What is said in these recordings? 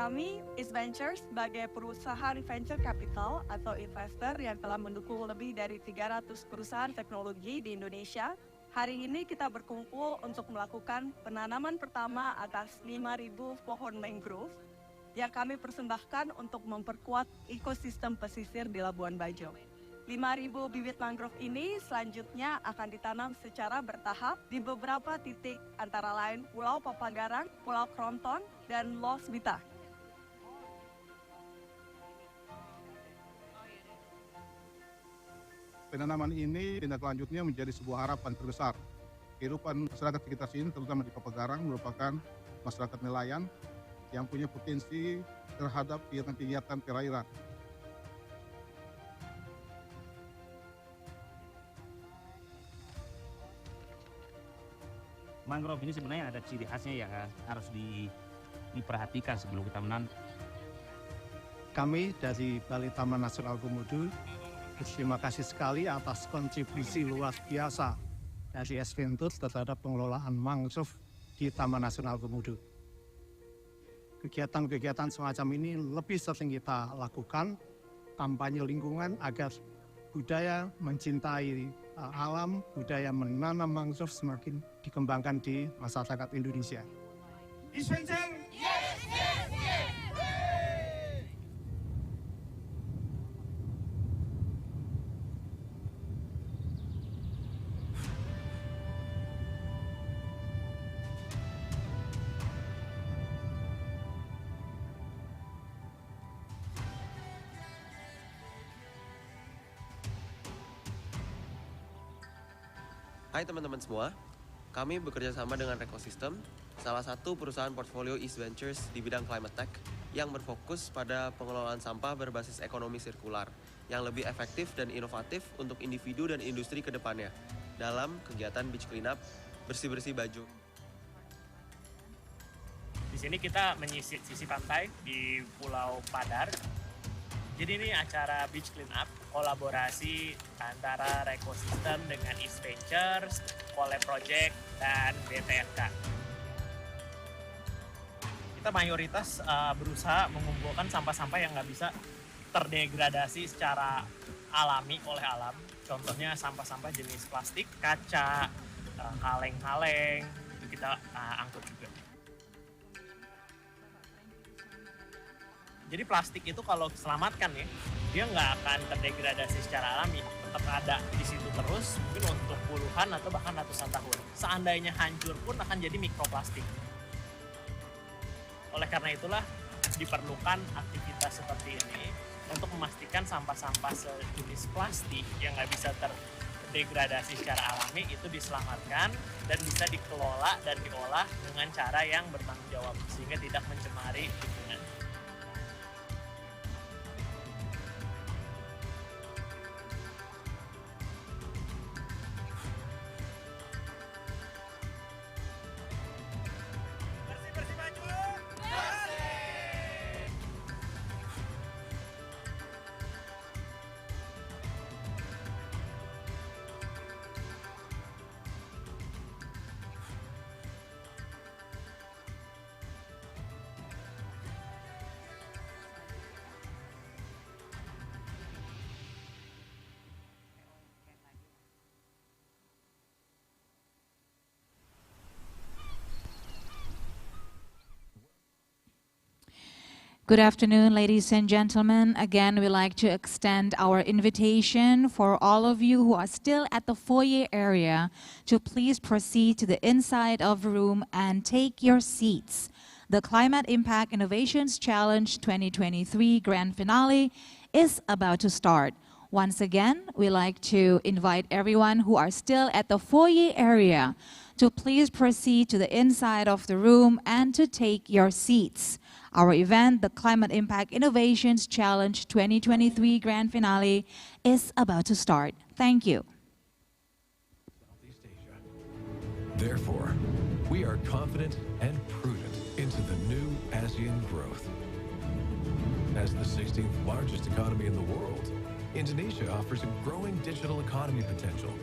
Kami, ASEAN Ventures, sebagai perusahaan venture capital atau investor yang telah mendukung lebih dari 300 perusahaan teknologi di Indonesia, hari ini kita berkumpul untuk melakukan penanaman pertama atas 5.000 pohon mangrove yang kami persembahkan untuk memperkuat ekosistem pesisir di Labuan Bajo. 5.000 bibit mangrove ini selanjutnya akan ditanam secara bertahap di beberapa titik antara lain Pulau Papagarang, Pulau Kronton, dan Los Bita. Penanaman ini tindak lanjutnya menjadi sebuah harapan terbesar. Kehidupan masyarakat sekitar sini, terutama di Papagarang, merupakan masyarakat nelayan yang punya potensi terhadap kegiatan-kegiatan perairan. Mangrove ini sebenarnya ada ciri khasnya yang harus diperhatikan sebelum kita menanam. Kami dari Balai Taman Nasional Komodo berterima kasih sekali atas kontribusi luar biasa dari ASEAN terhadap pengelolaan mangrove di Taman Nasional Komodo. Kegiatan-kegiatan semacam ini lebih sering kita lakukan, kampanye lingkungan agar budaya mencintai alam, budaya menanam mangrove semakin dikembangkan di masyarakat Indonesia. Hai teman-teman semua, kami bekerja sama dengan Ritz-Carlton, salah satu perusahaan portfolio ASEAN Ventures di bidang climate tech yang berfokus pada pengelolaan sampah berbasis ekonomi sirkular yang lebih efektif dan inovatif untuk individu dan industri ke depannya dalam kegiatan beach cleanup, bersih-bersih baju. Di sini kita menyisir sisi pantai di Pulau Padar. Jadi ini acara beach cleanup, kolaborasi antara Ritz-Carlton dengan ASEAN Ventures, Collab Project, dan BTNK. Kita mayoritas berusaha mengumpulkan sampah-sampah yang nggak bisa terdegradasi secara alami oleh alam. Contohnya sampah-sampah jenis plastik, kaca, kaleng-kaleng, itu kita angkut juga. Jadi plastik itu kalau diselamatkan ya, dia nggak akan terdegradasi secara alami, tetap ada di situ terus, mungkin untuk puluhan atau bahkan ratusan tahun. Seandainya hancur pun akan jadi mikroplastik. Oleh karena itulah diperlukan aktivitas seperti ini untuk memastikan sampah-sampah sejenis plastik yang nggak bisa terdegradasi secara alami itu diselamatkan dan bisa dikelola dan diolah dengan cara yang bertanggung jawab sehingga tidak mencemari lingkungan. Good afternoon, ladies and gentlemen. Again, we'd like to extend our invitation for all of you who are still at the foyer area to please proceed to the inside of the room and take your seats. The Climate Impact Innovations Challenge 2023 Grand Finale is about to start. Once again, we'd like to invite everyone who are still at the foyer area to please proceed to the inside of the room and to take your seats. Our event, the Climate Impact Innovations Challenge 2023 Grand Finale, is about to start. Thank you. Therefore, we are confident and prudent into the new ASEAN growth. As the 16th largest economy in the world, Indonesia offers a growing digital economy potential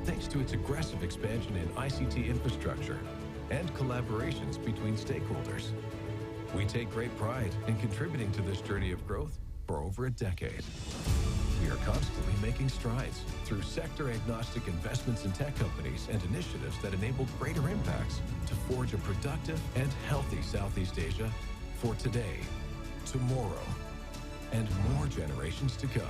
thanks to its aggressive expansion in ICT infrastructure and collaborations between stakeholders. We take great pride in contributing to this journey of growth for over a decade. We are constantly making strides through sector-agnostic investments in tech companies and initiatives that enable greater impacts to forge a productive and healthy Southeast Asia for today, tomorrow, and more generations to come.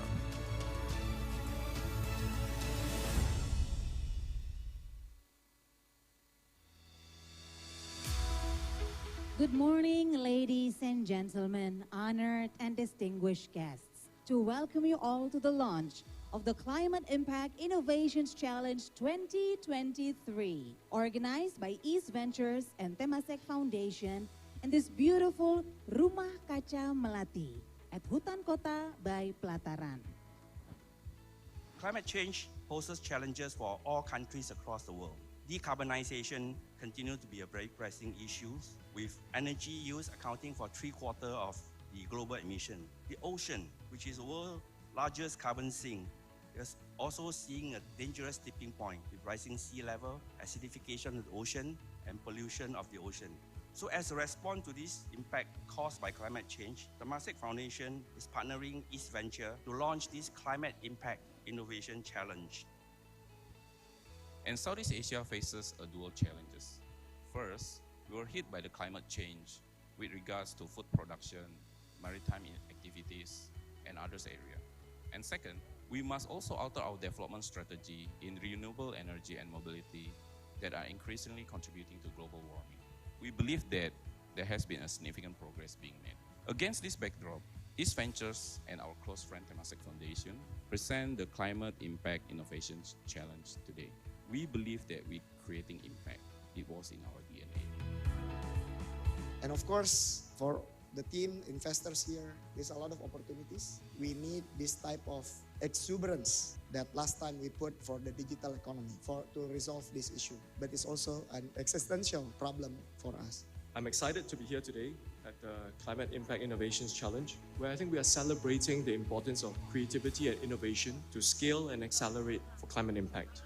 Good morning, ladies and gentlemen, honored and distinguished guests. To welcome you all to the launch of the Climate Impact Innovations Challenge 2023, organized by East Ventures and Temasek Foundation in this beautiful Rumah Kaca Melati at Hutan Kota by Pelataran. Climate change poses challenges for all countries across the world. Decarbonization continues to be a very pressing issue, with energy use accounting for 3/4 of the global emission. The ocean, which is the world's largest carbon sink, is also seeing a dangerous tipping point with rising sea level, acidification of the ocean, and pollution of the ocean. So as a response to this impact caused by climate change, the Temasek Foundation is partnering East Venture to launch this Climate Impact Innovation Challenge. And Southeast Asia faces a dual challenges. First, we were hit by the climate change with regards to food production, maritime activities, and others area. And second, we must also alter our development strategy in renewable energy and mobility that are increasingly contributing to global warming. We believe that there has been a significant progress being made. Against this backdrop, East Ventures and our close friend Temasek Foundation present the Climate Impact Innovations Challenge today. We believe that we're creating impact. It was in our DNA. And of course, for the team, investors here, there's a lot of opportunities. We need this type of exuberance that last time we put for the digital economy to resolve this issue. But it's also an existential problem for us. I'm excited to be here today at the Climate Impact Innovations Challenge, where I think we are celebrating the importance of creativity and innovation to scale and accelerate for climate impact.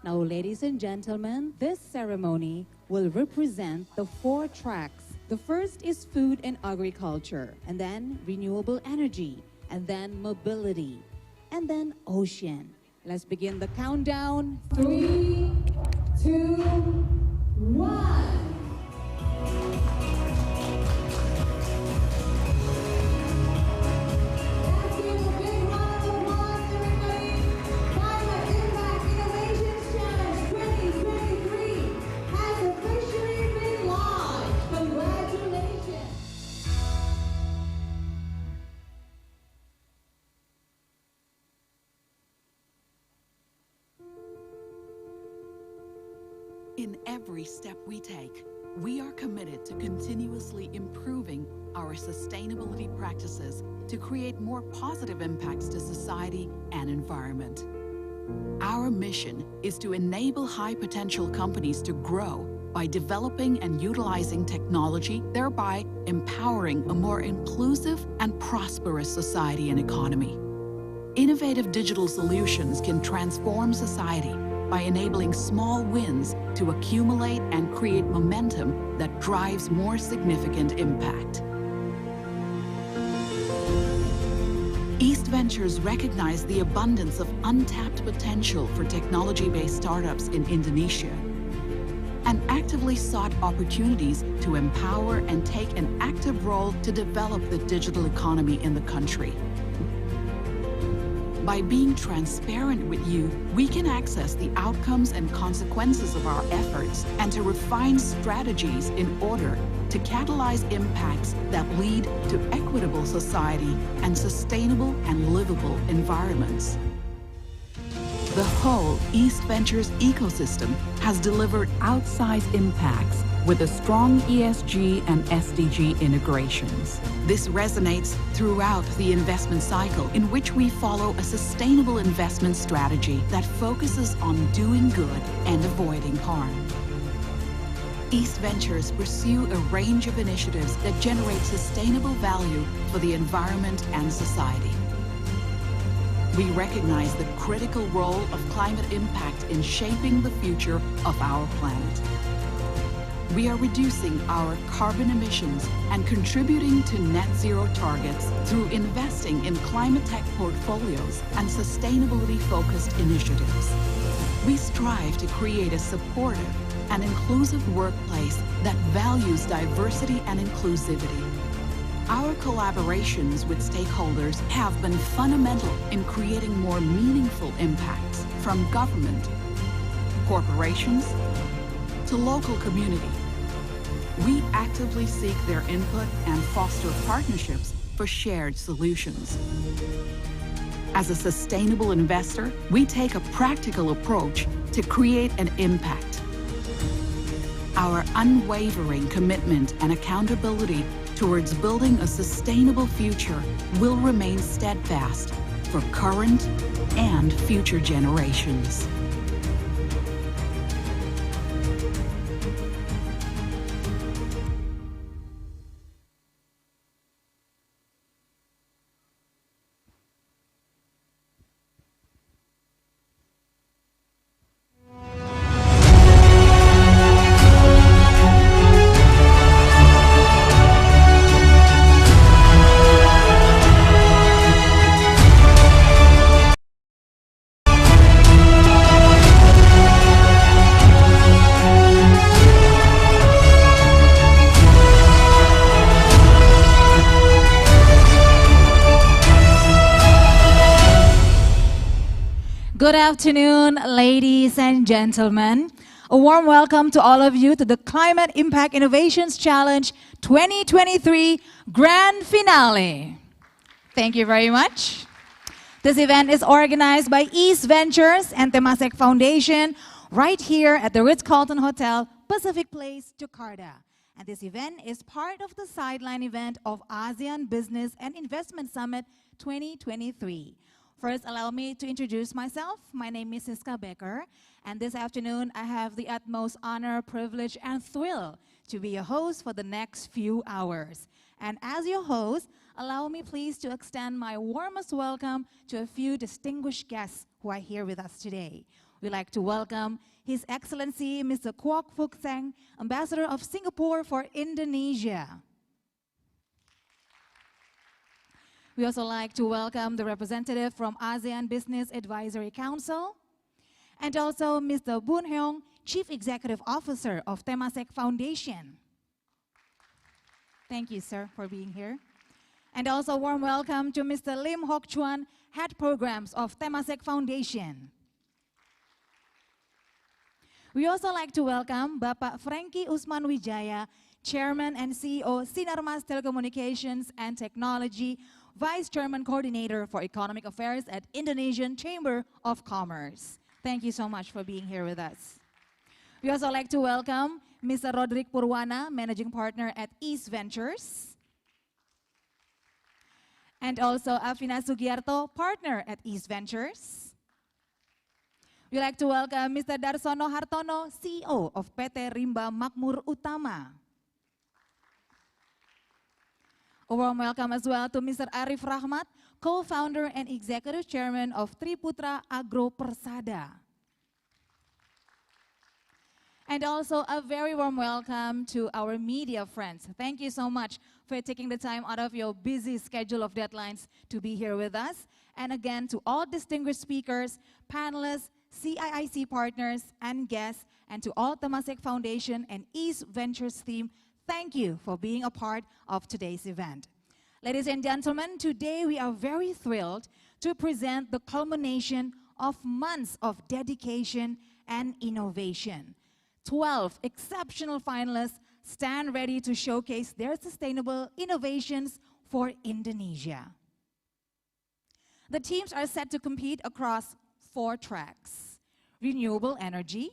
Now, ladies and gentlemen, this ceremony will represent the 4 tracks. The first is food and agriculture, and then renewable energy, and then mobility, and then ocean. Let's begin the countdown. 3, 2, 1. In every step we take, we are committed to continuously improving our sustainability practices to create more positive impacts to society and environment. Our mission is to enable high-potential companies to grow by developing and utilizing technology, thereby empowering a more inclusive and prosperous society and economy. Innovative digital solutions can transform society by enabling small wins to accumulate and create momentum that drives more significant impact. East Ventures recognize the abundance of untapped potential for technology-based startups in Indonesia and actively sought opportunities to empower and take an active role to develop the digital economy in the country. By being transparent with you, we can access the outcomes and consequences of our efforts and to refine strategies in order to catalyze impacts that lead to equitable society and sustainable and livable environments. The whole East Ventures ecosystem has delivered outsized impacts with a strong ESG and SDG integrations. This resonates throughout the investment cycle, in which we follow a sustainable investment strategy that focuses on doing good and avoiding harm. East Ventures pursue a range of initiatives that generate sustainable value for the environment and society. We recognize the critical role of climate impact in shaping the future of our planet. we are reducing our carbon emissions and contributing to net zero targets through investing in climate tech portfolios and sustainability-focused initiatives. We strive to create a supportive and inclusive workplace that values diversity and inclusivity. Our collaborations with stakeholders have been fundamental in creating more meaningful impacts from government, corporations, to local community. We actively seek their input and foster partnerships for shared solutions. As a sustainable investor, we take a practical approach to create an impact. Our unwavering commitment and accountability towards building a sustainable future will remain steadfast for current and future generations. Good afternoon, ladies and gentlemen. A warm welcome to all of you to the Climate Impact Innovations Challenge 2023 Grand Finale. Thank you very much. This event is organized by East Ventures and Temasek Foundation right here at the Ritz-Carlton Hotel, Pacific Place, Jakarta. And this event is part of the sideline event of ASEAN-Business and Investment Summit 2023. First, allow me to introduce myself. My name is Siska Becker, and this afternoon I have the utmost honor, privilege, and thrill to be your host for the next few hours. And as your host, allow me please to extend my warmest welcome to a few distinguished guests who are here with us today. We'd like to welcome His Excellency Mr. Kwok Fook Seng, Ambassador of Singapore for Indonesia. We also like to welcome the representative from ASEAN-Business Advisory Council, and also Mr. Boon Hyung, Chief Executive Officer of Temasek Foundation. Thank you, sir, for being here. And also warm welcome to Mr. Lim Hock Chuan, Head Programs of Temasek Foundation. We also like to welcome Bapak Franky Usman Wijaya, Chairman and CEO Sinarmas Telecommunications and Technology, Vice Chairman Coordinator for Economic Affairs at Indonesian Chamber of Commerce. Thank you so much for being here with us. We also like to welcome Mr. Roderick Purwana, Managing Partner at East Ventures. And also Afina Sugiarto, Partner at East Ventures. We'd like to welcome Mr. Darsono Hartono, CEO of PT Rimba Makmur Utama. A warm welcome as well to Mr. Arif Rahmat, co-founder and executive chairman of Triputra Agro Persada. And also a very warm welcome to our media friends. Thank you so much for taking the time out of your busy schedule of deadlines to be here with us. And again, to all distinguished speakers, panelists, CIIC partners, and guests, and to all Temasek Foundation and East Ventures team, thank you for being a part of today's event. Ladies and gentlemen, today we are very thrilled to present the culmination of months of dedication and innovation. 12 exceptional finalists stand ready to showcase their sustainable innovations for Indonesia. The teams are set to compete across 4 tracks: renewable energy,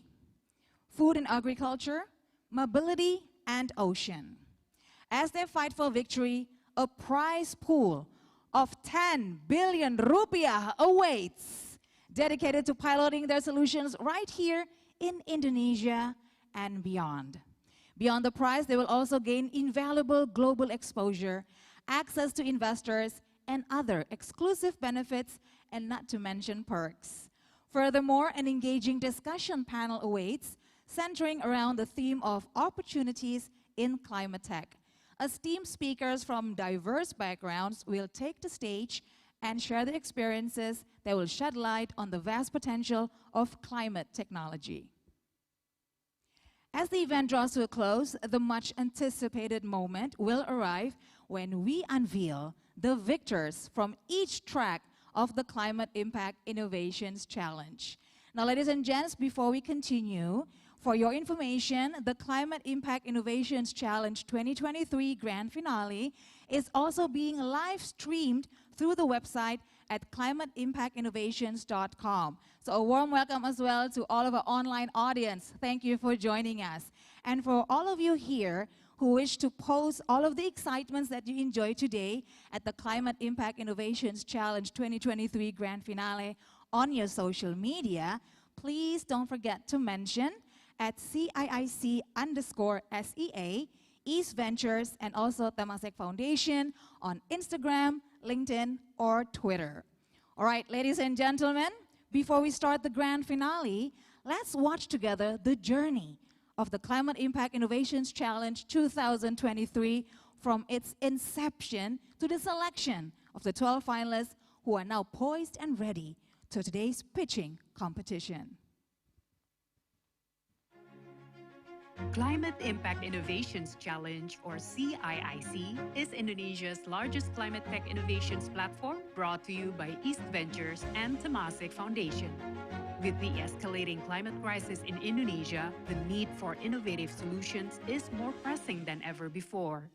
food and agriculture, mobility, and ocean. As they fight for victory, a prize pool of 10 billion rupiah awaits, dedicated to piloting their solutions right here in Indonesia and beyond. Beyond the prize, they will also gain invaluable global exposure, access to investors, and other exclusive benefits, and not to mention perks. Furthermore, an engaging discussion panel awaits, centering around the theme of opportunities in climate tech. Esteemed speakers from diverse backgrounds will take the stage and share their experiences that will shed light on the vast potential of climate technology. As the event draws to a close, the much anticipated moment will arrive when we unveil the victors from each track of the Climate Impact Innovations Challenge. Now, ladies and gents, before we continue, for your information, the Climate Impact Innovations Challenge 2023 Grand Finale is also being live streamed through the website at climateimpactinnovations.com. So a warm welcome as well to all of our online audience. Thank you for joining us. And for all of you here who wish to post all of the excitements that you enjoy today at the Climate Impact Innovations Challenge 2023 Grand Finale on your social media, please don't forget to mention at CIIC_SEA, East Ventures, and also Temasek Foundation on Instagram, LinkedIn, or Twitter. All right, ladies and gentlemen, before we start the grand finale, let's watch together the journey of the Climate Impact Innovations Challenge 2023 from its inception to the selection of the 12 finalists who are now poised and ready to today's pitching competition. Climate Impact Innovations Challenge, or CIIC, is Indonesia's largest climate tech innovations platform, brought to you by East Ventures and Temasek Foundation. With the escalating climate crisis in Indonesia, the need for innovative solutions is more pressing than ever before.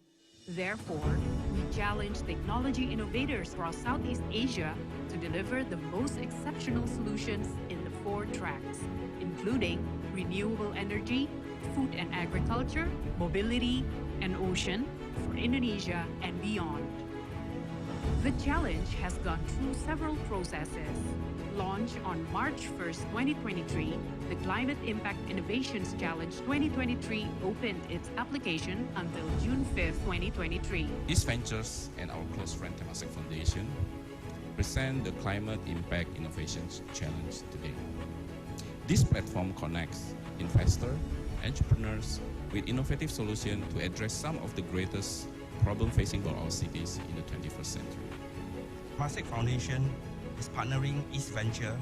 Therefore, we challenge technology innovators across Southeast Asia to deliver the most exceptional solutions in the 4 tracks, including renewable energy, food and agriculture, mobility, and ocean for Indonesia and beyond. The challenge has gone through several processes. Launched on March 1st, 2023, the Climate Impact Innovations Challenge 2023 opened its application until June 5th, 2023. East Ventures and our close friend Temasek Foundation present the Climate Impact Innovations Challenge today. This platform connects investors, entrepreneurs with innovative solutions to address some of the greatest problems facing our cities in the 21st century. Temasek Foundation is partnering East Venture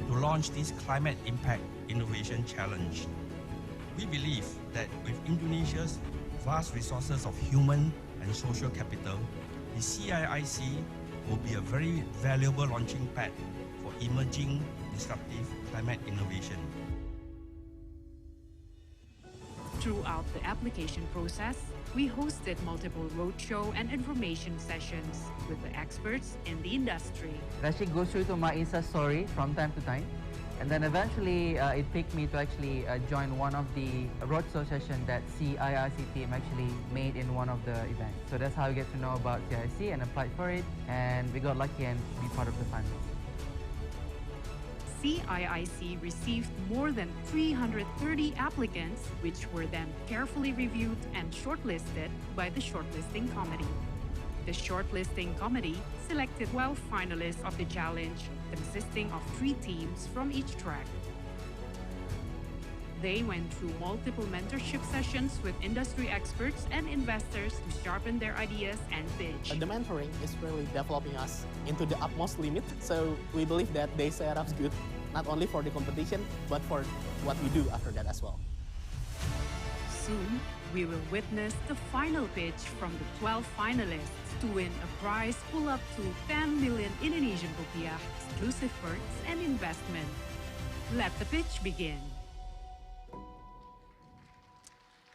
to launch this Climate Impact Innovation Challenge. We believe that with Indonesia's vast resources of human and social capital, the CIIC will be a very valuable launching pad for emerging disruptive climate innovation. Throughout the application process, we hosted multiple roadshow and information sessions with the experts in the industry. I actually go through to my Insta story from time to time, and then eventually it picked me to actually join one of the roadshow sessions that CIIC team actually made in one of the events. So that's how I get to know about CIIC and applied for it, and we got lucky and be part of the finals. CIIC received more than 330 applicants, which were then carefully reviewed and shortlisted by the shortlisting committee. The shortlisting committee selected 12 finalists of the challenge, consisting of 3 teams from each track. They went through multiple mentorship sessions with industry experts and investors to sharpen their ideas and pitch. The mentoring is really developing us into the utmost limit, so we believe that they set up good, not only for the competition, but for what we do after that as well. Soon, we will witness the final pitch from the 12 finalists to win a prize full up to 10 million Indonesian rupiah, exclusive perks and investment. Let the pitch begin.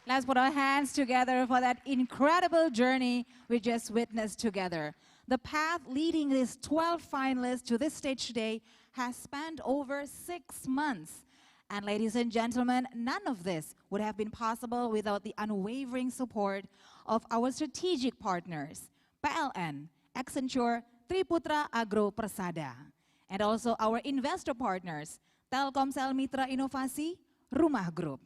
Let's put our hands together for that incredible journey we just witnessed together. The path leading these 12 finalists to this stage today has spanned over 6 months. And ladies and gentlemen, none of this would have been possible without the unwavering support of our strategic partners, PLN, Accenture, Triputra Agro Persada, and also our investor partners, Telkomsel Mitra Inovasi, Rumah Group.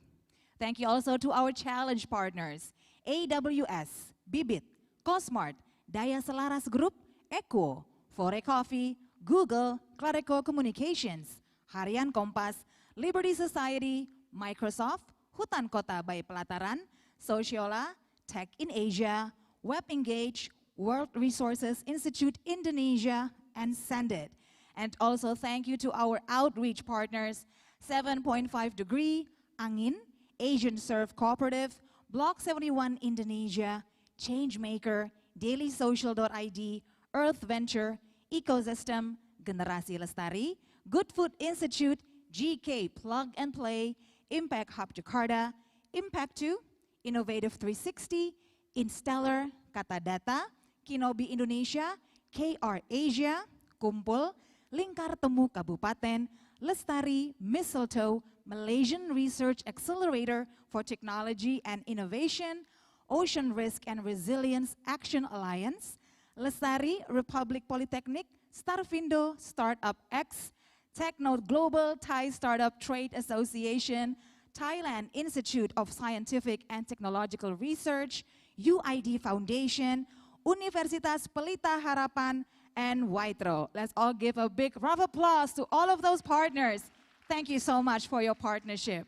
Thank you also to our challenge partners, AWS, Bibit, Cosmart, Daya Selaras Group, Eco, Fore Coffee, Google, Clareco Communications, Harian Kompas, Liberty Society, Microsoft, Hutan Kota by Pelataran, Sociola, Tech in Asia, Web Engage, World Resources Institute Indonesia, and Sendit. And also thank you to our outreach partners, 7.5 Degree, Angin, Asian Surf Cooperative, Block 71 Indonesia, Changemaker, DailySocial.id, Earth Venture, Ecosystem, Generasi Lestari, Good Food Institute, GK Plug and Play, Impact Hub Jakarta, Impact 2, Innovative 360, Instellar, Kata Data, Kinobi Indonesia, KR Asia, Kumpul, Lingkar Temu Kabupaten, Lestari, Mistletoe, Malaysian Research Accelerator for Technology and Innovation, Ocean Risk and Resilience Action Alliance, Lestari, Republic Polytechnic, Starfindo, Startup X, Technode Global, Thai Startup Trade Association, Thailand Institute of Scientific and Technological Research, UID Foundation, Universitas Pelita Harapan, and Waitro. Let's all give a big round of applause to all of those partners. Thank you so much for your partnership.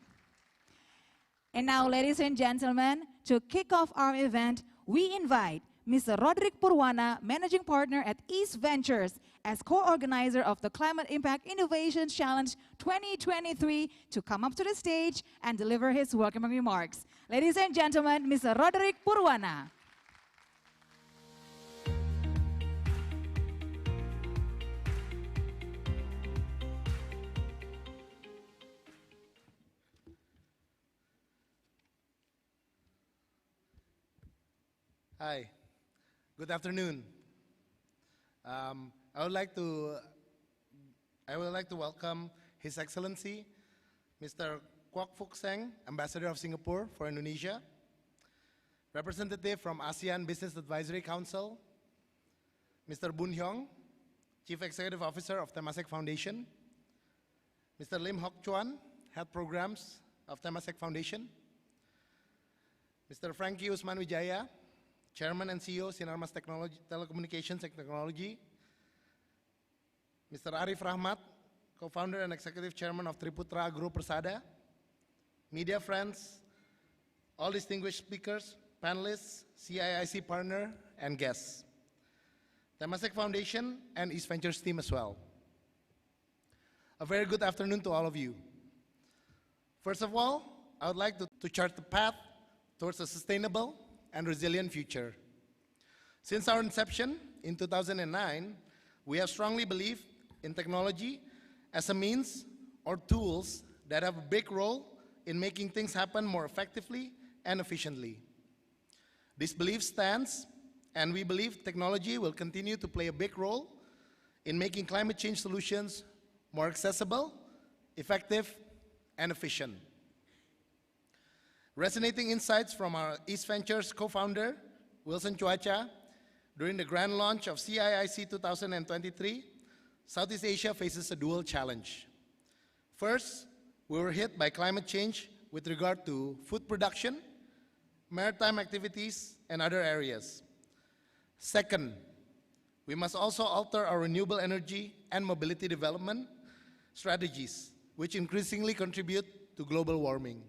And now, ladies and gentlemen, to kick off our event, we invite Mr. Roderick Purwana, Managing Partner at East Ventures, as co-organizer of the Climate Impact Innovations Challenge 2023, to come up to the stage and deliver his welcoming remarks. Ladies and gentlemen, Mr. Roderick Purwana. Hi, good afternoon. I would like to welcome His Excellency, Mr. Kwok Fook Seng, Ambassador of Singapore for Indonesia, representative from ASEAN-Business Advisory Council, Mr. Boon Hyong, Chief Executive Officer of Temasek Foundation, Mr. Lim Hock Chuan, Head Programs of Temasek Foundation, Mr. Frankie Usman Wijaya, Chairman and CEO, Sinarmas Telecommunications and Technology, Mr. Arif Rahmat, Co-founder and Executive Chairman of Triputra Agro Persada, media friends, all distinguished speakers, panelists, CIIC partner, and guests, Temasek Foundation, and East Ventures team as well. A very good afternoon to all of you. First of all, I would like to chart the path towards a sustainable and resilient future. Since our inception in 2009, we have strongly believed in technology as a means or tools that have a big role in making things happen more effectively and efficiently. This belief stands, and we believe technology will continue to play a big role in making climate change solutions more accessible, effective, and efficient. Resonating insights from our East Ventures co-founder, Wilson Chuacha, during the grand launch of CIIC 2023, Southeast Asia faces a dual challenge. First, we were hit by climate change with regard to food production, maritime activities, and other areas. Second, we must also alter our renewable energy and mobility development strategies, which increasingly contribute to global warming.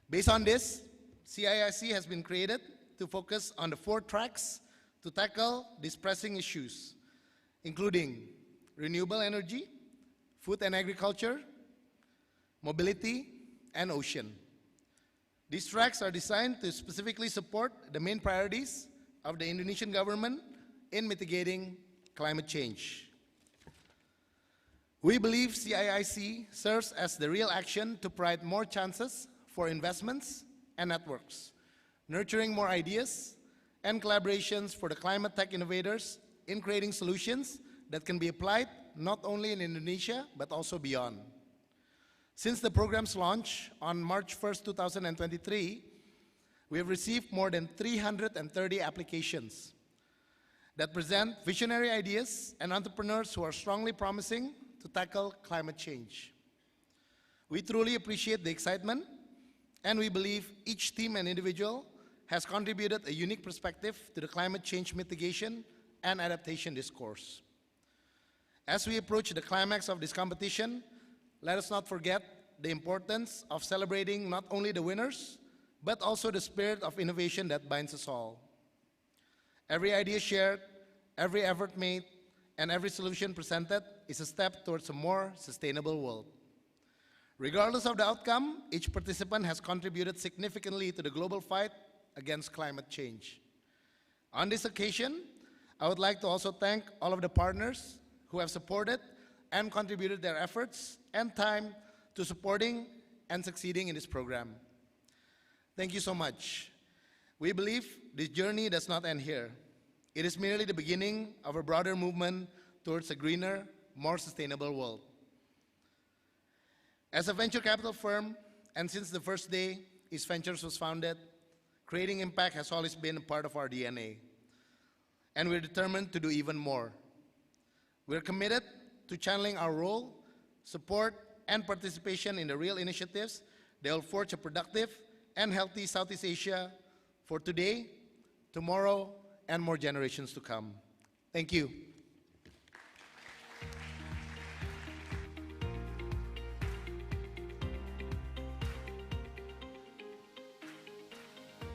Based on this, CIIC has been created to focus on the 4 tracks to tackle these pressing issues, including renewable energy, food and agriculture, mobility, and ocean. These tracks are designed to specifically support the main priorities of the Indonesian government in mitigating climate change. We believe CIIC serves as the real action to provide more chances for investments and networks, nurturing more ideas and collaborations for the climate tech innovators in creating solutions that can be applied not only in Indonesia, but also beyond. Since the program's launch on March 1st, 2023, we have received more than 330 applications that present visionary ideas and entrepreneurs who are strongly promising to tackle climate change. We truly appreciate the excitement, and we believe each team and individual has contributed a unique perspective to the climate change mitigation and adaptation discourse. As we approach the climax of this competition, let us not forget the importance of celebrating not only the winners, but also the spirit of innovation that binds us all. Every idea shared, every effort made, and every solution presented is a step towards a more sustainable world. Regardless of the outcome, each participant has contributed significantly to the global fight against climate change. On this occasion, I would like to also thank all of the partners who have supported and contributed their efforts and time to supporting and succeeding in this program. Thank you so much. We believe this journey does not end here. It is merely the beginning of a broader movement towards a greener, more sustainable world. As a venture capital firm, and since the first day East Ventures was founded, creating impact has always been a part of our DNA. And we're determined to do even more. We're committed to channeling our role, support, and participation in the real initiatives that will forge a productive and healthy Southeast Asia for today, tomorrow, and more generations to come. Thank you.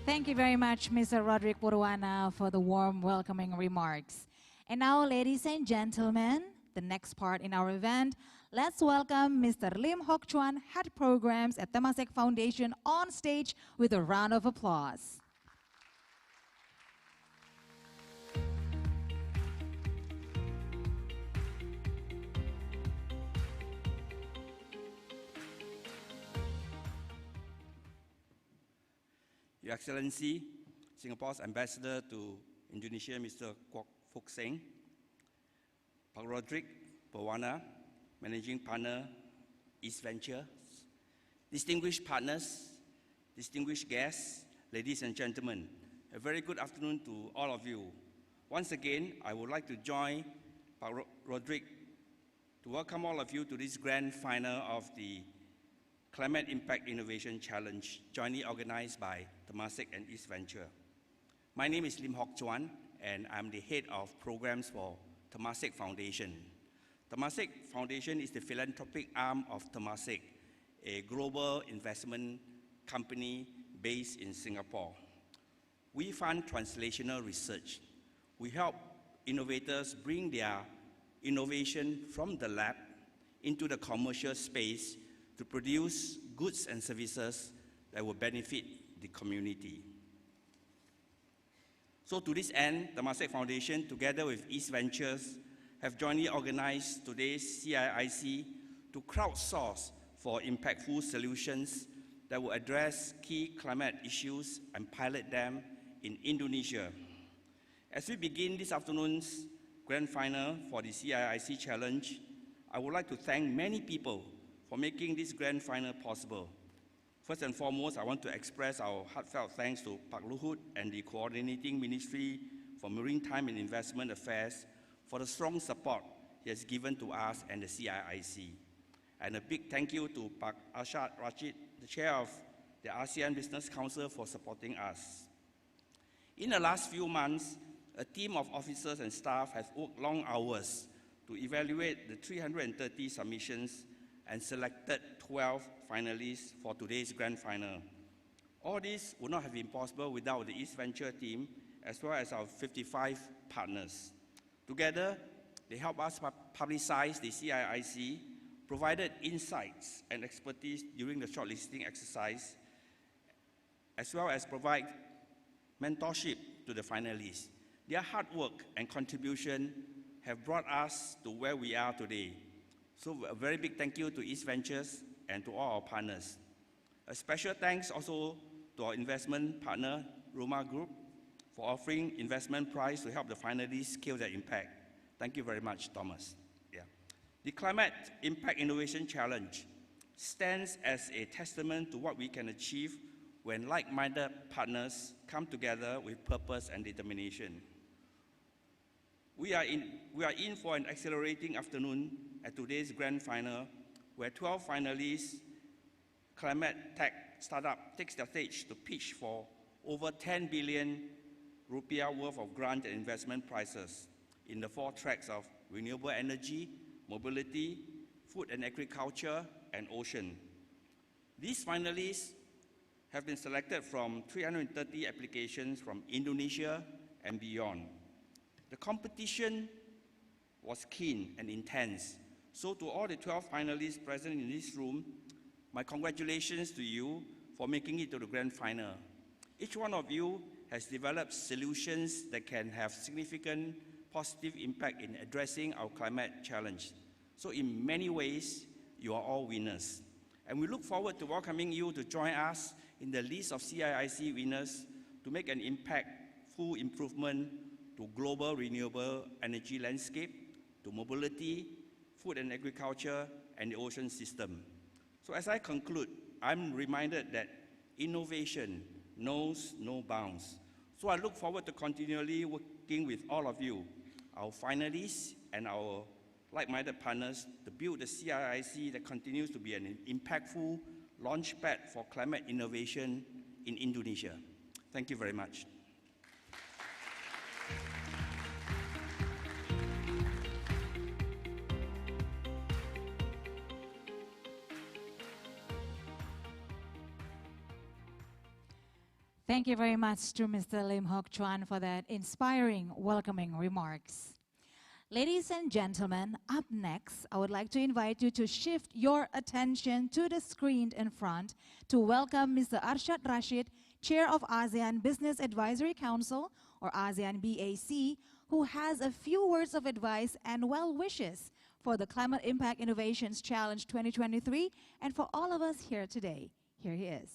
Thank you very much, Mr. Roderick Purwana, for the warm welcoming remarks. And now, ladies and gentlemen, the next part in our event, let's welcome Mr. Lim Hock Chuan, Head Programs at Temasek Foundation, on stage with a round of applause. Your Excellency, Singapore's Ambassador to Indonesia, Mr. Kwok Fook Seng, Pak Roderick Purwana, Managing Partner, East Ventures, distinguished partners, distinguished guests, ladies and gentlemen, a very good afternoon to all of you. Once again, I would like to join Pak Roderick to welcome all of you to this grand final of the Climate Impact Innovation Challenge, jointly organized by Temasek and East Venture. My name is Lim Hock Chuan, and I'm the head of programs for Temasek Foundation. Temasek Foundation is the philanthropic arm of Temasek, a global investment company based in Singapore. We fund translational research. We help innovators bring their innovation from the lab into the commercial space to produce goods and services that will benefit the community. So to this end, the Temasek Foundation, together with East Ventures, have jointly organized today's CIIC to crowdsource for impactful solutions that will address key climate issues and pilot them in Indonesia. As we begin this afternoon's grand final for the CIIC Challenge, I would like to thank many people for making this grand final possible. First and foremost, I want to express our heartfelt thanks to Pak Luhut and the Coordinating Ministry for Maritime and Investment Affairs for the strong support he has given to us and the CIIC. And a big thank you to Pak Arshad Rashid, the Chair of the ASEAN Business Council, for supporting us. In the last few months, a team of officers and staff has worked long hours to evaluate the 330 submissions and selected 12 finalists for today's grand final. All this would not have been possible without the East Venture team, as well as our 55 partners. Together, they help us publicize the CIIC, provided insights and expertise during the shortlisting exercise, as well as provide mentorship to the finalists. Their hard work and contribution have brought us to where we are today. So a very big thank you to East Ventures and to all our partners. A special thanks also to our investment partner, Roma Group, for offering investment prize to help the finalists scale their impact. Thank you very much, Thomas. Yeah. The Climate Impact Innovation Challenge stands as a testament to what we can achieve when like-minded partners come together with purpose and determination. We are in for an exhilarating afternoon at today's grand final, where 12 finalists, climate tech startup takes the stage to pitch for over 10 billion rupiah worth of grant and investment prizes in the 4 tracks of renewable energy, mobility, food and agriculture, and ocean. These finalists have been selected from 330 applications from Indonesia and beyond. The competition was keen and intense. So to all the 12 finalists present in this room, my congratulations to you for making it to the grand final. Each one of you has developed solutions that can have significant positive impact in addressing our climate challenge. So in many ways, you are all winners. And we look forward to welcoming you to join us in the list of CIIC winners to make an impactful improvement to global renewable energy landscape, to mobility, food and agriculture, and the ocean system. So as I conclude, I'm reminded that innovation knows no bounds. So I look forward to continually working with all of you, our finalists and our like-minded partners, to build the CIIC that continues to be an impactful launchpad for climate innovation in Indonesia. Thank you very much. Thank you very much to Mr. Lim Hock Chuan for that inspiring, welcoming remarks. Ladies and gentlemen, up next, I would like to invite you to shift your attention to the screen in front to welcome Mr. Arshad Rashid, Chair of ASEAN-Business Advisory Council, or ASEAN-BAC, who has a few words of advice and well wishes for the Climate Impact Innovations Challenge 2023 and for all of us here today. Here he is.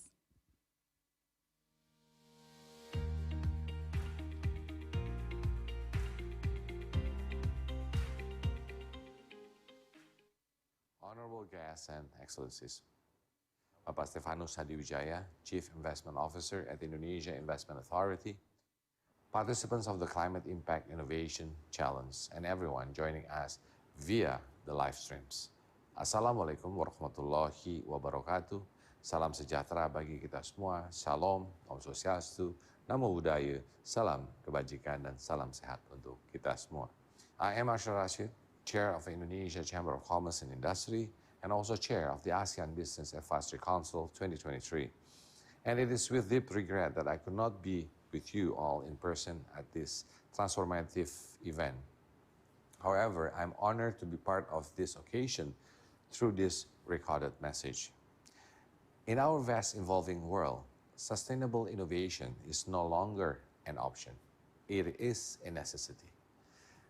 Honorable guests and excellencies, Bapak Stefanus Hadiwijaya, Chief Investment Officer at the Indonesia Investment Authority, participants of the Climate Impact Innovation Challenge, and everyone joining us via the live streams. Assalamualaikum warahmatullahi wabarakatuh. Salam sejahtera bagi kita semua. Shalom, Om Swastiastu, Namo Buddhaya, salam kebajikan dan salam sehat untuk kita semua. I am Arshad Rashid, Chair of the Indonesia Chamber of Commerce and Industry, and also Chair of the ASEAN-Business Advisory Council 2023. And it is with deep regret that I could not be with you all in person at this transformative event. However, I'm honored to be part of this occasion through this recorded message. In our vast evolving world, sustainable innovation is no longer an option. It is a necessity.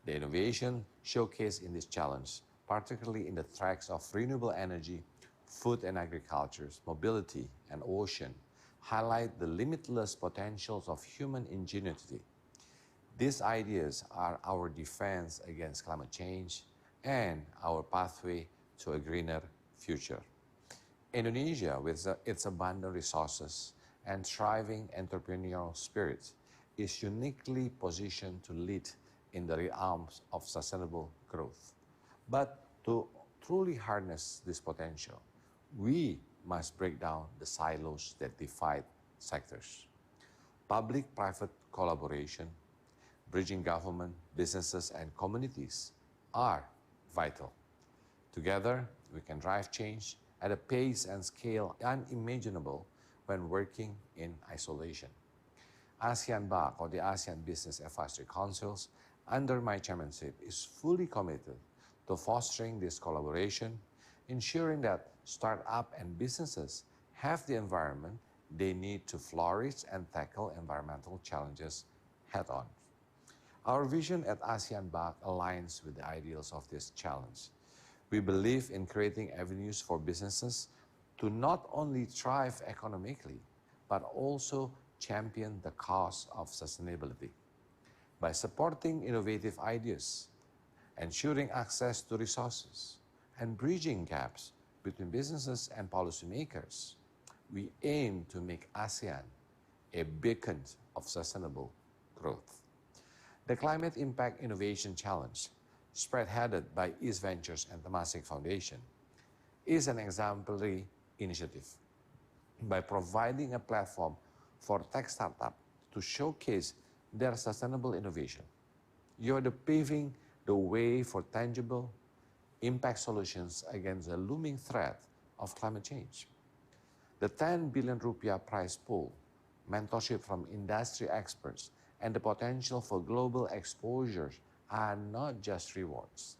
The innovation showcased in this challenge, particularly in the tracks of renewable energy, food and agriculture, mobility, and ocean, highlight the limitless potentials of human ingenuity. These ideas are our defense against climate change and our pathway to a greener future. Indonesia, with its abundant resources and thriving entrepreneurial spirit, is uniquely positioned to lead in the realms of sustainable growth. But to truly harness this potential, we must break down the silos that divide sectors. Public-private collaboration, bridging government, businesses, and communities are vital. Together, we can drive change at a pace and scale unimaginable when working in isolation. ASEAN-BAC, or the ASEAN-Business Advisory Councils, under my chairmanship, is fully committed to fostering this collaboration, ensuring that startups and businesses have the environment they need to flourish and tackle environmental challenges head-on. Our vision at ASEAN-BAC aligns with the ideals of this challenge. We believe in creating avenues for businesses to not only thrive economically, but also champion the cause of sustainability. By supporting innovative ideas, ensuring access to resources, and bridging gaps between businesses and policymakers, we aim to make ASEAN a beacon of sustainable growth. The Climate Impact Innovation Challenge, spearheaded by East Ventures and Temasek Foundation, is an exemplary initiative. By providing a platform for tech startups to showcase their sustainable innovation, you are paving the way for tangible impact solutions against the looming threat of climate change. The 10 billion rupiah prize pool, mentorship from industry experts, and the potential for global exposures are not just rewards.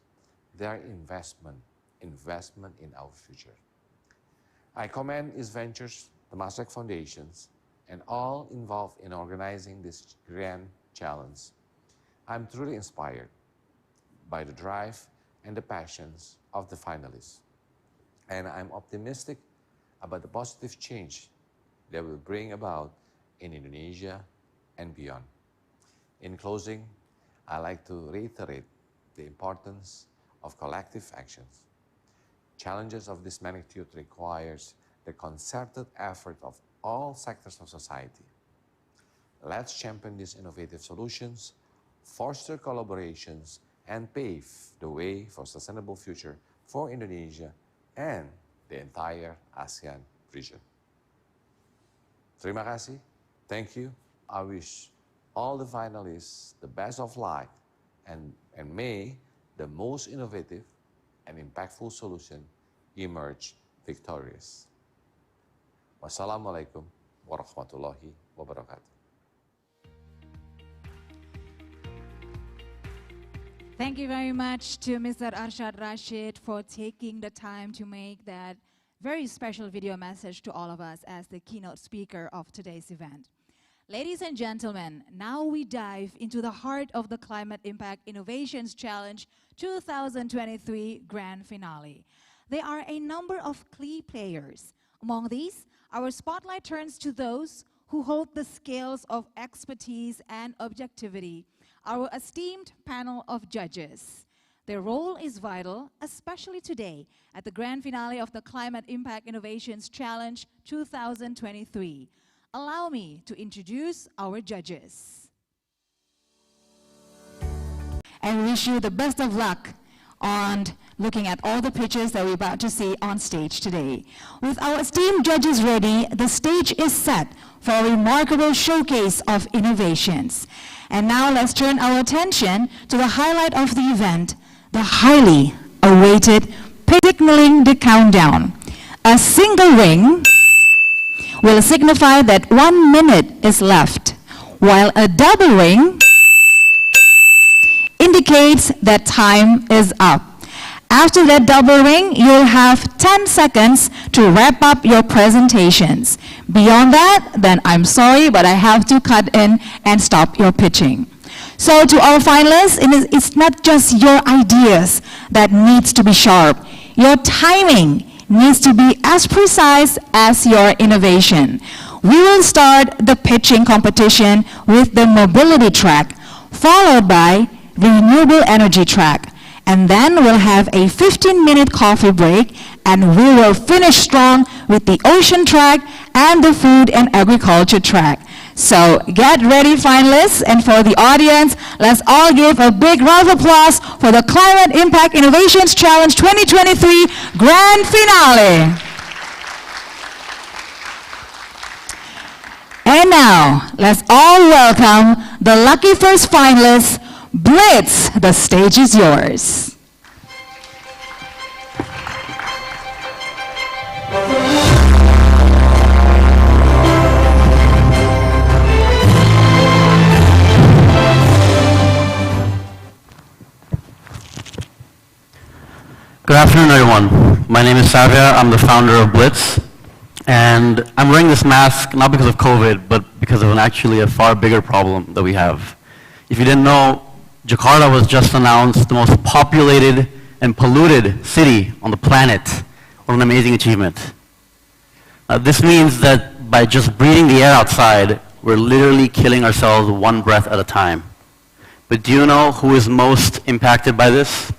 They are investment in our future. I commend East Ventures, Temasek Foundations, and all involved in organizing this grand challenge. I'm truly inspired by the drive and the passions of the finalists, and I'm optimistic about the positive change they will bring about in Indonesia and beyond. In closing, I'd like to reiterate the importance of collective actions. Challenges of this magnitude requires the concerted effort of all sectors of society. Let's champion these innovative solutions, foster collaborations, and pave the way for a sustainable future for Indonesia and the entire ASEAN region. Terima kasih. Thank you. I wish all the finalists the best of luck and may the most innovative and impactful solution emerge victorious. Wassalamualaikum warahmatullahi wabarakatuh. Thank you very much to Mr. Arshad Rashid for taking the time to make that very special video message to all of us as the keynote speaker of today's event. Ladies and gentlemen, now we dive into the heart of the Climate Impact Innovations Challenge 2023 Grand Finale. There are a number of key players. Among these, our spotlight turns to those who hold the scales of expertise and objectivity, our esteemed panel of judges. Their role is vital, especially today at the grand finale of the Climate Impact Innovations Challenge 2023. Allow me to introduce our judges. And wish you the best of luck on looking at all the pitches that we're about to see on stage today. With our esteemed judges ready, the stage is set for a remarkable showcase of innovations. And now let's turn our attention to the highlight of the event, the highly awaited signaling the countdown. A single ring will signify that 1 minute is left, while a double ring indicates that time is up. After that double ring, you'll have 10 seconds to wrap up your presentations. Beyond that, then I'm sorry, but I have to cut in and stop your pitching. So to our finalists, it's not just your ideas that needs to be sharp. Your timing needs to be as precise as your innovation. We will start the pitching competition with the mobility track, followed by renewable energy track. And then we'll have a 15-minute coffee break, and we will finish strong with the ocean track and the food and agriculture track. So get ready, finalists, and for the audience, let's all give a big round of applause for the Climate Impact Innovations Challenge 2023 Grand Finale. And now, let's all welcome the lucky first finalists. Blitz, the stage is yours. Good afternoon, everyone. My name is Savia. I'm the founder of Blitz. And I'm wearing this mask not because of COVID, but because of actually a far bigger problem that we have. If you didn't know, Jakarta was just announced the most populated and polluted city on the planet. What an amazing achievement. This means that by just breathing the air outside, we're literally killing ourselves one breath at a time. But do you know who is most impacted by this?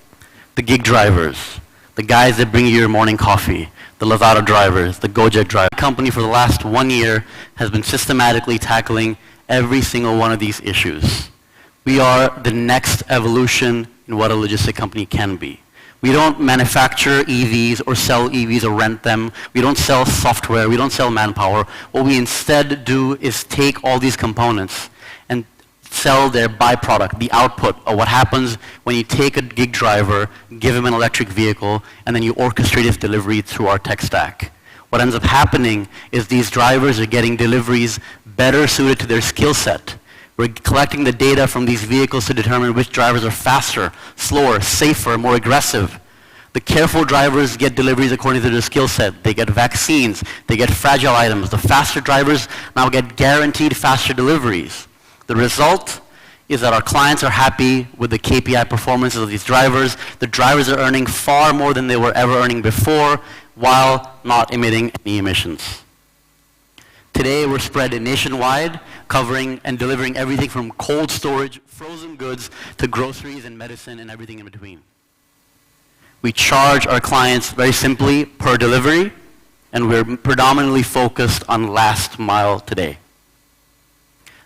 The gig drivers, the guys that bring you your morning coffee, the Lazada drivers, the Gojek drivers. The company for the last 1 year has been systematically tackling every single one of these issues. We are the next evolution in what a logistic company can be. We don't manufacture EVs or sell EVs or rent them. We don't sell software. We don't sell manpower. What we instead do is take all these components and sell their byproduct, the output of what happens when you take a gig driver, give him an electric vehicle, and then you orchestrate his delivery through our tech stack. what ends up happening is these drivers are getting deliveries better suited to their skill set. We're collecting the data from these vehicles to determine which drivers are faster, slower, safer, more aggressive. The careful drivers get deliveries according to their skill set. They get vaccines, they get fragile items. The faster drivers now get guaranteed faster deliveries. The result is that our clients are happy with the KPI performances of these drivers. The drivers are earning far more than they were ever earning before while not emitting any emissions. Today we're spread nationwide, covering and delivering everything from cold storage, frozen goods, to groceries and medicine and everything in between. We charge our clients very simply per delivery, and we're predominantly focused on last mile today.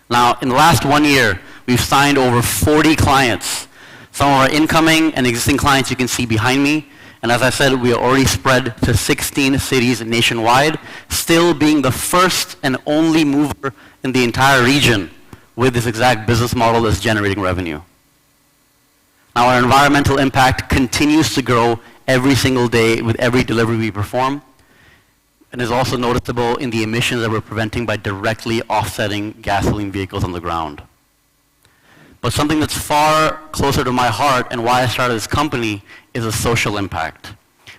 Now, in the last 1 year, we've signed over 40 clients. Some of our incoming and existing clients you can see behind me. And as I said, we are already spread to 16 cities nationwide, still being the first and only mover in the entire region with this exact business model that's generating revenue. Now, our environmental impact continues to grow every single day with every delivery we perform, and is also noticeable in the emissions that we're preventing by directly offsetting gasoline vehicles on the ground. But something that's far closer to my heart and why I started this company is a social impact.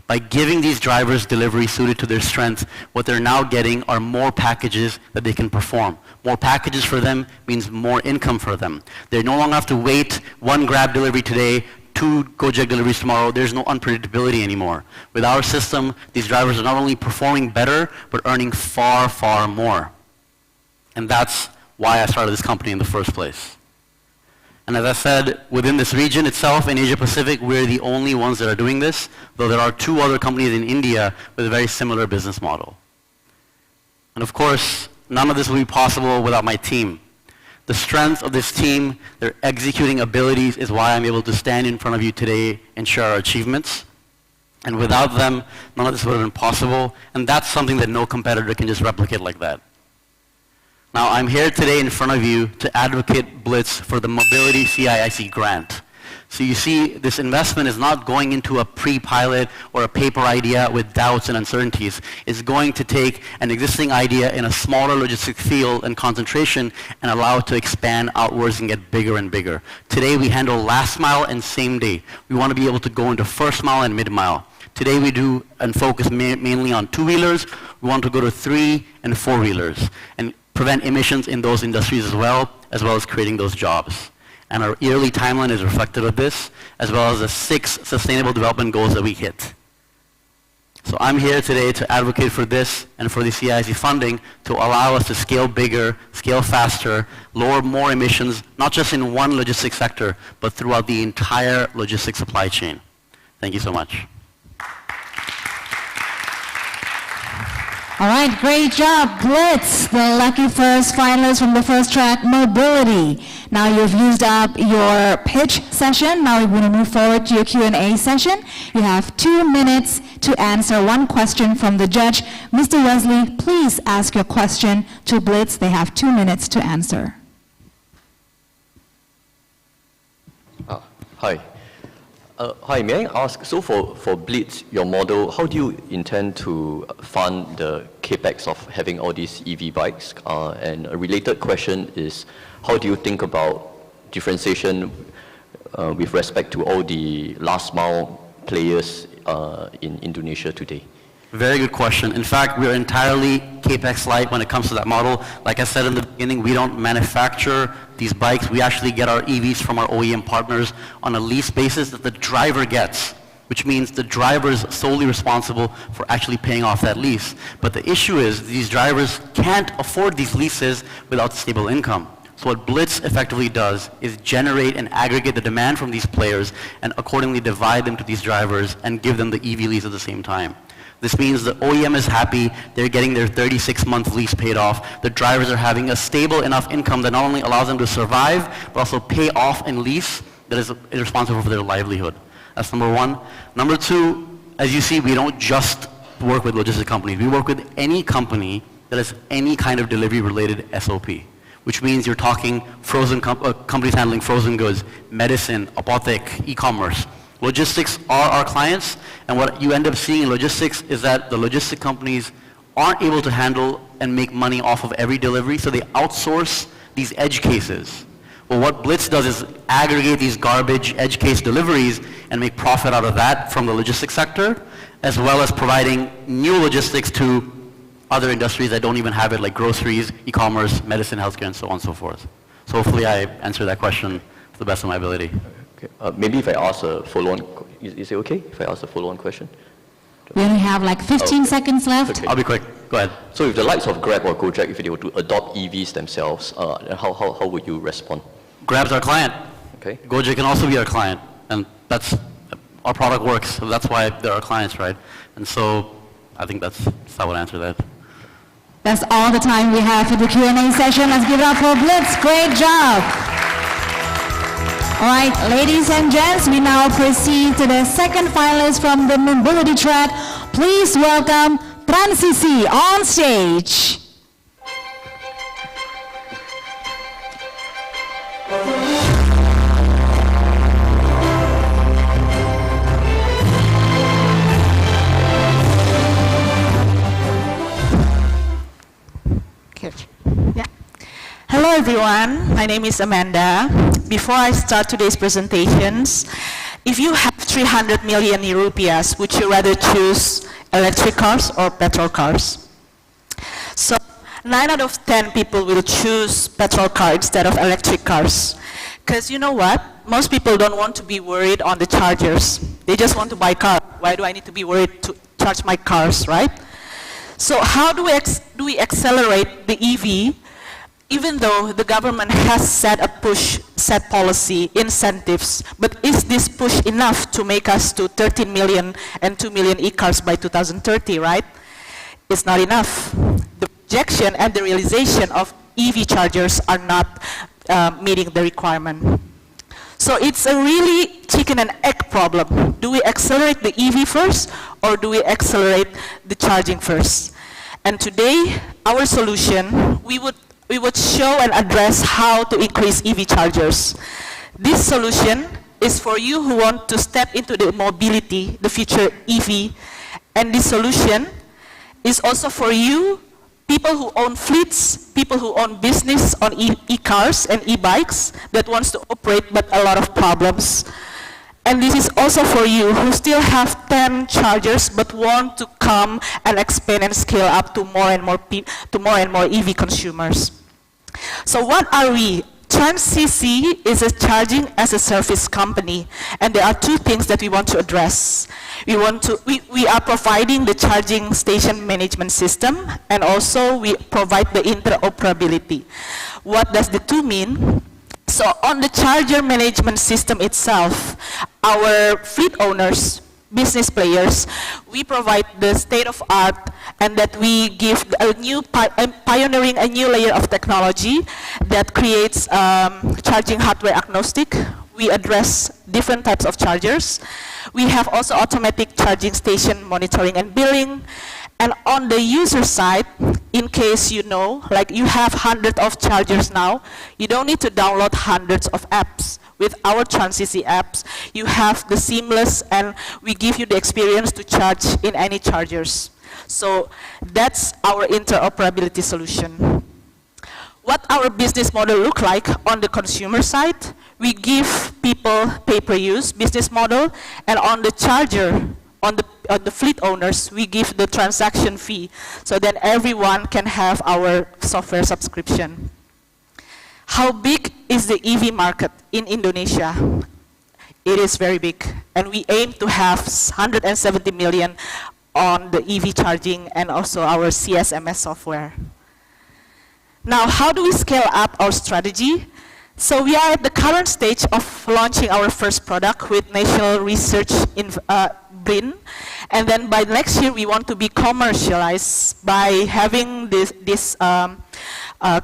By giving these drivers delivery suited to their strengths, what they're now getting are more packages that they can perform. More packages for them means more income for them. They no longer have to wait 1 Grab delivery today, 2 Gojek deliveries tomorrow. There's no unpredictability anymore. With our system, these drivers are not only performing better, but earning far, far more. And that's why I started this company in the first place. And as I said, within this region itself, in Asia Pacific, we're the only ones that are doing this, though there are 2 other companies in India with a very similar business model. And of course, none of this would be possible without my team. The strength of this team, their executing abilities, is why I'm able to stand in front of you today and share our achievements. And without them, none of this would have been possible, and that's something that no competitor can just replicate like that. Now, I'm here today in front of you to advocate Blitz for the Mobility CIIC grant. So you see, this investment is not going into a pre-pilot or a paper idea with doubts and uncertainties. It's going to take an existing idea in a smaller logistic field and concentration and allow it to expand outwards and get bigger and bigger. Today, we handle last mile and same day. We want to be able to go into first mile and mid mile. Today, we do and focus mainly on 2-wheelers. We want to go to 3 and 4-wheelers. And prevent emissions in those industries as well as creating those jobs. And our yearly timeline is reflective of this, as well as the 6 sustainable development goals that we hit. So I'm here today to advocate for this and for the CIIC funding to allow us to scale bigger, scale faster, lower more emissions, not just in one logistics sector, but throughout the entire logistics supply chain. Thank you so much. All right, great job, Blitz, the lucky first finalist from the first track, Mobility. Now you've used up your pitch session. Now we're going to move forward to your Q&A session. You have 2 minutes to answer 1 question from the judge. Mr. Wesley, please ask your question to Blitz. They have 2 minutes to answer. Hi. Hi, may I ask, so for Blitz, your model, how do you intend to fund the capex of having all these EV bikes? And a related question is, how do you think about differentiation with respect to all the last mile players in Indonesia today? Very good question. In fact, we're entirely capex light when it comes to that model. Like I said in the beginning, we don't manufacture these bikes. We actually get our EVs from our OEM partners on a lease basis that the driver gets, which means the driver is solely responsible for actually paying off that lease. But the issue is these drivers can't afford these leases without stable income. So what Blitz effectively does is generate and aggregate the demand from these players and accordingly divide them to these drivers and give them the EV lease at the same time. This means the OEM is happy, they're getting their 36-month lease paid off, the drivers are having a stable enough income that not only allows them to survive, but also pay off and lease that is responsible for their livelihood. That's number 1. Number 2, as you see, we don't just work with logistic companies. We work with any company that has any kind of delivery-related SOP, which means you're talking frozen companies handling frozen goods, medicine, apothec, e-commerce. Logistics are our clients, and what you end up seeing in logistics is that the logistic companies aren't able to handle and make money off of every delivery, so they outsource these edge cases. Well, what Blitz does is aggregate these garbage edge case deliveries and make profit out of that from the logistics sector, as well as providing new logistics to other industries that don't even have it, like groceries, e-commerce, medicine, healthcare, and so on and so forth. So hopefully I answered that question to the best of my ability. Okay. Maybe if I ask a follow-on, is it okay if I ask a follow-on question? We only have like 15 seconds left. Okay. I'll be quick. Go ahead. So if the likes of Grab or Gojek, if they were to adopt EVs themselves, how would you respond? Grab's our client. Okay. Gojek can also be our client, and that's our product works. So that's why they're our clients, right? And so I think that's how I would answer that. That's all the time we have for the Q&A session. Let's give it up for Blitz. Great job. All right, ladies and gents, we now proceed to the second finalist from the mobility track. Please welcome Transisi on stage. Yeah. Hello everyone, my name is Amanda. Before I start today's presentations, if you have 300 million rupiahs, would you rather choose electric cars or petrol cars? So 9 out of 10 people will choose petrol car instead of electric cars. Because you know what? Most people don't want to be worried on the chargers. They just want to buy car. Why do I need to be worried to charge my cars, right? So how do we accelerate the EV, even though the government has set policy, incentives, but is this push enough to make us to 13 million and 2 million e-cars by 2030, right? It's not enough. The projection and the realization of EV chargers are not meeting the requirement. So it's a really chicken and egg problem. Do we accelerate the EV first, or do we accelerate the charging first? And today, our solution, we would show and address how to increase EV chargers. This solution is for you who want to step into the mobility, the future EV. And this solution is also for you, people who own fleets, people who own business on e-cars and e-bikes that wants to operate but a lot of problems. And this is also for you who still have 10 chargers but want to come and expand and scale up to more and more EV consumers. So what are we? Transisi is a charging as a service company, and there are two things that we want to address. We are providing the charging station management system, and also we provide the interoperability. What does the two mean? So on the charger management system itself, our fleet owners, business players, we provide the state-of-art, and that we give a new pioneering a new layer of technology that creates charging hardware agnostic. We address different types of chargers. We have also automatic charging station monitoring and billing. And on the user side, in case you know, like you have hundreds of chargers now, you don't need to download hundreds of apps. With our Transisi apps, you have the seamless, and we give you the experience to charge in any chargers. So that's our interoperability solution. What our business model look like on the consumer side, we give people pay-per-use business model, and on the charger, on the fleet owners, we give the transaction fee, so then everyone can have our software subscription. How big is the EV market in Indonesia? It is very big, and we aim to have 170 million on the EV charging and also our CSMS software. Now, how do we scale up our strategy? So we are at the current stage of launching our first product with National Research in BRIN, and then by next year we want to be commercialized by having this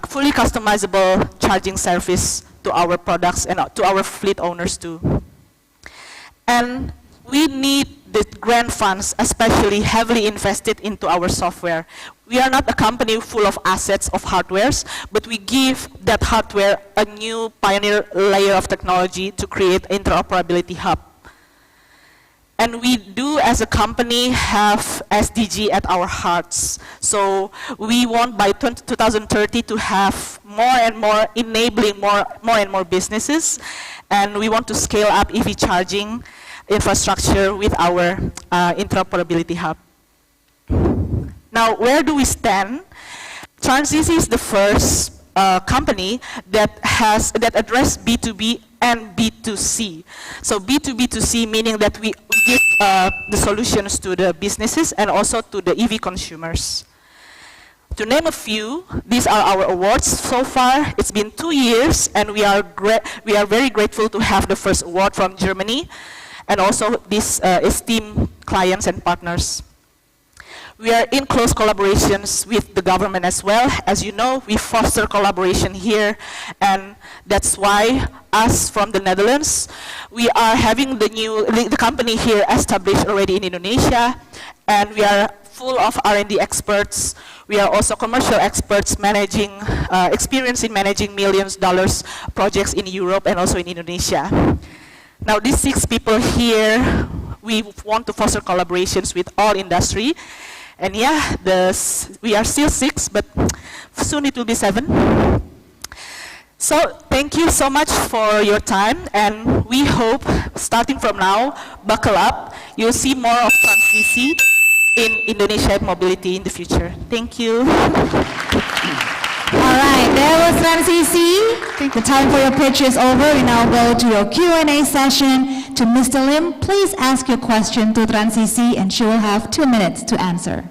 fully customizable charging service to our products and to our fleet owners too. And we need the grant funds, especially heavily invested into our software. We are not a company full of assets of hardwares, but we give that hardware a new pioneer layer of technology to create interoperability hub. And we do, as a company, have SDG at our hearts. So we want by 2030 to have more and more, enabling more and more businesses. And we want to scale up EV charging infrastructure with our interoperability hub. Now, where do we stand? Transisi is the first company that address B2B and B2C. So B2B2C meaning that we give the solutions to the businesses and also to the EV consumers. To name a few, these are our awards so far. It's been 2 years, and we are very grateful to have the first award from Germany, and also these esteemed clients and partners. We are in close collaborations with the government as well. As you know, we foster collaboration here, and that's why us from the Netherlands, we are having the company here established already in Indonesia, and we are full of R&D experts. We are also commercial experts managing, experience in managing millions-dollar projects in Europe and also in Indonesia. Now, these 6 people here, we want to foster collaborations with all industry. And yeah, we are still 6, but soon it will be 7. So thank you so much for your time, and we hope, starting from now, buckle up, you'll see more of Transisi in Indonesia mobility in the future. Thank you. All right, there was Transisi. The time for your pitch is over. We now go to your Q&A session. To Mr. Lim, please ask your question to Transisi, and she will have 2 minutes to answer.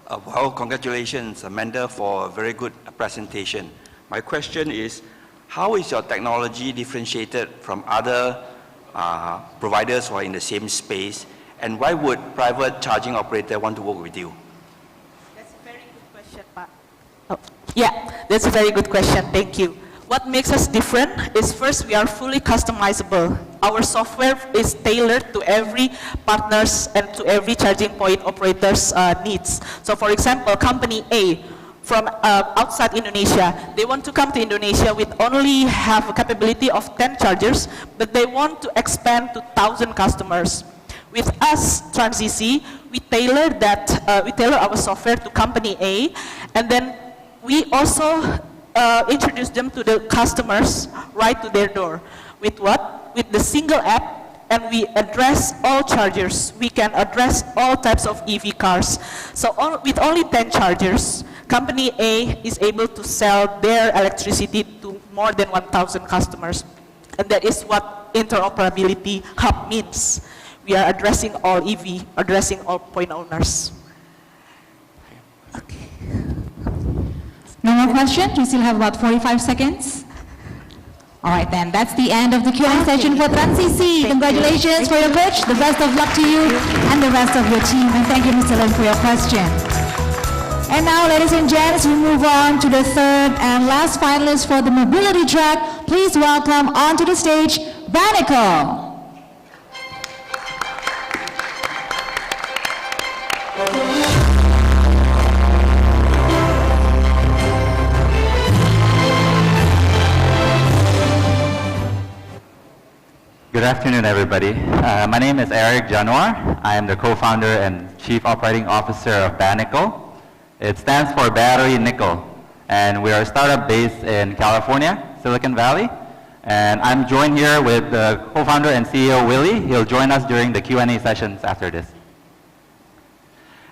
Well, congratulations, Amanda, for a very good presentation. My question is, how is your technology differentiated from other providers who are in the same space, and why would private charging operator want to work with you? That's a very good question, Pak. Oh, yeah, that's a very good question. Thank you. What makes us different is, first, we are fully customizable. Our software is tailored to every partner's and to every charging point operator's needs. So for example, company A from outside Indonesia, they want to come to Indonesia with only have a capability of 10 chargers, but they want to expand to 1,000 customers. With us, Transisi, we tailor our software to company A, and then we also introduce them to the customers right to their door. With what? With the single app, and we address all chargers. We can address all types of EV cars. So with only 10 chargers, company A is able to sell their electricity to more than 1,000 customers. And that is what interoperability hub means. We are addressing all EV, addressing all point owners. Okay. No more questions? We still have about 45 seconds. All right then, that's the end of the Q&A session for Transisi. Congratulations for your pitch. The best of luck to you and the rest of your team. And thank you, Mr. Lim, for your question. And now, ladies and gents, we move on to the third and last finalist for the mobility track. Please welcome onto the stage, Baniql. Good afternoon, everybody. My name is Eric Januar. I am the co-founder and chief operating officer of Baniql. It stands for Battery Nickel, and we are a startup based in California, Silicon Valley. And I'm joined here with the co-founder and CEO, Willie. He'll join us during the Q&A sessions after this.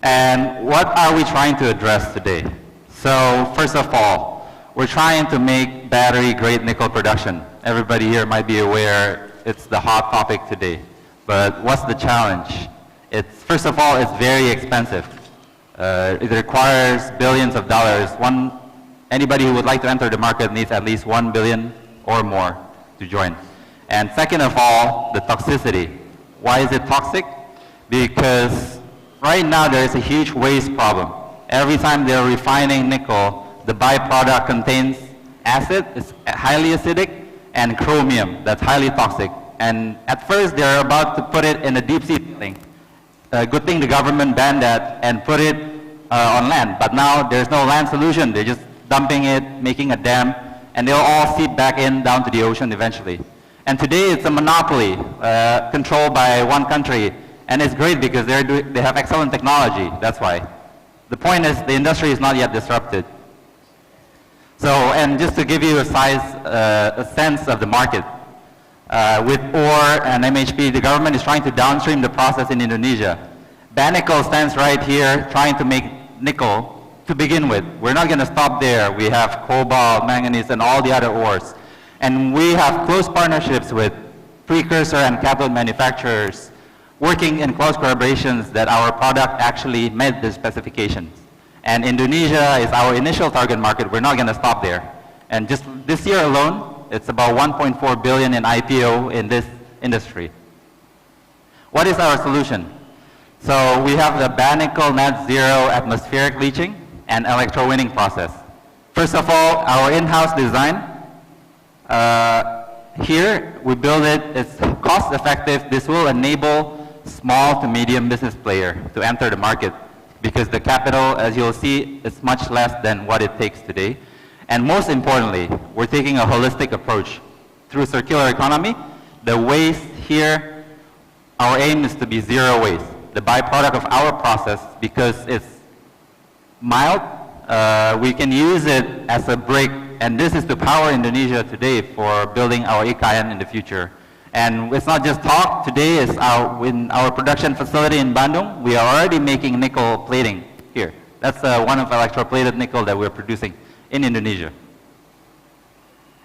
And what are we trying to address today? So first of all, we're trying to make battery-grade nickel production. Everybody here might be aware it's the hot topic today. But what's the challenge? First of all, it's very expensive. It requires billions of dollars. Anybody who would like to enter the market needs at least 1 billion or more to join. And second of all, the toxicity. Why is it toxic? Because right now there is a huge waste problem. Every time they're refining nickel, the byproduct contains acid, it's highly acidic, and chromium, that's highly toxic. And at first they're about to put it in a deep sea thing. Good thing the government banned that and put it on land. But now there's no land solution. They're just dumping it, making a dam, and they'll all seep back in down to the ocean eventually. And today it's a monopoly controlled by one country, And it's great because they have excellent technology, that's why. The point is the industry is not yet disrupted. So, and just to give you a sense of the market, with ore and MHP, the government is trying to downstream the process in Indonesia. Baniql stands right here trying to make nickel to begin with. We're not going to stop there. We have cobalt, manganese, and all the other ores. And we have close partnerships with precursor and cathode manufacturers working in close collaborations that our product actually met the specifications. And Indonesia is our initial target market. We're not going to stop there. And just this year alone, it's about 1.4 billion in IPO in this industry. What is our solution? So we have the Baniql net zero atmospheric leaching and electrowinning process. First of all, our in-house design. Here, we build it, it's cost effective. This will enable small to medium business player to enter the market because the capital, as you'll see, is much less than what it takes today. And most importantly, we're taking a holistic approach. Through circular economy, the waste here, our aim is to be zero waste. The byproduct of our process, because it's mild, we can use it as a brick, and this is to power Indonesia today for building our IKN in the future. And it's not just talk, today is in our production facility in Bandung, we are already making nickel plating here. That's one of electroplated nickel that we're producing in Indonesia.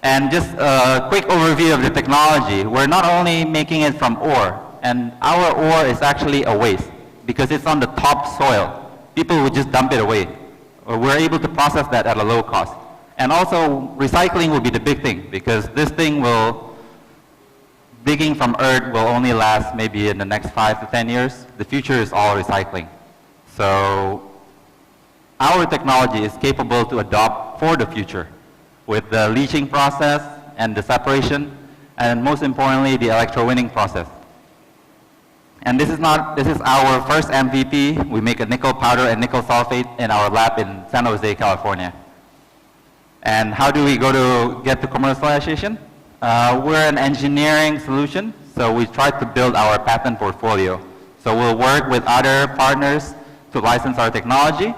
And just a quick overview of the technology. We're not only making it from ore, and our ore is actually a waste because it's on the top soil. People would just dump it away. We're able to process that at a low cost. And also, recycling will be the big thing because this thing will, digging from earth will only last maybe in the next 5 to 10 years. The future is all recycling. So our technology is capable to adopt for the future with the leaching process and the separation, and most importantly, the electrowinning process. And this is our first MVP. We make a nickel powder and nickel sulfate in our lab in San Jose, California. And how do we get to commercialization? We're an engineering solution, so we try to build our patent portfolio. So we'll work with other partners to license our technology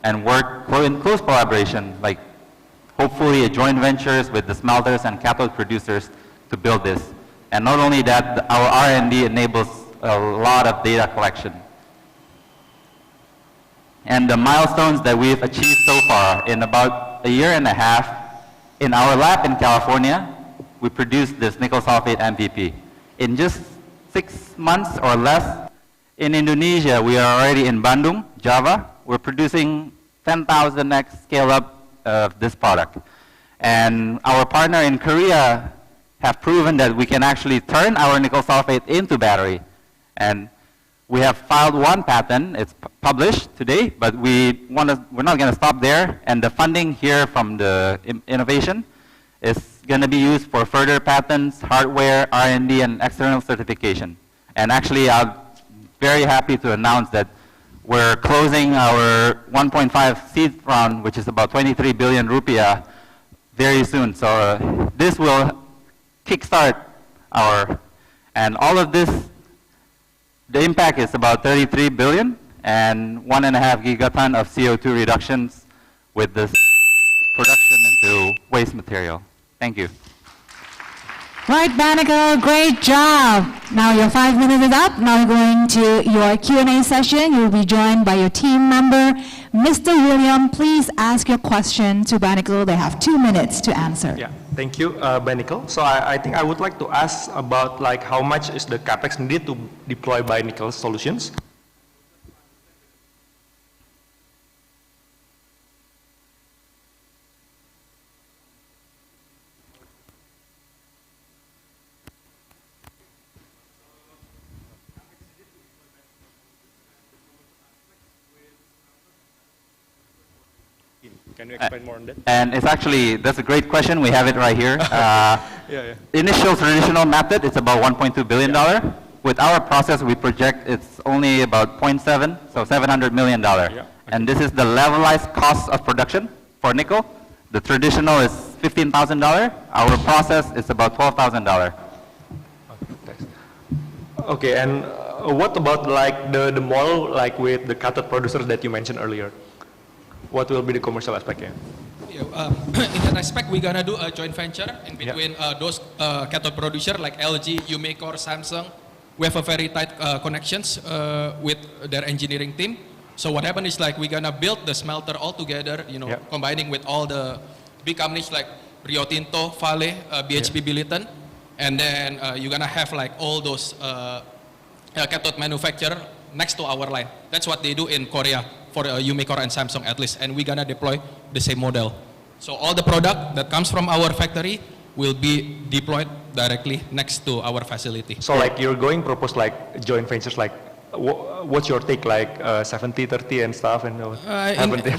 and work in close collaboration, like hopefully joint ventures with the smelters and cathode producers to build this. And not only that, our R&D enables a lot of data collection. And the milestones that we've achieved so far in about a year and a half, in our lab in California, we produced this nickel sulfate MVP. In just 6 months or less, in Indonesia, we are already in Bandung, Java. We're producing 10,000x scale-up of this product. And our partner in Korea have proven that we can actually turn our nickel sulfate into battery. And we have filed one patent. It's published today, but we're not going to stop there. And the funding here from the innovation is going to be used for further patents, hardware, R&D, and external certification. And actually, I'm very happy to announce that we're closing our 1.5 seed round, which is about 23 billion rupiah, very soon. So this will kickstart and all of this, the impact is about 33 billion and 1.5 gigaton of CO2 reductions with this production into waste material. Thank you. Right, Baniql, great job. Now your 5 minutes is up. Now we're going to your Q&A session. You'll be joined by your team member. Mr. William, please ask your question to Baniql. They have 2 minutes to answer. Yeah, thank you, Baniql. So I think I would like to ask about how much is the capex needed to deploy Baniql solutions? Can you explain more on that? And it's actually, that's a great question. We have it right here. Initial traditional method, it's about $1.2 billion. With our process, we project it's only about 0.7, so $700 million. And this is the levelized cost of production for nickel. The traditional is $15,000. Our process is about $12,000. Okay, and what about like the model like with the cathode producers that you mentioned earlier? What will be the commercial aspect here? In that aspect, we're gonna do a joint venture in between those cathode producers like LG, Umicore, Samsung. We have a very tight connections with their engineering team. So what happened is like we're gonna build the smelter all together, combining with all the big companies like Rio Tinto, Vale, BHP Billiton, and then you're gonna have like all those cathode manufacturer next to our line. That's what they do in Korea for Umicore and Samsung at least, and we're gonna deploy the same model. So all the product that comes from our factory will be deployed directly next to our facility. So like you're going propose like joint ventures, like what's your take, like 70-30 and stuff? And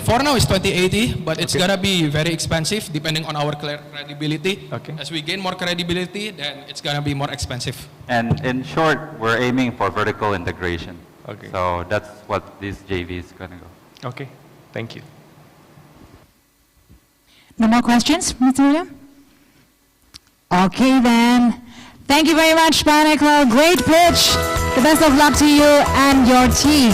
for now it's 20-80, but it's gonna be very expensive depending on our credibility. As we gain more credibility, then it's gonna be more expensive. And in short, we're aiming for vertical integration. So that's what this JV is going to go. Okay, thank you. No more questions, Mr. William? Okay then. Thank you very much, Baniql. Great pitch. The best of luck to you and your team.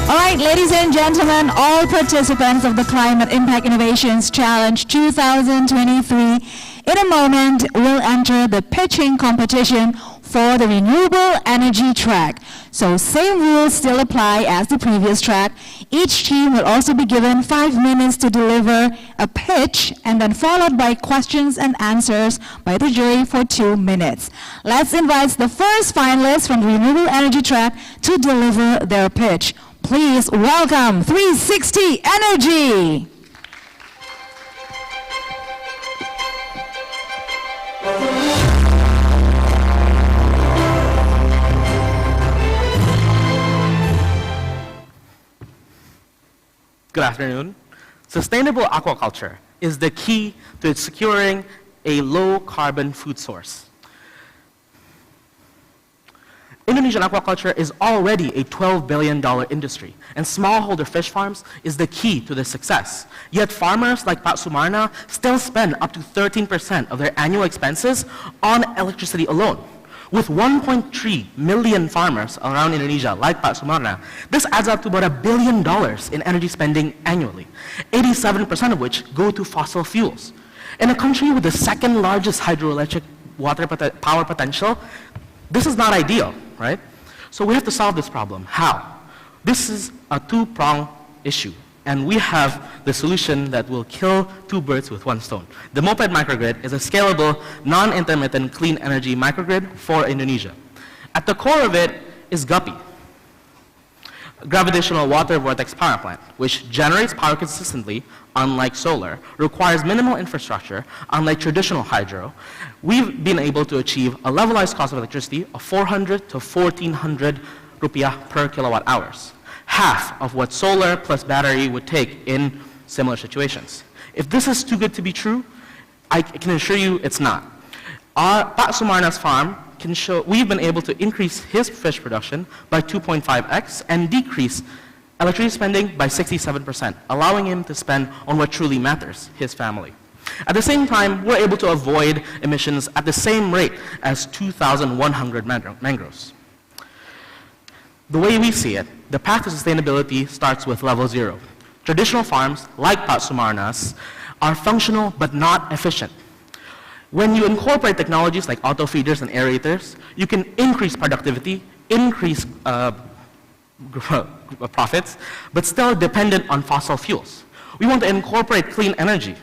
All right, ladies and gentlemen, all participants of the Climate Impact Innovations Challenge 2023, in a moment will enter the pitching competition for the renewable energy track. So same rules still apply as the previous track. Each team will also be given 5 minutes to deliver a pitch and then followed by questions and answers by the jury for 2 minutes. Let's invite the first finalist from the renewable energy track to deliver their pitch. Please welcome 360 Energy. Good afternoon. Sustainable aquaculture is the key to securing a low-carbon food source. Indonesian aquaculture is already a $12 billion industry, and smallholder fish farms is the key to this success. Yet farmers like Pak Sumarna still spend up to 13% of their annual expenses on electricity alone. With 1.3 million farmers around Indonesia, like Pak Sumarna, this adds up to about $1 billion in energy spending annually, 87% of which go to fossil fuels. In a country with the second largest hydroelectric power potential, this is not ideal, right? So we have to solve this problem. How? This is a two-pronged issue, and we have the solution that will kill 2 birds with 1 stone. The moped microgrid is a scalable, non-intermittent clean energy microgrid for Indonesia. At the core of it is Guppy, a gravitational water vortex power plant, which generates power consistently, unlike solar, requires minimal infrastructure, unlike traditional hydro. We've been able to achieve a levelized cost of electricity of 400 to 1400 rupiah per kilowatt hours, half of what solar plus battery would take in similar situations. If this is too good to be true, I can assure you it's not. Our Pak Sumarna's farm can show we've been able to increase his fish production by 2.5x and decrease electricity spending by 67%, allowing him to spend on what truly matters, his family. At the same time, we're able to avoid emissions at the same rate as 2,100 mangroves. The way we see it, the path to sustainability starts with level 0. Traditional farms, like Pak Sumarna's, are functional but not efficient. When you incorporate technologies like auto feeders and aerators, you can increase productivity, increase profits, but still dependent on fossil fuels. We want to incorporate clean energy.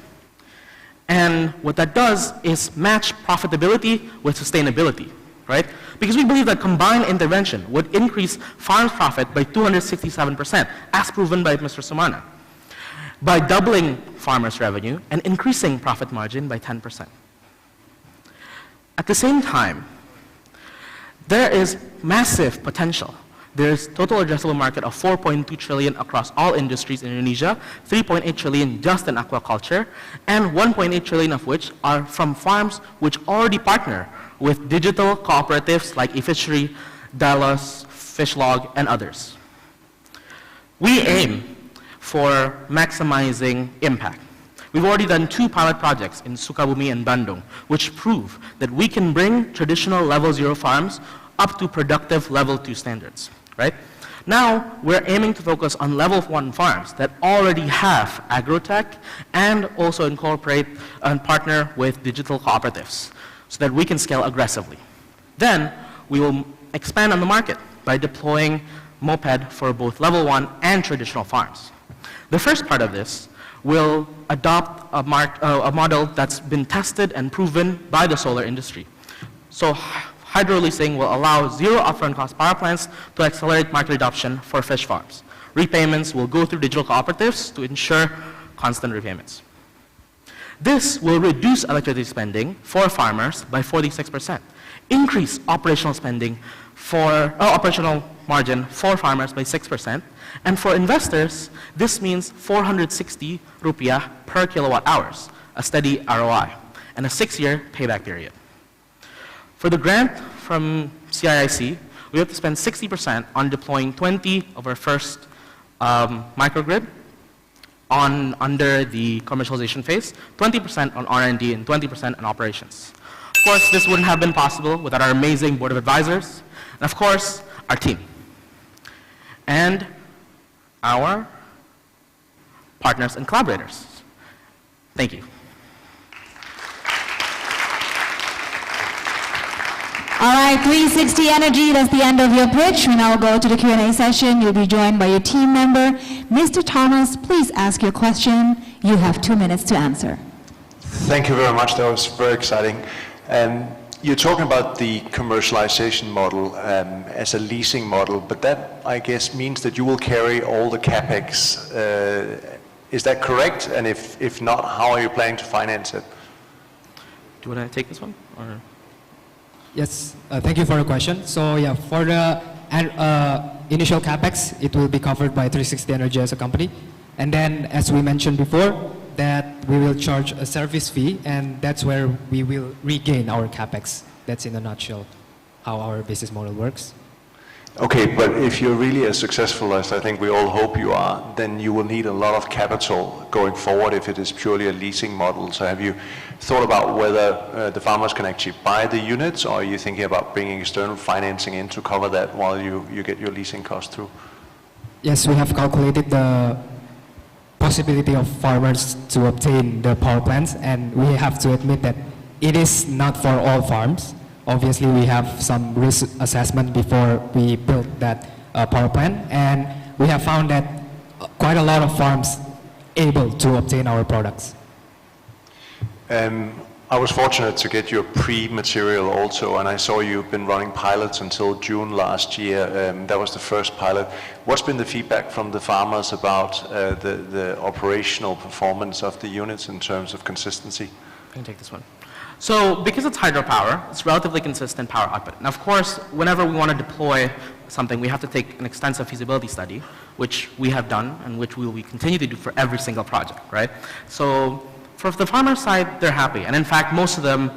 And what that does is match profitability with sustainability, right? Because we believe that combined intervention would increase farms' profit by 267%, as proven by Mr. Sumarna, by doubling farmers' revenue and increasing profit margin by 10%. At the same time, there is massive potential. There's total addressable market of 4.2 trillion across all industries in Indonesia, 3.8 trillion just in aquaculture, and 1.8 trillion of which are from farms which already partner with digital cooperatives like eFishery, Dalos, Fishlog, and others. We aim for maximizing impact. We've already done 2 pilot projects in Sukabumi and Bandung, which prove that we can bring traditional level 0 farms up to productive level 2 standards, right? Now, we're aiming to focus on level 1 farms that already have agrotech and also incorporate and partner with digital cooperatives so that we can scale aggressively. Then, we will expand on the market by deploying moped for both level 1 and traditional farms. The first part of this will adopt a model that's been tested and proven by the solar industry. So hydro-leasing will allow zero upfront cost power plants to accelerate market adoption for fish farms. Repayments will go through digital cooperatives to ensure constant repayments. This will reduce electricity spending for farmers by 46%, increase operational spending for operational margin for farmers by 6%, and for investors, this means 460 rupiah per kilowatt hours, a steady ROI, and a 6-year payback period. For the grant from CIIC, we have to spend 60% on deploying 20 of our first microgrid under the commercialization phase, 20% on R&D, and 20% on operations. Of course, this wouldn't have been possible without our amazing board of advisors, and of course, our team, and our partners and collaborators. Thank you. All right, 360 Energy, that's the end of your pitch. We now go to the Q&A session. You'll be joined by your team member. Mr. Thomas, please ask your question. You have 2 minutes to answer. Thank you very much. That was very exciting. You're talking about the commercialization model as a leasing model, but that, I guess, means that you will carry all the CapEx. Is that correct? And if not, how are you planning to finance it? Do you want to take this one? Or? Yes, thank you for the question. So yeah, for the initial CapEx, it will be covered by 360 Energy as a company. And then, as we mentioned before, that we will charge a service fee, and that's where we will regain our CapEx. That's in a nutshell how our business model works. Okay, but if you're really as successful as I think we all hope you are, then you will need a lot of capital going forward if it is purely a leasing model. So have you thought about whether the farmers can actually buy the units, or are you thinking about bringing external financing in to cover that while you get your leasing cost through? Yes, we have calculated the possibility of farmers to obtain the power plants, and we have to admit that it is not for all farms. Obviously, we have some risk assessment before we build that power plant, and we have found that quite a lot of farms able to obtain our products. I was fortunate to get your pre-material also, and I saw you've been running pilots until June last year. That was the first pilot. What's been the feedback from the farmers about the operational performance of the units in terms of consistency? I can take this one. So because it's hydropower, it's relatively consistent power output. Now, of course, whenever we want to deploy something, we have to take an extensive feasibility study, which we have done and which we will continue to do for every single project, right? So for the farmer side, they're happy. And in fact, most of them,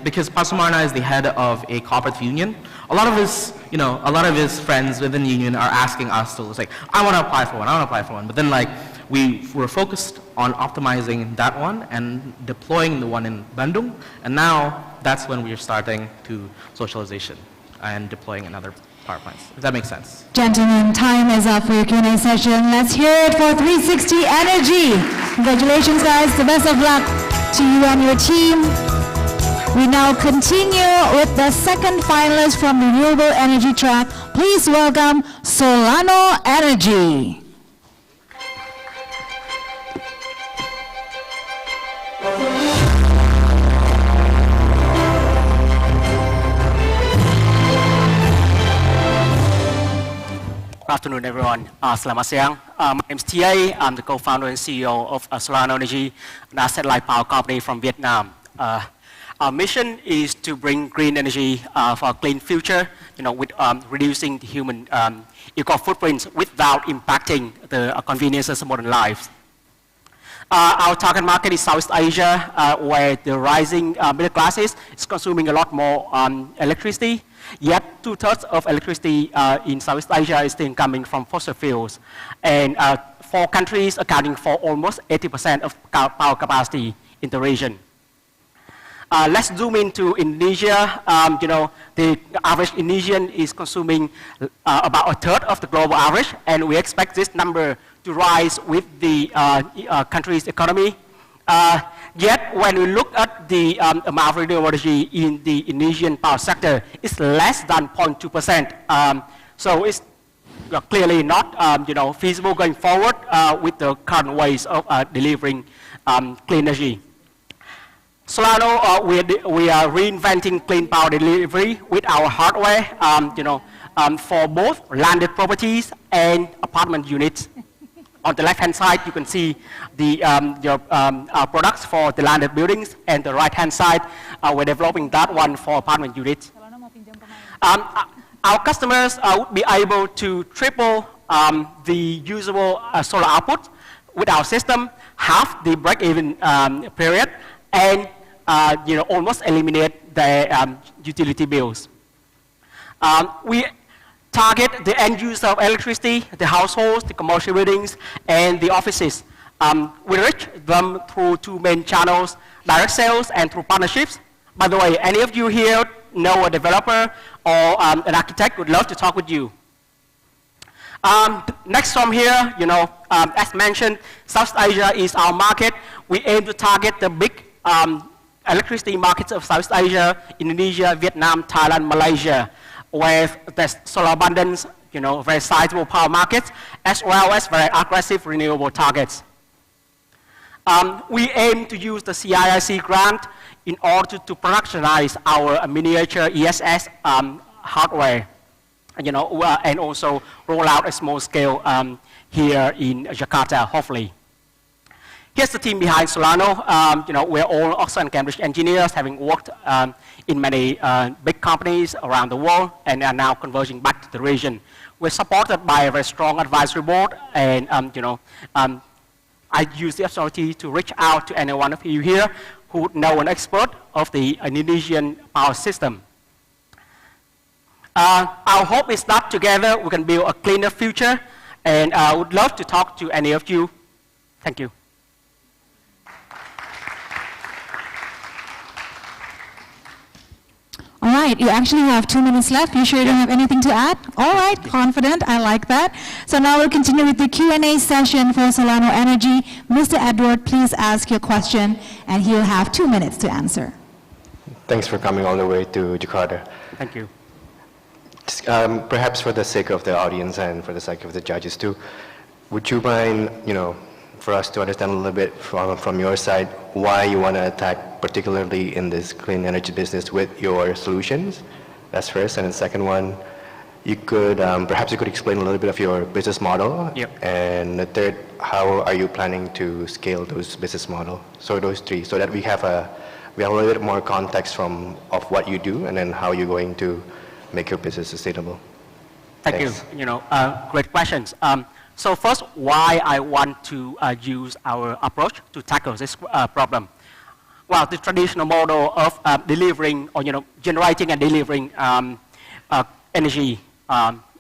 because Pak Sumarna is the head of a cooperative union, a lot of his friends within the union are asking us to say, I want to apply for one, I want to apply for one. But then we were focused on optimizing that one and deploying the one in Bandung, and now that's when we are starting to socialization and deploying another power plants, if that makes sense. Gentlemen, time is up for your Q&A session. Let's hear it for 360 Energy. Congratulations, guys. The best of luck to you and your team. We now continue with the second finalist from the renewable energy track. Please welcome Solano Energy. Good afternoon, everyone. Selamat siang. My name is Tia. I'm the co-founder and CEO of Solano Energy, an asset-light power company from Vietnam. Our mission is to bring green energy for a clean future, with reducing the human eco footprints without impacting the conveniences of modern life. Our target market is Southeast Asia, where the rising middle classes is consuming a lot more electricity. Yet 2/3 of electricity in Southeast Asia is still coming from fossil fuels. And 4 countries accounting for almost 80% of power capacity in the region. Let's zoom into Indonesia. The average Indonesian is consuming about a third of the global average, and we expect this number to rise with the country's economy. Yet, when we look at the amount of renewable energy in the Indonesian power sector, it's less than 0.2%. So it's clearly not feasible going forward with the current ways of delivering clean energy. Solano, we are reinventing clean power delivery with our hardware, for both landed properties and apartment units. On the left-hand side, you can see the products for the landed buildings, and the right-hand side, we're developing that one for apartment units. Our customers would be able to triple the usable solar output with our system, half the break-even period, and almost eliminate their utility bills. We target the end user of electricity, the households, the commercial buildings, and the offices. We reach them through two main channels, direct sales and through partnerships. By the way, any of you here know a developer or an architect would love to talk with you. Next from here, as mentioned, South Asia is our market. We aim to target the big electricity markets of South Asia, Indonesia, Vietnam, Thailand, Malaysia, where there's solar abundance, very sizable power markets, as well as very aggressive renewable targets. We aim to use the CIIC grant in order to productionize our miniature ESS hardware, and also roll out a small scale here in Jakarta, hopefully. Here's the team behind Solano. We're all Oxford and Cambridge engineers, having worked in many big companies around the world, and are now converging back to the region. We're supported by a very strong advisory board, and I use the opportunity to reach out to any one of you here who would know an expert of the Indonesian power system. Our hope is that together we can build a cleaner future, and I would love to talk to any of you. Thank you. All right, you actually have 2 minutes left. You sure you don't have anything to add? All right, confident, I like that. So now we'll continue with the Q&A session for Solano Energy. Mr. Edward, please ask your question, and he'll have 2 minutes to answer. Thanks for coming all the way to Jakarta. Thank you. Perhaps for the sake of the audience and for the sake of the judges too, would you mind, for us to understand a little bit from your side, why you want to attack particularly in this clean energy business with your solutions? That's first. And the second one, you could, perhaps you could explain a little bit of your business model. Yep. And the third, how are you planning to scale those business model? So those three, so that we have a little bit more context of what you do, and then how you're going to make your business sustainable. Thank Thanks. you. Great questions. So first, why I want to use our approach to tackle this problem. Well, the traditional model of delivering or generating and delivering energy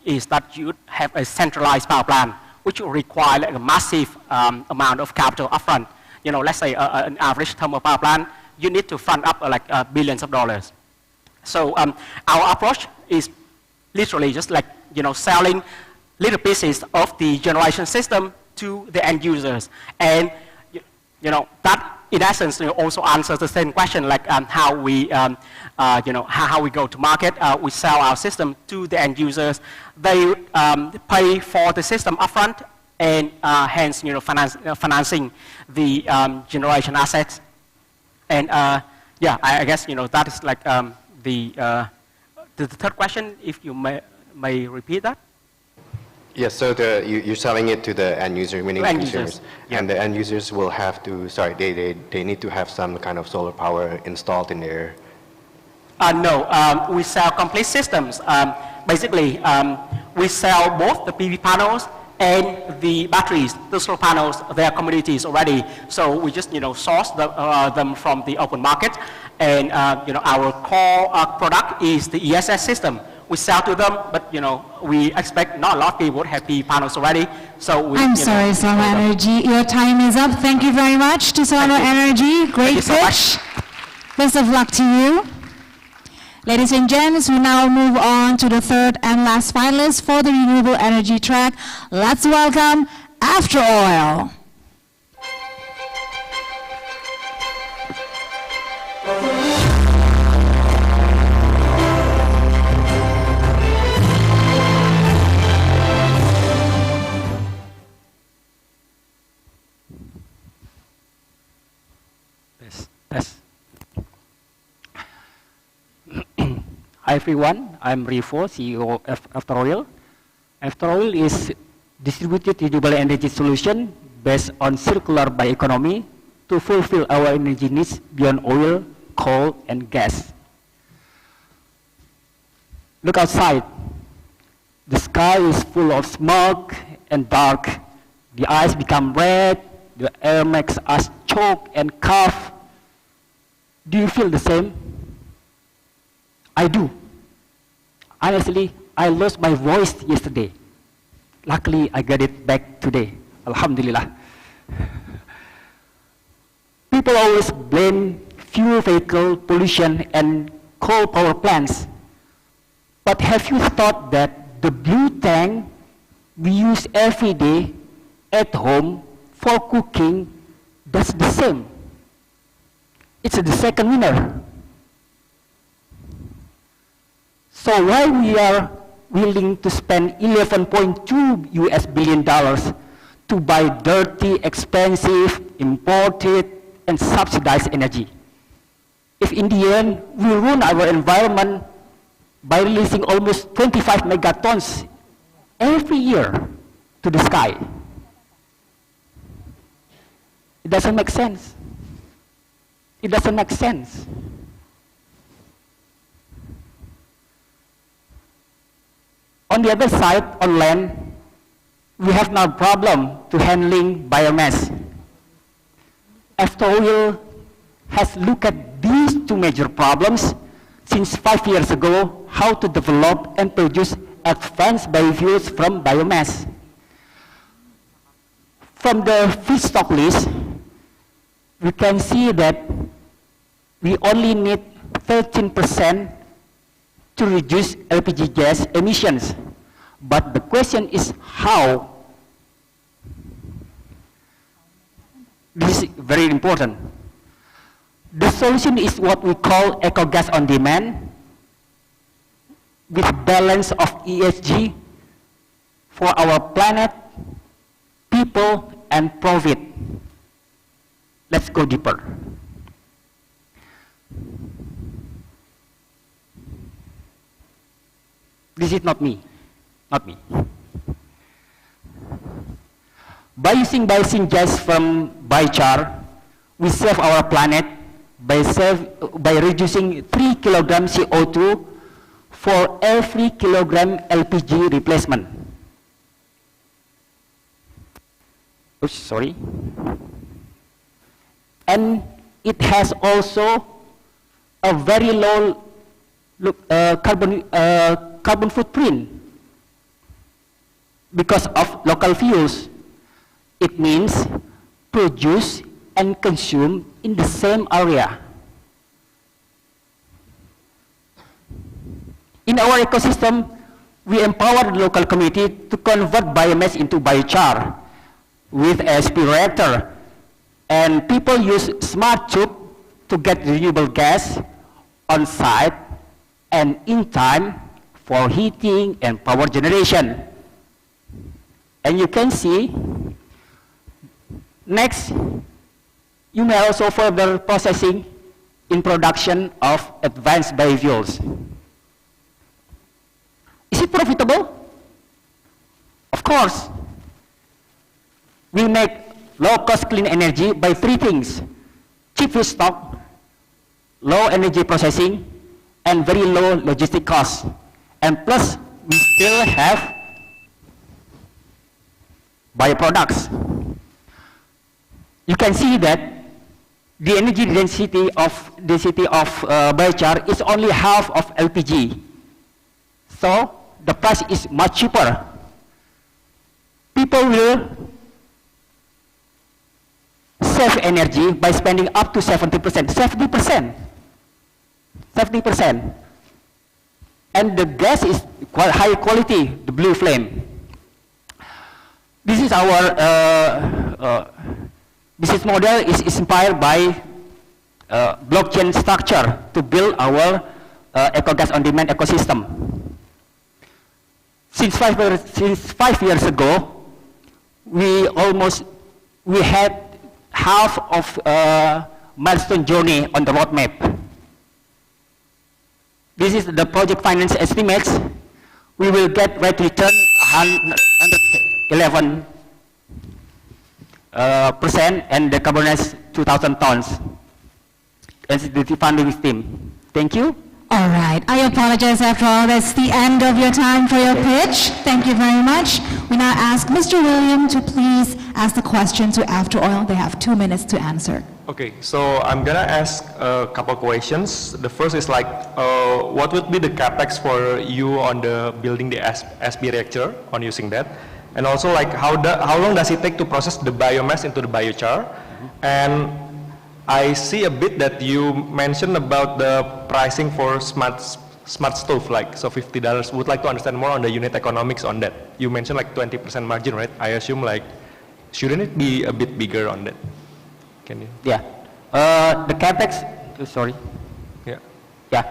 is that you have a centralized power plant, which will require a massive amount of capital upfront. Let's say an average thermal power plant, you need to front up billions of dollars. So our approach is literally just selling little pieces of the generation system to the end users, and that in essence also answers the same question, how we how we go to market. We sell our system to the end users. They pay for the system upfront, and hence financing the generation assets. And yeah, I guess that is the third question. If you may repeat that. Yes, so you're selling it to the end user, meaning end consumers. users, yeah. And the end users will have to, they need to have some kind of solar power installed in their... No, we sell complete systems. Basically, we sell both the PV panels and the batteries. The solar panels, they are commodities already. So we just source them from the open market. And our core product is the ESS system. We sell to them, but we expect not a lot of people would have PV panels already. So we, I'm sorry, Solano Energy, your time is up. Thank you very much to Solano Energy. Great pitch. Best of luck to you. Ladies and gents, we now move on to the third and last finalist for the renewable energy track. Let's welcome AfterOil. Yes. Hi everyone, I'm Rivo, CEO of AfterOil. AfterOil is distributed renewable energy solution based on circular bioeconomy to fulfill our energy needs beyond oil, coal, and gas. Look outside. The sky is full of smoke and dark. The eyes become red. The air makes us choke and cough. Do you feel the same? I do. Honestly, I lost my voice yesterday. Luckily, I got it back today. Alhamdulillah. People always blame fuel vehicle pollution and coal power plants. But have you thought that the blue tank we use every day at home for cooking, that's the same? It's the second winner. So why we are willing to spend $11.2 billion to buy dirty, expensive, imported, and subsidized energy? If in the end we ruin our environment by releasing almost 25 megatons every year to the sky, it doesn't make sense. It doesn't make sense. On the other side, on land, we have no problem to handling biomass. AfterOil has looked at these two major problems since 5 years ago, how to develop and produce advanced biofuels from biomass. From the feedstock list, we can see that we only need 13% to reduce LPG gas emissions. But the question is how? This is very important. The solution is what we call eco-gas on demand with balance of ESG for our planet, people, and profit. Let's go deeper. This is not me. By using biosyngas from biochar, we save our planet by reducing 3 kilogram CO2 for every kilogram LPG replacement. Oops, sorry. And it has also a very low carbon footprint because of local fuels. It means produce and consume in the same area. In our ecosystem, we empower the local community to convert biomass into biochar with ASP reactor, and people use smart tube to get renewable gas on site and in time for heating and power generation. And you can see, next, you may also further processing in production of advanced biofuels. Is it profitable? Of course. We make low-cost clean energy by three things: cheap feedstock, low energy processing, and very low logistic costs. And plus, we still have bioproducts. You can see that the energy density of biochar is only half of LPG. So the price is much cheaper. People will save energy by spending up to 70%. 70%. 70%. And the gas is quite high quality, the blue flame. This is our business model is inspired by blockchain structure to build our eco-gas on-demand ecosystem. Since 5 years ago, we had half of milestone journey on the roadmap. This is the project finance estimates. We will get rate return 111%, and decarbonize 2,000 tons. And the funding team. Thank you. All right, I apologize after all, that's the end of your time for your pitch. Thank you very much. We now ask Mr. William to please ask the question to AfterOil. They have 2 minutes to answer. Okay, so I'm gonna ask a couple questions. The first is like, what would be the capex for you on the building the SB reactor on using that? And also like, how long does it take to process the biomass into the biochar? And I see a bit that you mentioned about the pricing for smart stove, like so $50. Would like to understand more on the unit economics on that. You mentioned like 20% margin, right? I assume like, shouldn't it be a bit bigger on that? Can you? Yeah. The capex. Sorry. Yeah. Yeah.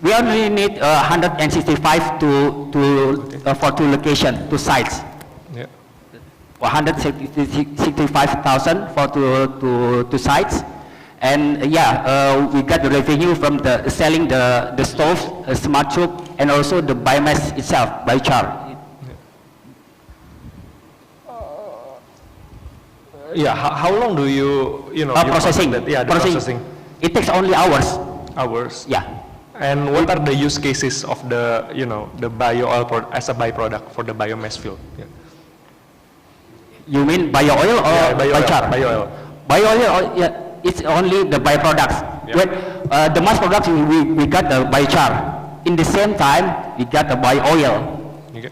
We only need 165 for 2 locations, 2 sites. Yeah. 165,000 for 2 sites, and we got the revenue from the selling the stove, smart tube, and also the biomass itself, biochar. Yeah. How long do you processing? That? Yeah, the processing. It takes only hours. Hours. Yeah. And what are the use cases of the the bio oil as a byproduct for the biomass fuel? Yeah. You mean bio oil or biochar? Bio oil. Bio oil, yeah, it's only the byproducts. Yeah. When the mass production, we got the biochar. In the same time, we got the bio oil. Okay.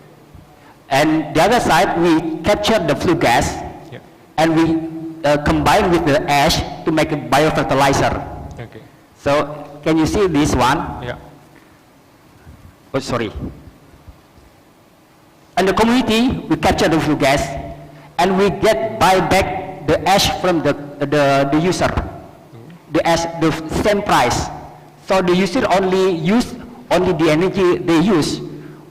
And the other side, we capture the flue gas, yeah, and we combine with the ash to make a biofertilizer. Okay. So can you see this one? Yeah. Oh, sorry. And the community, we capture the flue gas, and we buy back the ash from the user. The ash, the same price. So the user only use the energy they use.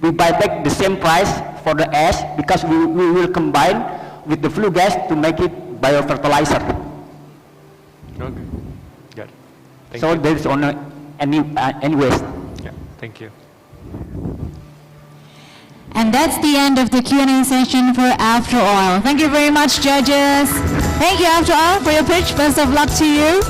We buy back the same price for the ash because we will combine with the flue gas to make it biofertilizer. Okay. Got it. Thank So you. there is only any waste. Yeah. Thank you. And that's the end of the Q&A session for AfterOil. Thank you very much, judges. Thank you, AfterOil, for your pitch. Best of luck to you.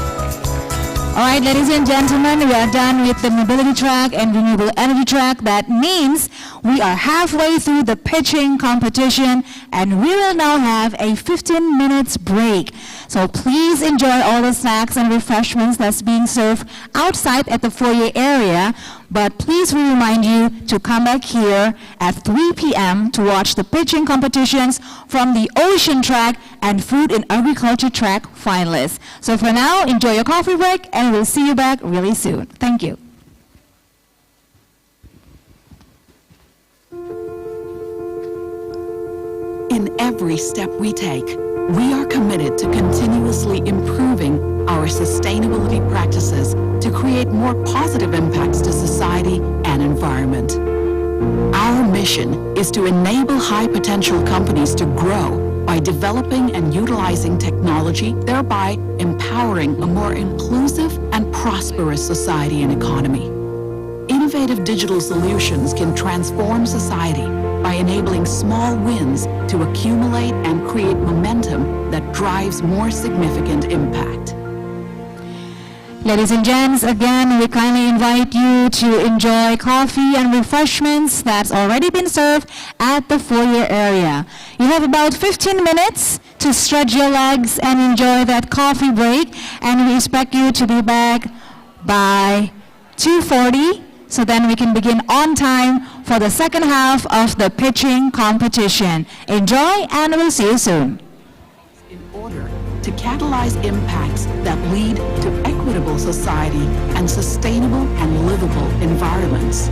All right, ladies and gentlemen, we are done with the mobility track and renewable energy track. That means we are halfway through the pitching competition, and we will now have a 15 minutes break. So please enjoy all the snacks and refreshments that's being served outside at the foyer area. But please we remind you to come back here at 3 p.m. to watch the pitching competitions from the ocean track and food and agriculture track finalists. So for now, enjoy your coffee break, and we'll see you back really soon. Thank you. In every step we take, we are committed to continuously improving our sustainability practices to create more positive impacts to society and environment. Our mission is to enable high-potential companies to grow by developing and utilizing technology, thereby empowering a more inclusive and prosperous society and economy. Innovative digital solutions can transform society by enabling small wins to accumulate and create momentum that drives more significant impact. Ladies and gents, again, we kindly invite you to enjoy coffee and refreshments that's already been served at the foyer area. You have about 15 minutes to stretch your legs and enjoy that coffee break, and we expect you to be back by 2:40, so then we can begin on time for the second half of the pitching competition. Enjoy, and we'll see you soon. In order to catalyze impacts that lead to equitable society and sustainable and livable environments.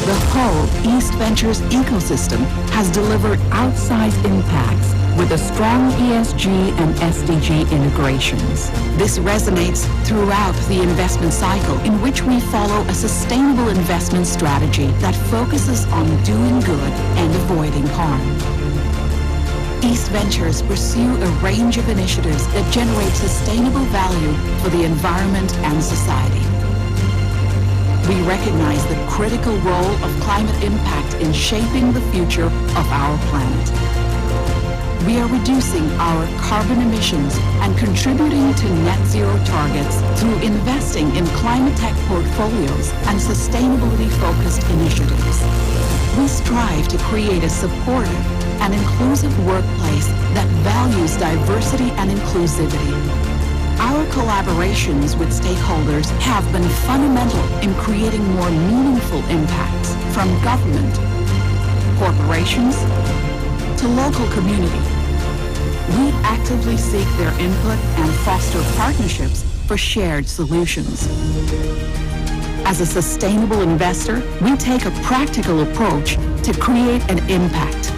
The whole East Ventures ecosystem has delivered outsized impacts with a strong ESG and SDG integrations. This resonates throughout the investment cycle, in which we follow a sustainable investment strategy that focuses on doing good and avoiding harm. East Ventures pursue a range of initiatives that generate sustainable value for the environment and society. We recognize the critical role of climate impact in shaping the future of our planet. We are reducing our carbon emissions and contributing to net zero targets through investing in climate tech portfolios and sustainability-focused initiatives. We strive to create a supportive and inclusive workplace that values diversity and inclusivity. Our collaborations with stakeholders have been fundamental in creating more meaningful impacts from government, corporations, to local community. We actively seek their input and foster partnerships for shared solutions. As a sustainable investor, we take a practical approach to create an impact.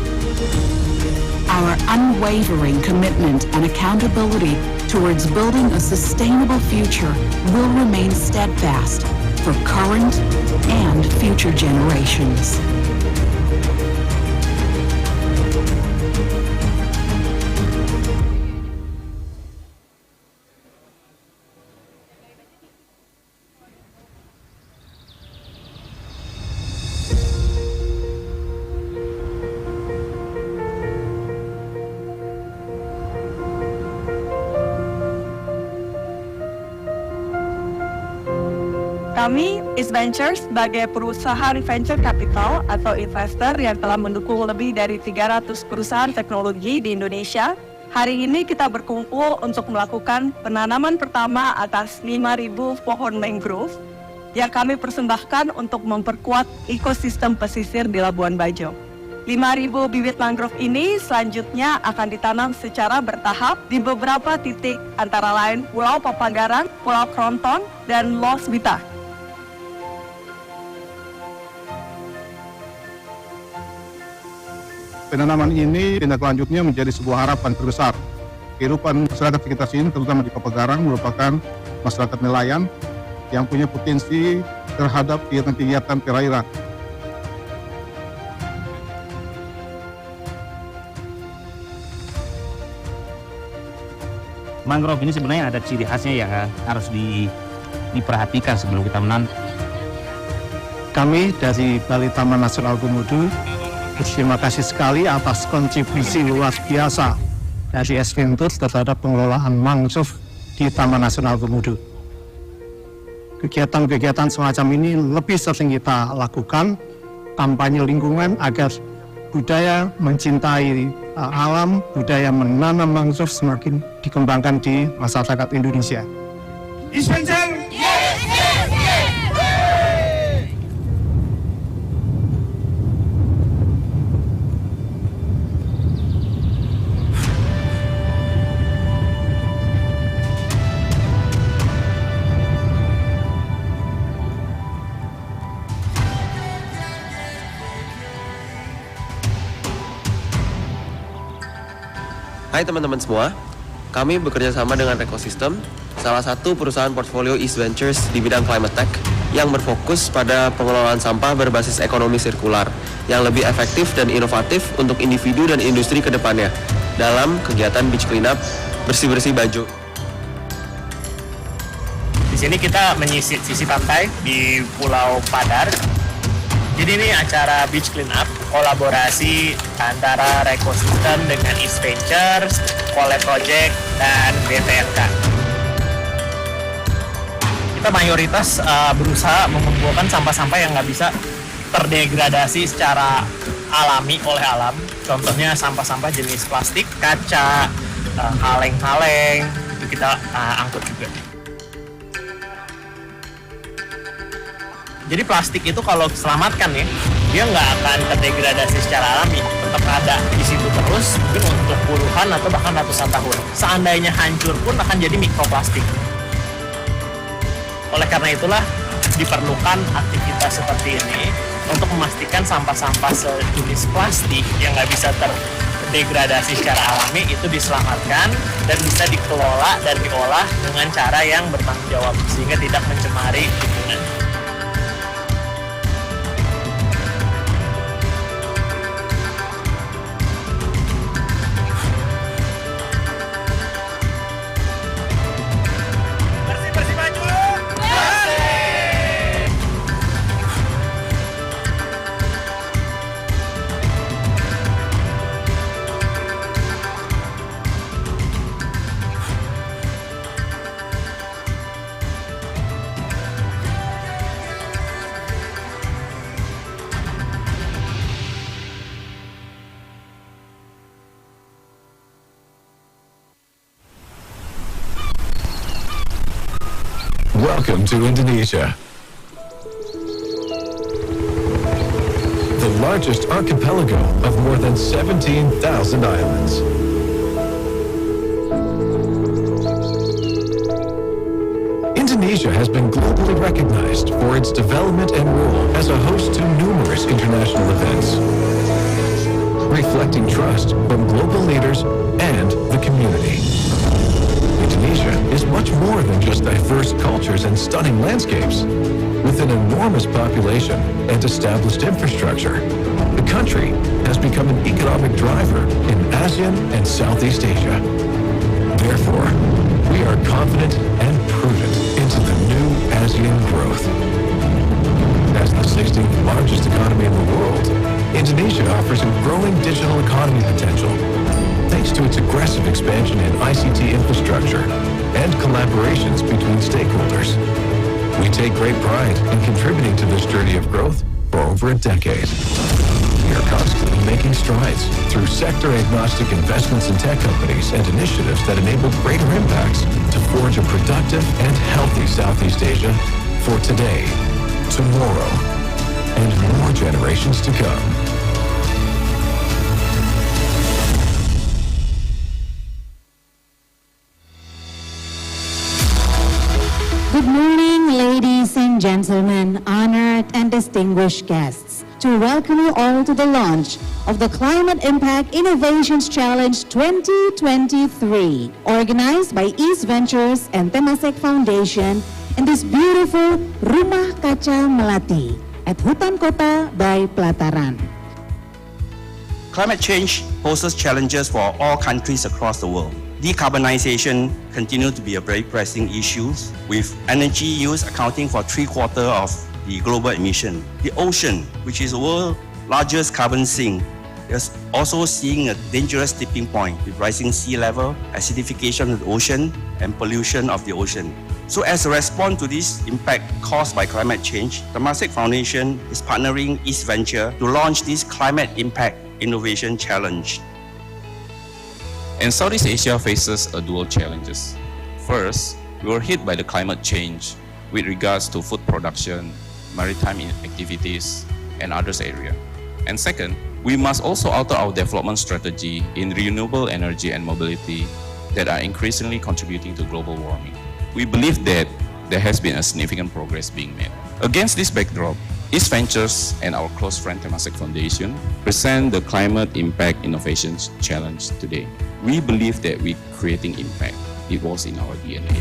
Our unwavering commitment and accountability towards building a sustainable future will remain steadfast for current and future generations. Kami, East Ventures, sebagai perusahaan venture capital atau investor yang telah mendukung lebih dari 300 perusahaan teknologi di Indonesia, hari ini kita berkumpul untuk melakukan penanaman pertama atas 5.000 pohon mangrove yang kami persembahkan untuk memperkuat ekosistem pesisir di Labuan Bajo. 5.000 bibit mangrove ini selanjutnya akan ditanam secara bertahap di beberapa titik antara lain Pulau Papagaran, Pulau Kronton, dan Los Bita. Penanaman ini tindak lanjutnya menjadi sebuah harapan terbesar. Kehidupan masyarakat sekitar sini, terutama di Papagaran, merupakan masyarakat nelayan yang punya potensi terhadap kegiatan-kegiatan perairan. Mangrove ini sebenarnya ada ciri khasnya yang harus diperhatikan sebelum kita menanam. Kami dari Balai Taman Nasional Komodo berterima kasih sekali atas kontribusi luar biasa dari East Ventures terhadap pengelolaan mangrove di Taman Nasional Komodo. Kegiatan-kegiatan semacam ini lebih sering kita lakukan, kampanye lingkungan agar budaya mencintai alam, budaya menanam mangrove semakin dikembangkan di masyarakat Indonesia. East Ventures, yes, yes, yes. Hai teman-teman semua, kami bekerja sama dengan Ekosistem, salah satu perusahaan portfolio East Ventures di bidang climate tech yang berfokus pada pengelolaan sampah berbasis ekonomi sirkular yang lebih efektif dan inovatif untuk individu dan industri ke depannya dalam kegiatan beach cleanup bersih-bersih baju. Di sini kita menyisir sisi pantai di Pulau Padar. Jadi ini acara beach cleanup, kolaborasi antara Ekosistem dengan East Ventures, Qarbotech, dan BTNK. Kita mayoritas berusaha mengumpulkan sampah-sampah yang nggak bisa terdegradasi secara alami oleh alam. Contohnya sampah-sampah jenis plastik, kaca, kaleng-kaleng, itu kita angkut juga. Jadi plastik itu kalau diselamatkan ya, dia nggak akan terdegradasi secara alami, tetap ada di situ terus, mungkin untuk puluhan atau bahkan ratusan tahun. Seandainya hancur pun akan jadi mikroplastik. Oleh karena itulah diperlukan aktivitas seperti ini untuk memastikan sampah-sampah sejenis plastik yang nggak bisa terdegradasi secara alami itu diselamatkan dan bisa dikelola dan diolah dengan cara yang bertanggung jawab sehingga tidak mencemari lingkungan. Welcome to Indonesia, the largest archipelago of more than 17,000 islands. Indonesia has been globally recognized for its development and role as a host to numerous international events, reflecting trust from global leaders and the community. Indonesia is much more than just diverse cultures and stunning landscapes. With an enormous population and established infrastructure, the country has become an economic driver in ASEAN and Southeast Asia. Therefore, we are confident and prudent into the new ASEAN growth. As the 16th largest economy in the world, Indonesia offers a growing digital economy potential thanks to its aggressive expansion in ICT infrastructure and collaborations between stakeholders. We take great pride in contributing to this journey of growth for over a decade. We are constantly making strides through sector-agnostic investments in tech companies and initiatives that enable greater impacts to forge a productive and healthy Southeast Asia for today, tomorrow, and more generations to come. Good morning, ladies and gentlemen, honored and distinguished guests. To welcome you all to the launch of the Climate Impact Innovations Challenge 2023, organized by East Ventures and Temasek Foundation in this beautiful Rumah Kaca Melati at Hutan Kota by Pelataran. Climate change poses challenges for all countries across the world. Decarbonization continues to be a very pressing issue, with energy use accounting for 3/4 of the global emission. The ocean, which is the world's largest carbon sink, is also seeing a dangerous tipping point with rising sea level, acidification of the ocean, and pollution of the ocean. So as a response to this impact caused by climate change, the Temasek Foundation is partnering East Venture to launch this Climate Impact Innovation Challenge. And Southeast Asia faces a dual challenges. First, we were hit by the climate change with regards to food production, maritime activities, and others area. And second, we must also alter our development strategy in renewable energy and mobility that are increasingly contributing to global warming. We believe that there has been a significant progress being made. Against this backdrop, East Ventures and our close friend Temasek Foundation present the Climate Impact Innovations Challenge today. We believe that we're creating impact. It was in our DNA.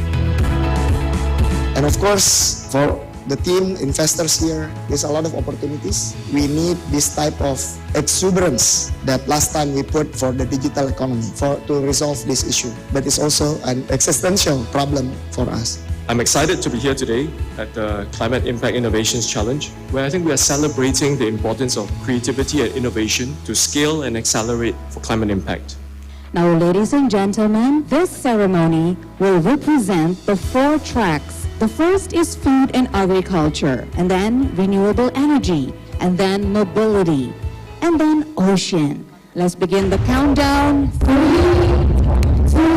And of course, for the team, investors here, there's a lot of opportunities. We need this type of exuberance that last time we put for the digital economy to resolve this issue. But it's also an existential problem for us. I'm excited to be here today at the Climate Impact Innovations Challenge, where I think we are celebrating the importance of creativity and innovation to scale and accelerate for climate impact. Now, ladies and gentlemen, this ceremony will represent the 4 tracks. The first is food and agriculture, and then renewable energy, and then mobility, and then ocean. Let's begin the countdown. 3, 2,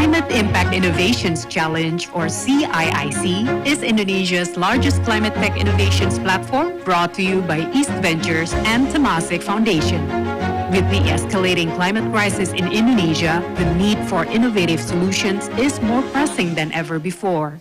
Climate Impact Innovations Challenge, or CIIC, is Indonesia's largest climate tech innovations platform, brought to you by East Ventures and Temasek Foundation. With the escalating climate crisis in Indonesia, the need for innovative solutions is more pressing than ever before.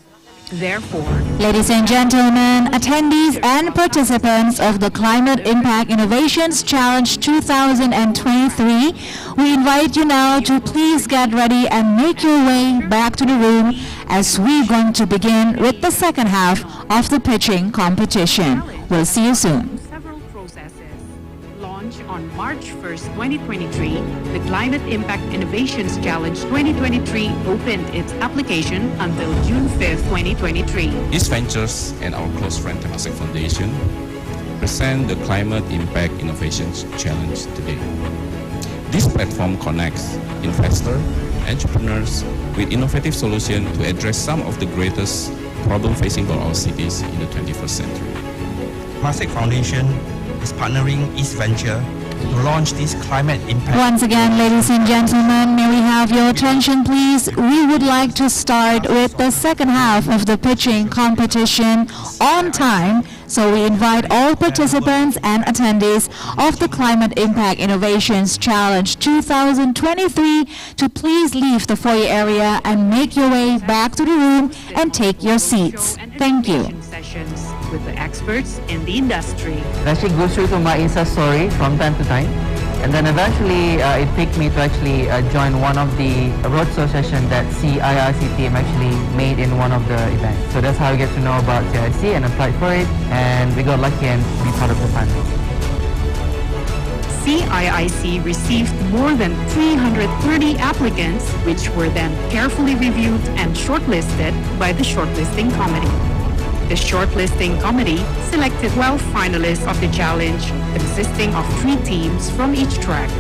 Therefore, ladies and gentlemen, attendees and participants of the Climate Impact Innovations Challenge 2023, we invite you now to please get ready and make your way back to the room as we're going to begin with the second half of the pitching competition. We'll see you soon. On March 1st, 2023, the Climate Impact Innovations Challenge 2023 opened its application until June 5th, 2023. East Ventures and our close friend Temasek Foundation present the Climate Impact Innovations Challenge today. This platform connects investors, entrepreneurs with innovative solutions to address some of the greatest problems facing our cities in the 21st century. Temasek Foundation is partnering East Venture to launch this climate impact. Once again, ladies and gentlemen, may we have your attention, please? We would like to start with the second half of the pitching competition on time. So we invite all participants and attendees of the Climate Impact Innovations Challenge 2023 to please leave the foyer area and make your way back to the room and take your seats. Thank you. Sessions with the experts in the industry. I actually go through to my Insta story from time to time, and then eventually it picked me to actually join one of the roadshow sessions that CIIC team actually made in one of the events. So that's how I get to know about CIIC and applied for it, and we got lucky and be part of the panel. CIIC received more than 330 applicants, which were then carefully reviewed and shortlisted by the shortlisting committee. The shortlisting committee selected 12 finalists of the challenge, consisting of 3 teams from each track.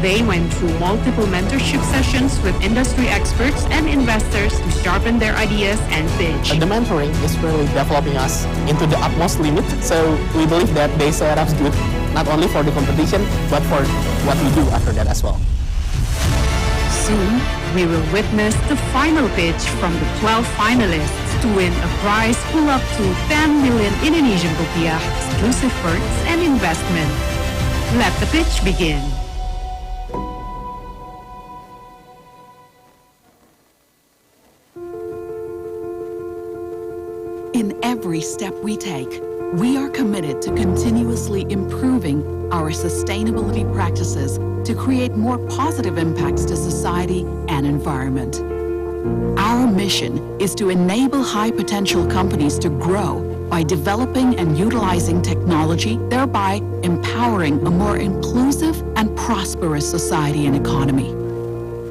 They went through multiple mentorship sessions with industry experts and investors to sharpen their ideas and pitch. The mentoring is really developing us into the utmost limit, so we believe that they set us good, not only for the competition, but for what we do after that as well. Soon, we will witness the final pitch from the 12 finalists to win a prize full up to 10 million Indonesian rupiah, exclusive perks and investment. Let the pitch begin. In every step we take, we are committed to continuously improving our sustainability practices to create more positive impacts to society and environment. Our mission is to enable high-potential companies to grow by developing and utilizing technology, thereby empowering a more inclusive and prosperous society and economy.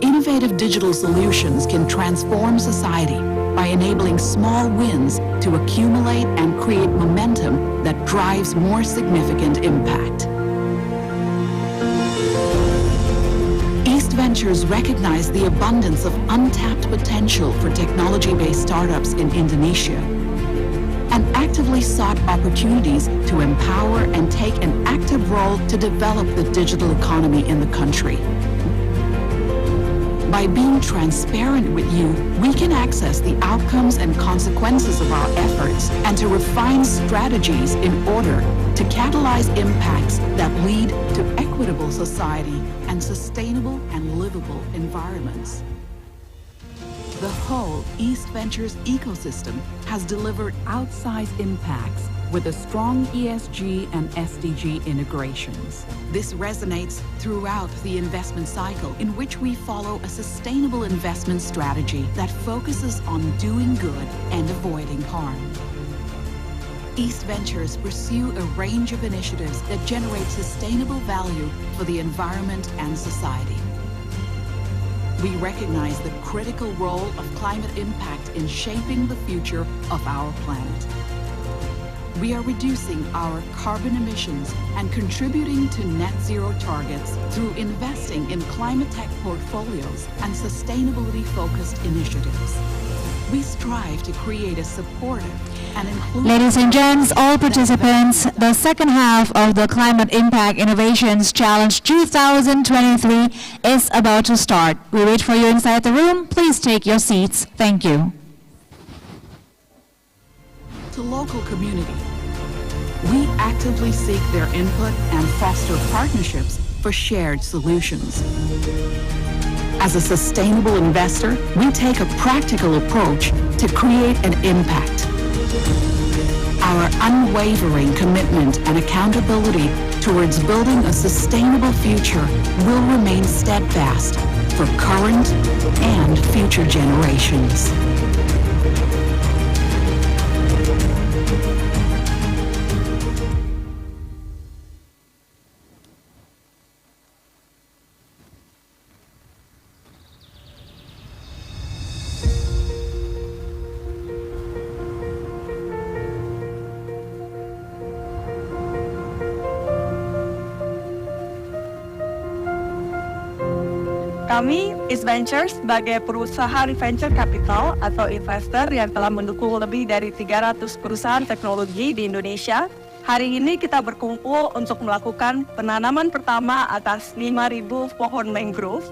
Innovative digital solutions can transform society by enabling small wins to accumulate and create momentum that drives more significant impact. East Ventures recognize the abundance of untapped potential for technology-based startups in Indonesia and actively sought opportunities to empower and take an active role to develop the digital economy in the country. By being transparent with you, we can access the outcomes and consequences of our efforts and to refine strategies in order to catalyze impacts that lead to equitable society and sustainable and livable environments. The whole East Ventures ecosystem has delivered outsized impacts with a strong ESG and SDG integrations. This resonates throughout the investment cycle, in which we follow a sustainable investment strategy that focuses on doing good and avoiding harm. East Ventures pursue a range of initiatives that generate sustainable value for the environment and society. We recognize the critical role of climate impact in shaping the future of our planet. We are reducing our carbon emissions and contributing to net zero targets through investing in climate tech portfolios and sustainability-focused initiatives. we strive to create a supportive and inclusive... Ladies and gents, all participants, the second half of the Climate Impact Innovations Challenge 2023 is about to start. We wait for you inside the room. Please take your seats. Thank you. To local community, we actively seek their input and foster partnerships for shared solutions. As a sustainable investor, we take a practical approach to create an impact. Our unwavering commitment and accountability towards building a sustainable future will remain steadfast for current and future generations. Kami, East Ventures, sebagai perusahaan venture capital atau investor yang telah mendukung lebih dari 300 perusahaan teknologi di Indonesia, hari ini kita berkumpul untuk melakukan penanaman pertama atas 5.000 pohon mangrove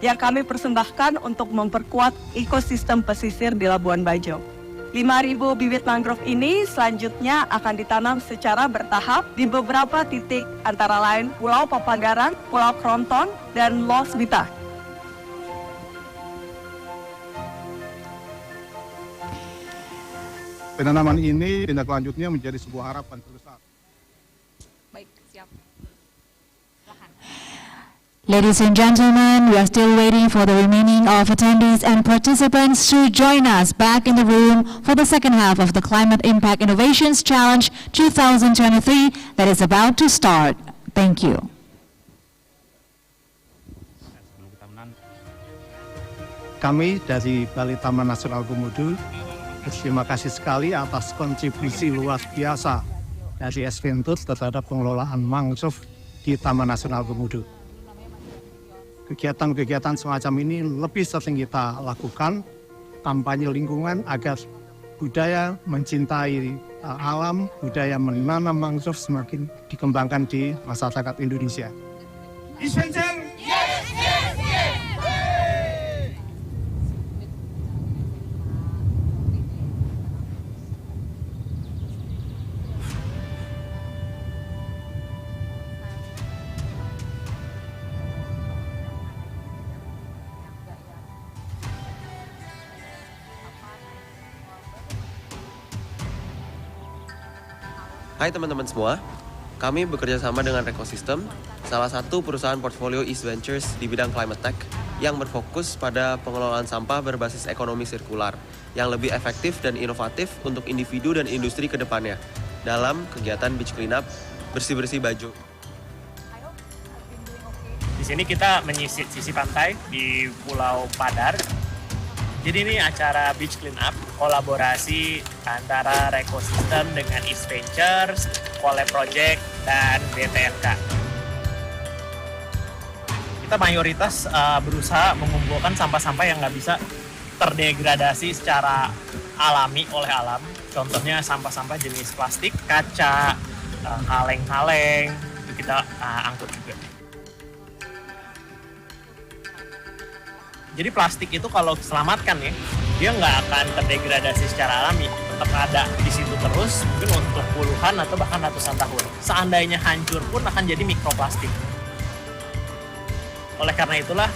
yang kami persembahkan untuk memperkuat ekosistem pesisir di Labuan Bajo. 5.000 bibit mangrove ini selanjutnya akan ditanam secara bertahap di beberapa titik antara lain Pulau Papagaran, Pulau Kronton, dan Los Bita. Penanaman ini tindak lanjutnya menjadi sebuah harapan terbesar. Baik, siap. Ladies and gentlemen, we are still waiting for the remaining of attendees and participants to join us back in the room for the second half of the Climate Impact Innovations Challenge 2023 that is about to start. Thank you. Kami dari Balai Taman Nasional Komodo berterima kasih sekali atas kontribusi luar biasa dari ASEAN-BAC terhadap pengelolaan mangrove di Taman Nasional Komodo. Kegiatan-kegiatan semacam ini lebih sering kita lakukan, kampanye lingkungan agar budaya mencintai alam, budaya menanam mangrove semakin dikembangkan di masyarakat Indonesia. Hai teman-teman semua, kami bekerja sama dengan Ritz-Carlton, salah satu perusahaan portfolio East Ventures di bidang climate tech yang berfokus pada pengelolaan sampah berbasis ekonomi sirkular yang lebih efektif dan inovatif untuk individu dan industri ke depannya dalam kegiatan beach cleanup bersih-bersih baju. Di sini kita menyisir sisi pantai di Pulau Padar. Jadi ini acara beach cleanup, kolaborasi antara Ritz-Carlton dengan East Ventures, Collab Project, dan BTNK. Kita mayoritas berusaha mengumpulkan sampah-sampah yang nggak bisa terdegradasi secara alami oleh alam. Contohnya sampah-sampah jenis plastik, kaca, kaleng-kaleng, itu kita angkut juga. Jadi plastik itu kalau diselamatkan ya, dia nggak akan terdegradasi secara alami, tetap ada di situ terus, mungkin untuk puluhan atau bahkan ratusan tahun. Seandainya hancur pun akan jadi mikroplastik. Oleh karena itulah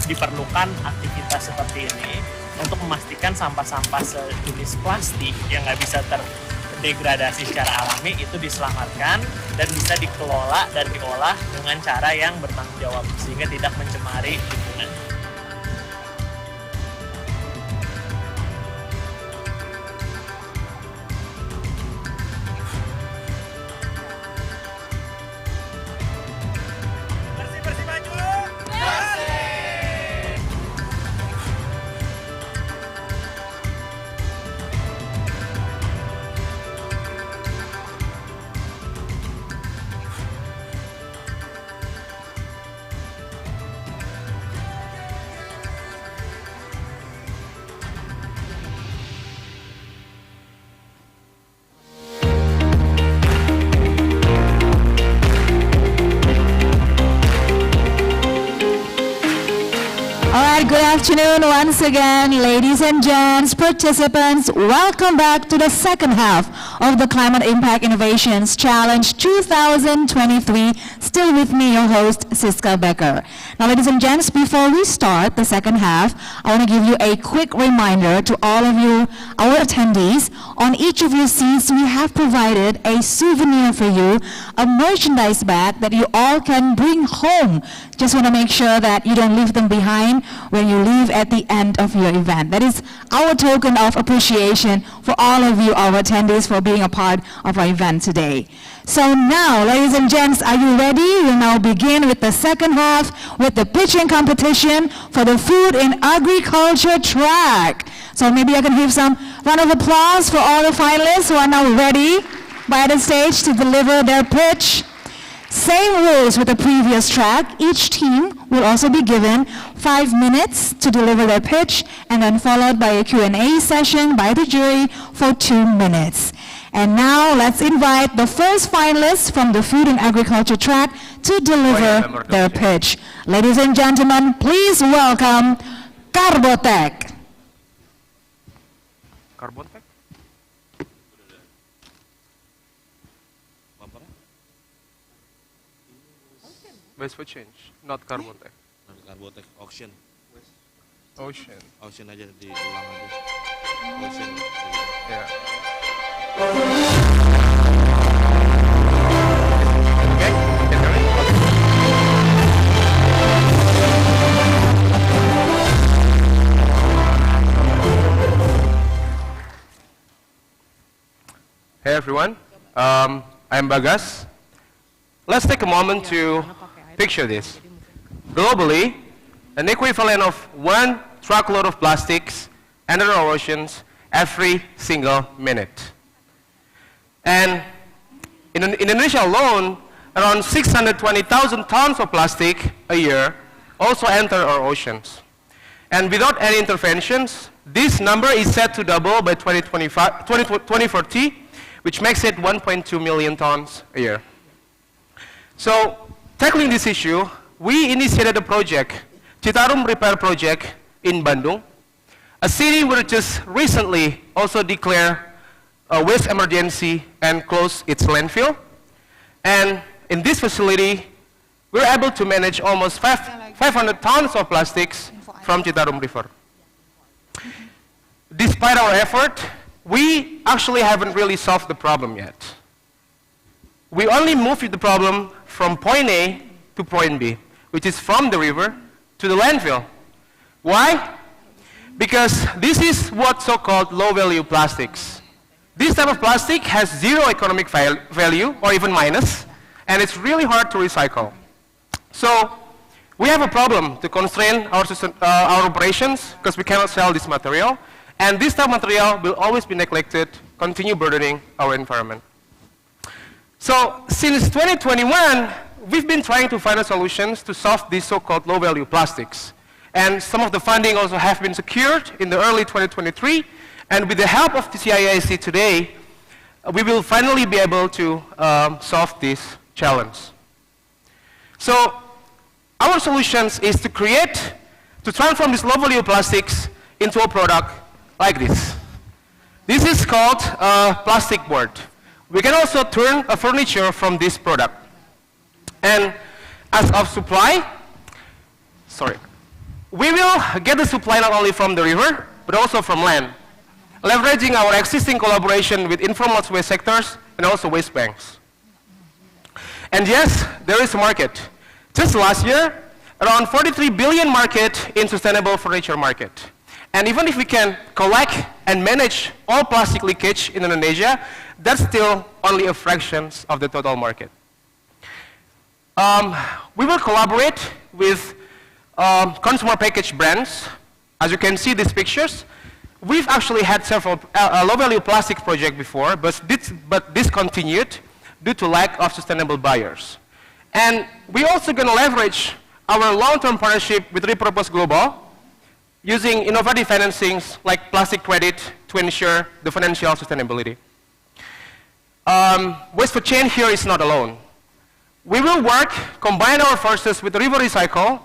diperlukan aktivitas seperti ini untuk memastikan sampah-sampah sejenis plastik yang nggak bisa terdegradasi secara alami itu diselamatkan dan bisa dikelola dan diolah dengan cara yang bertanggung jawab sehingga tidak mencemari lingkungan. right, good afternoon once again, ladies and gents, participants. Welcome back to the second half of the Climate Impact Innovations Challenge 2023. Still with me, your host, Siska Becker. Now, ladies and gents, before we start the second half, I want to give you a quick reminder to all of you, our attendees. On each of your seats, we have provided a souvenir for you, a merchandise bag that you all can bring home. Just want to make sure that you don't leave them behind when you leave at the end of your event. That is our token of appreciation for all of you, our attendees, for being a part of our event today. So now, ladies and gents, are you ready? We'll now begin with the second half with the pitching competition for the Food and Agriculture track. So maybe I can give some round of applause for all the finalists who are now ready by the stage to deliver their pitch. Same rules with the previous track. Each team will also be given 5 minutes to deliver their pitch, and then followed by a Q&A session by the jury for 2 minutes. And now let's invite the first finalists from the Food and Agriculture track to deliver their pitch. Ladies and gentlemen, please welcome Qarbotech. Qarbotech? West for change, not Qarbotech. Qarbotech, auction. Ocean. Ocean aja diulang aja. Ocean. Yeah. Hey everyone, I'm Bagas. Let's take a moment to picture this. Globally, an equivalent of 1 truckload of plastics enter our oceans every single minute. And in Indonesia alone, around 620,000 tons of plastic a year also enter our oceans. And without any interventions, this number is set to double by 2040, which makes it 1.2 million tons a year. So, tackling this issue, we initiated a project, Citarum Repair Project in Bandung, a city which just recently also declared a waste emergency and closed its landfill. And in this facility, we're able to manage almost 500 tons of plastics from Citarum River. Despite our effort, we actually haven't really solved the problem yet. We only moved the problem from point A to point B, which is from the river to the landfill. Why? Because this is what so-called low-value plastics. This type of plastic has zero economic value, or even minus, and it's really hard to recycle. So we have a problem to constrain our operations because we cannot sell this material, and this type of material will always be neglected, continue burdening our environment. So since 2021, we've been trying to find solutions to solve these so-called low-value plastics. And some of the funding also have been secured in the early 2023. And with the help of the CIIC today, we will finally be able to solve this challenge. So our solutions is to transform these low-value plastics into a product like this. This is called plastic board. We can also turn a furniture from this product. And as of supply, we will get the supply not only from the river, but also from land, leveraging our existing collaboration with informal waste sectors and also waste banks. And yes, there is a market. Just last year, around 43 billion market in sustainable furniture market. And even if we can collect and manage all plastic leakage in Indonesia, that's still only a fraction of the total market. We will collaborate with consumer package brands. As you can see these pictures, we've actually had several low-value plastic projects before, but discontinued due to lack of sustainable buyers. And we're also going to leverage our long-term partnership with Repurpose Global, using innovative financings like plastic credit to ensure the financial sustainability. Waste for Change here is not alone. We will combine our forces with River Recycle,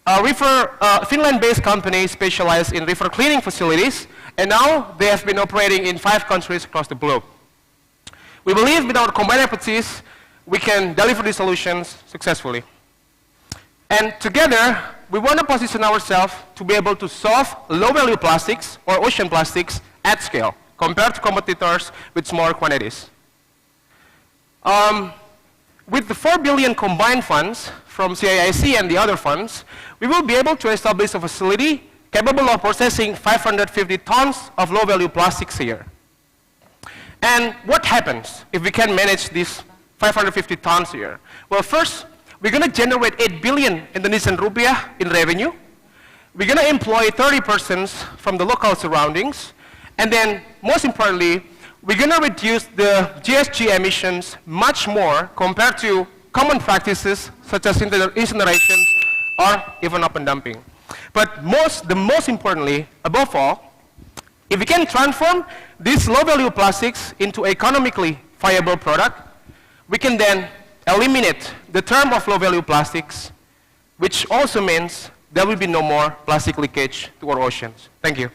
Finland-based company specialized in river cleaning facilities, and now they have been operating in 5 countries across the globe. We believe with our combined expertise, we can deliver these solutions successfully. And together, we want to position ourselves to be able to solve low-value plastics or ocean plastics at scale, compared to competitors with smaller quantities. With the 4 billion combined funds from CIIC and the other funds, we will be able to establish a facility capable of processing 550 tons of low-value plastics a year. And what happens if we can manage these 550 tons a year? Well, first, we're going to generate 8 billion Indonesian rupiah in revenue. We're going to employ 30 persons from the local surroundings. And then, most importantly, we're going to reduce the GHG emissions much more compared to common practices such as incineration or even open dumping. But the most importantly, above all, if we can transform these low-value plastics into economically viable product, we can then eliminate the term of low-value plastics, which also means there will be no more plastic leakage to our oceans. Thank you.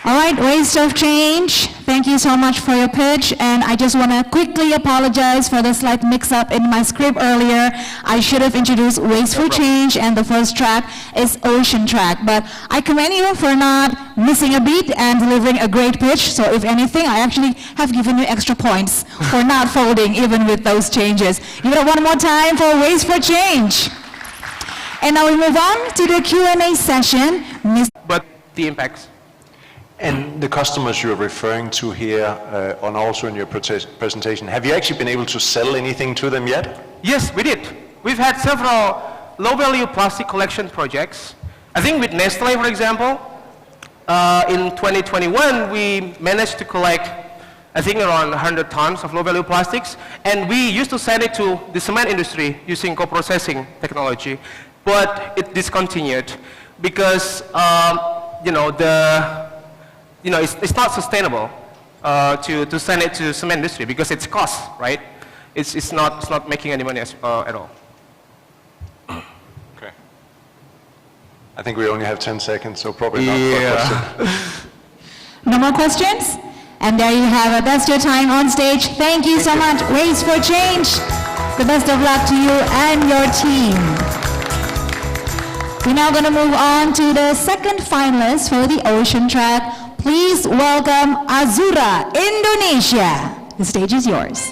All right, waste of change. Thank you so much for your pitch. And I just want to quickly apologize for the slight mix-up in my script earlier. I should have introduced waste for change, and the first track is ocean track. But I commend you for not missing a beat and delivering a great pitch. So if anything, I actually have given you extra points for not folding even with those changes. Give it one more time for waste for change. And now we move on to the Q&A session. But the impacts. And the customers you're referring to here, and also in your presentation, have you actually been able to sell anything to them yet? Yes, we did. We've had several low-value plastic collection projects. I think with Nestle, for example, in 2021, we managed to collect, I think, around 100 tons of low-value plastics, and we used to send it to the cement industry using co-processing technology, but it discontinued because, it's not sustainable to send it to cement industry because it's cost, right? It's not making any money at all. Okay. I think we only have 10 seconds, so probably not for a question. No more questions? And there you have it. That's your time on stage. Thank you so much. Waste for change. The best of luck to you and your team. We're now going to move on to the second finalist for the ocean track. Please welcome Azura Indonesia. The stage is yours.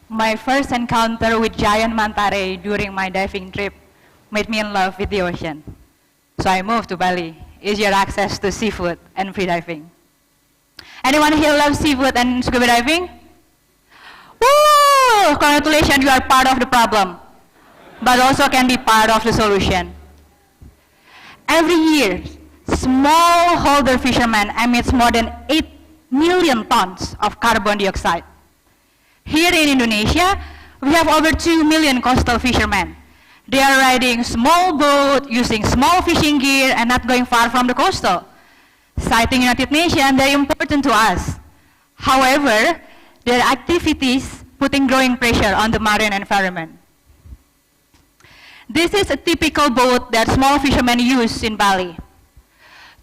My first encounter with giant manta ray during my diving trip made me in love with the ocean. So I moved to Bali, easier access to seafood and free diving. Anyone here loves seafood and scuba diving? Woo! Congratulations, you are part of the problem, but also can be part of the solution. Every year, smallholder fishermen emit more than 8 million tons of carbon dioxide. Here in Indonesia, we have over 2 million coastal fishermen. They are riding small boat, using small fishing gear, and not going far from the coastal. Citing United Nations, they're important to us. However, their activities putting growing pressure on the marine environment. This is a typical boat that small fishermen use in Bali.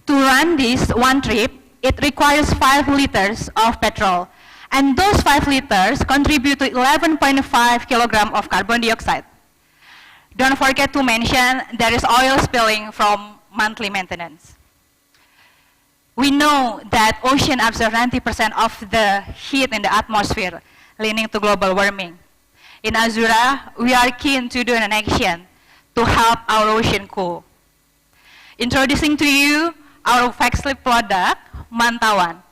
To run this one trip, it requires 5 liters of petrol. And those 5 liters contribute to 11.5 kilograms of carbon dioxide. Don't forget to mention there is oil spilling from monthly maintenance. We know that ocean absorbs 90% of the heat in the atmosphere, leading to global warming. In Azura, we are keen to do an action to help our ocean cool. Introducing to you our flagship product, Mantawan,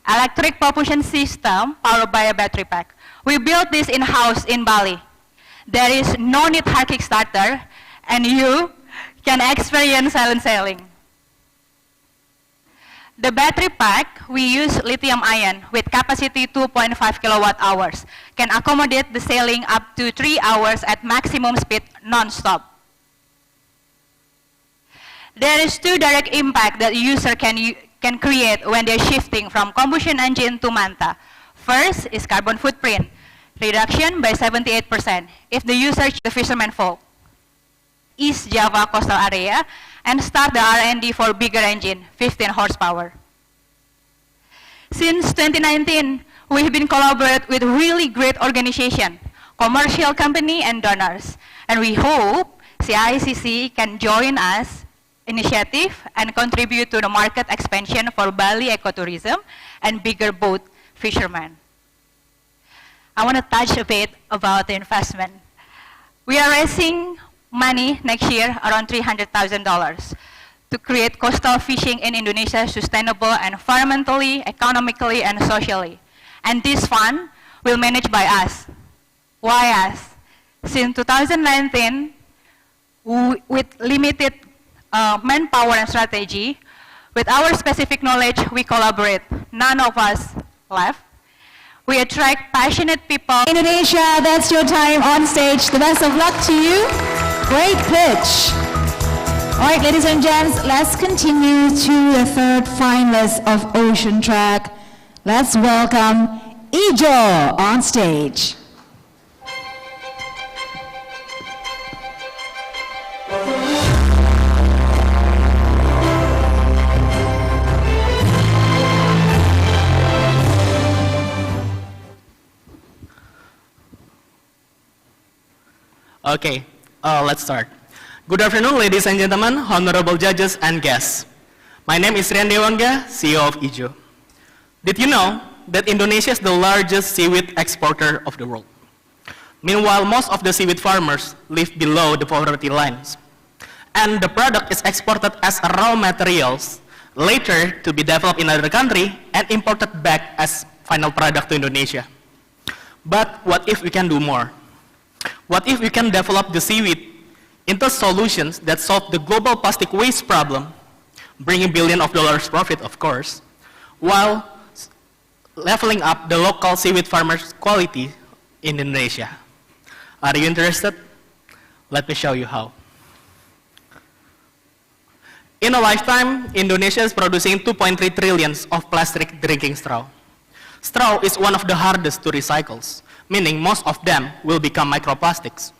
electric propulsion system powered by a battery pack. We built this in-house in Bali. There is no need for Kickstarter, and you can experience silent sailing. The battery pack, we use lithium ion with capacity 2.5 kilowatt hours, can accommodate the sailing up to 3 hours at maximum speed non-stop. There is two direct impact that user can create when they're shifting from combustion engine to manta. First is carbon footprint, reduction by 78% if the user the fisherman folk, East Java coastal area, and start the R&D for bigger engine, 15 horsepower. Since 2019, we have been collaborating with really great organization, commercial company and donors, and we hope CIIC can join us initiative and contribute to the market expansion for Bali ecotourism and bigger boat fishermen. I want to touch a bit about the investment. We are raising money next year around $300,000 to create coastal fishing in Indonesia sustainable environmentally, economically, and socially. And this fund will managed by us. Why us? Since 2019, with limited manpower and strategy, with our specific knowledge, we collaborate. None of us left. We attract passionate people. Indonesia, that's your time on stage. The best of luck to you. Great pitch. All right, ladies and gents, let's continue to the third finalist of Ocean Track. Let's welcome Ijo on stage. Okay, let's start. Good afternoon, ladies and gentlemen, honorable judges and guests. My name is Rian Dewangga, CEO of Ijo. Did you know that Indonesia is the largest seaweed exporter of the world? Meanwhile, most of the seaweed farmers live below the poverty lines. And the product is exported as raw materials, later to be developed in another country and imported back as final product to Indonesia. But what if we can do more? What if we can develop the seaweed into solutions that solve the global plastic waste problem, bringing billions of dollars profit, of course, while leveling up the local seaweed farmers' quality in Indonesia? Are you interested? Let me show you how. In a lifetime, Indonesia is producing 2.3 trillion of plastic drinking straw. Straw is one of the hardest to recycle, meaning most of them will become microplastics.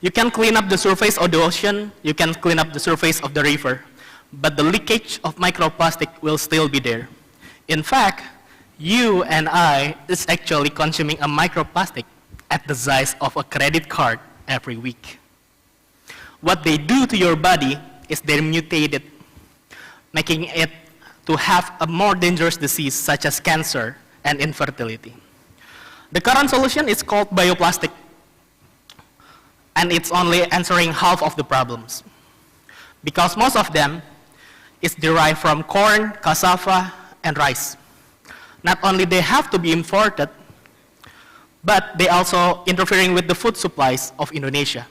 You can clean up the surface of the ocean, you can clean up the surface of the river, but the leakage of microplastic will still be there. In fact, you and I is actually consuming a microplastic at the size of a credit card every week. What they do to your body is they mutate it, making it to have a more dangerous disease such as cancer and infertility. The current solution is called bioplastic, and it's only answering half of the problems, because most of them is derived from corn, cassava, and rice. Not only they have to be imported, but they also interfering with the food supplies of Indonesia.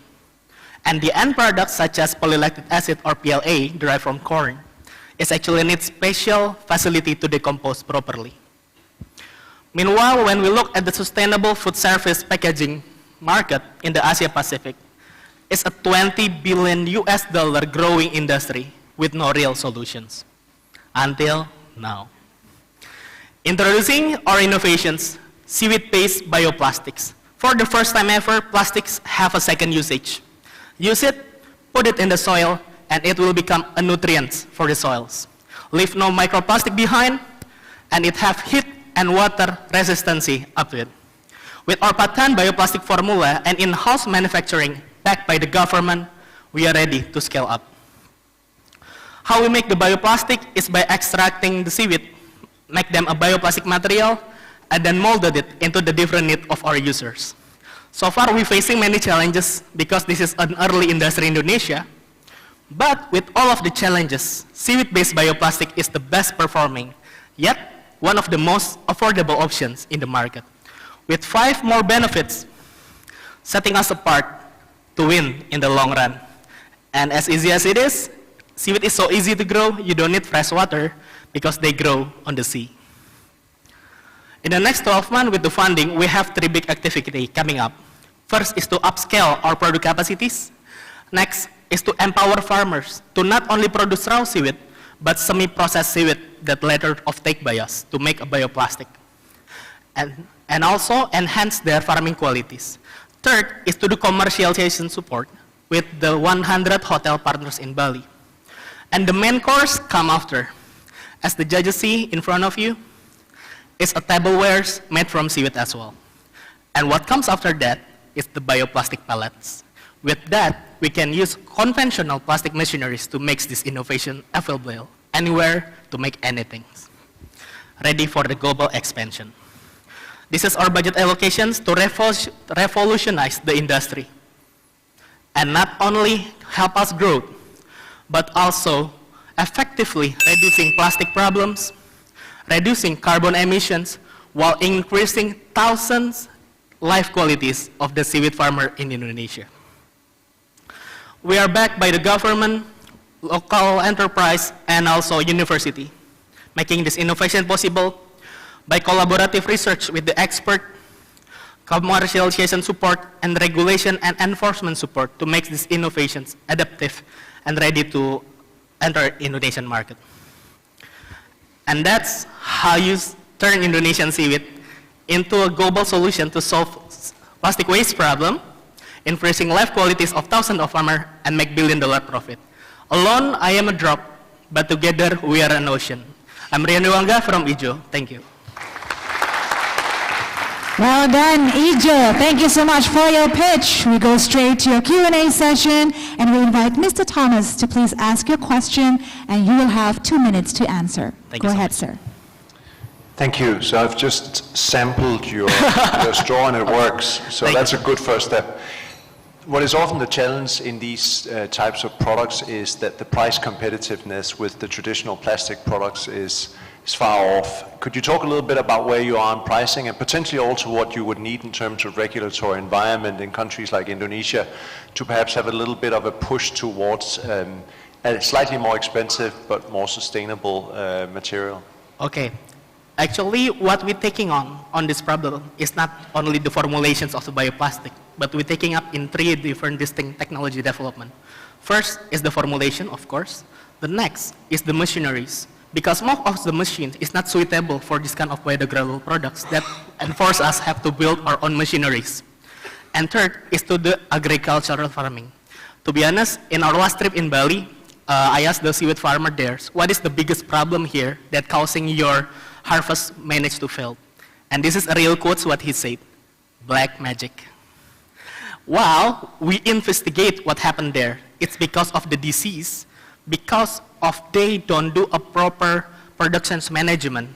And the end products such as polylactic acid or PLA derived from corn is actually need special facility to decompose properly. Meanwhile, when we look at the sustainable food service packaging market in the Asia Pacific, it's a $20 billion growing industry with no real solutions until now. Introducing our innovations, seaweed-based bioplastics. For the first time ever, plastics have a second usage. Use it, put it in the soil, and it will become a nutrient for the soils. Leave no microplastic behind, and it have heat and water resistancy up to it. With our patent bioplastic formula and in-house manufacturing backed by the government, we are ready to scale up. How we make the bioplastic is by extracting the seaweed, make them a bioplastic material, and then molded it into the different needs of our users. So far, we're facing many challenges because this is an early industry in Indonesia. But with all of the challenges, seaweed-based bioplastic is the best performing, yet one of the most affordable options in the market, with 5 more benefits, setting us apart to win in the long run. And as easy as it is, seaweed is so easy to grow, you don't need fresh water because they grow on the sea. In the next 12 months with the funding, we have 3 big activities coming up. First is to upscale our product capacities. Next is to empower farmers to not only produce raw seaweed, but semi-processed seaweed that later offtake by us to make a bioplastic. And also enhance their farming qualities. Third is to do commercialization support with the 100 hotel partners in Bali. And the main course come after. As the judges see in front of you, is a tablewares made from seaweed as well. And what comes after that is the bioplastic pellets. With that, we can use conventional plastic machineries to make this innovation available anywhere to make anything. Ready for the global expansion. This is our budget allocations to revolutionize the industry. And not only help us grow, but also effectively reducing plastic problems, reducing carbon emissions, while increasing thousands life qualities of the seaweed farmer in Indonesia. We are backed by the government, local enterprise, and also university, making this innovation possible by collaborative research with the expert, commercialization support, and regulation and enforcement support to make these innovations adaptive and ready to enter Indonesian market. And that's how you turn Indonesian seaweed into a global solution to solve plastic waste problem, increasing life qualities of thousands of farmers, and make billion-dollar profit. Alone, I am a drop, but together we are an ocean. I'm Rian Dewangga from Ijo. Thank you. Well done, Ijo. Thank you so much for your pitch. We go straight to your Q&A session, and we invite Mr. Thomas to please ask your question, and you will have 2 minutes to answer. Go ahead, sir. Thank you. So I've just sampled your straw and it works. So that's a good first step. What is often the challenge in these types of products is that the price competitiveness with the traditional plastic products is far off. Could you talk a little bit about where you are in pricing and potentially also what you would need in terms of regulatory environment in countries like Indonesia to perhaps have a little bit of a push towards a slightly more expensive but more sustainable material? Okay. Actually, what we're taking on this problem is not only the formulations of the bioplastic, but we're taking up in 3 different distinct technology development. First is the formulation, of course. The next is the machineries, because most of the machines is not suitable for this kind of biodegradable products that enforce us have to build our own machineries. And third is to the agricultural farming. To be honest, in our last trip in Bali, I asked the seaweed farmer there, what is the biggest problem here that causing your harvest managed to fail? And this is a real quote, what he said, black magic. While we investigate what happened there, it's because of the disease, because of they don't do a proper production management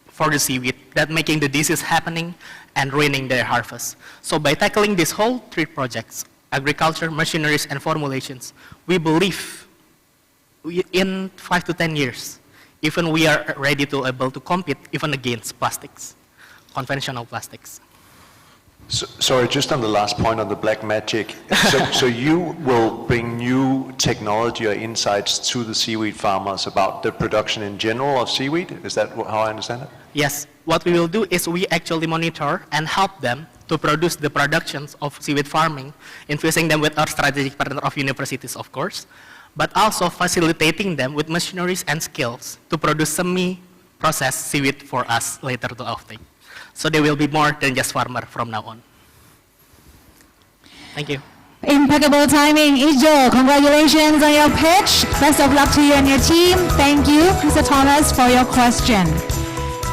for the seaweed, that making the disease happening and ruining their harvest. So by tackling these whole 3 projects, agriculture, machineries, and formulations, we believe in 5 to 10 years, even we are ready to able to compete even against plastics, conventional plastics. So, sorry, just on the last point on the black magic. So you will bring new technology or insights to the seaweed farmers about the production in general of seaweed? Is that how I understand it? Yes. What we will do is we actually monitor and help them to produce the productions of seaweed farming, infusing them with our strategic partner of universities, of course, but also facilitating them with machineries and skills to produce semi-processed seaweed for us later to offtake. So they will be more than just farmer from now on. Thank you. Impeccable timing, Ijo. Congratulations on your pitch. Best of luck to you and your team. Thank you, Mr. Thomas, for your question.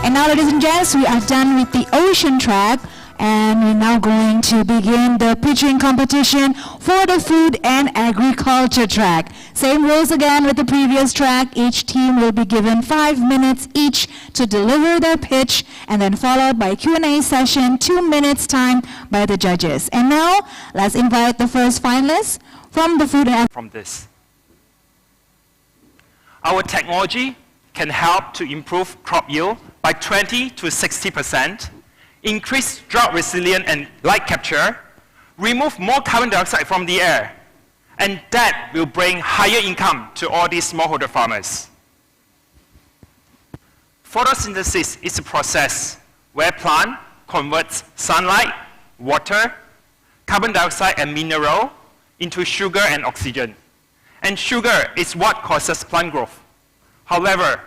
And now, ladies and gents, we are done with the ocean track. And we're now going to begin the pitching competition for the food and agriculture track. Same rules again with the previous track. Each team will be given 5 minutes each to deliver their pitch, and then followed by Q&A session, 2 minutes time by the judges. And now, let's invite the first finalist from the food and from this. Our technology can help to improve crop yield by 20 to 60%. Increase drought resilience and light capture, remove more carbon dioxide from the air, and that will bring higher income to all these smallholder farmers. Photosynthesis is a process where plant converts sunlight, water, carbon dioxide, and mineral into sugar and oxygen. and sugar is what causes plant growth. However,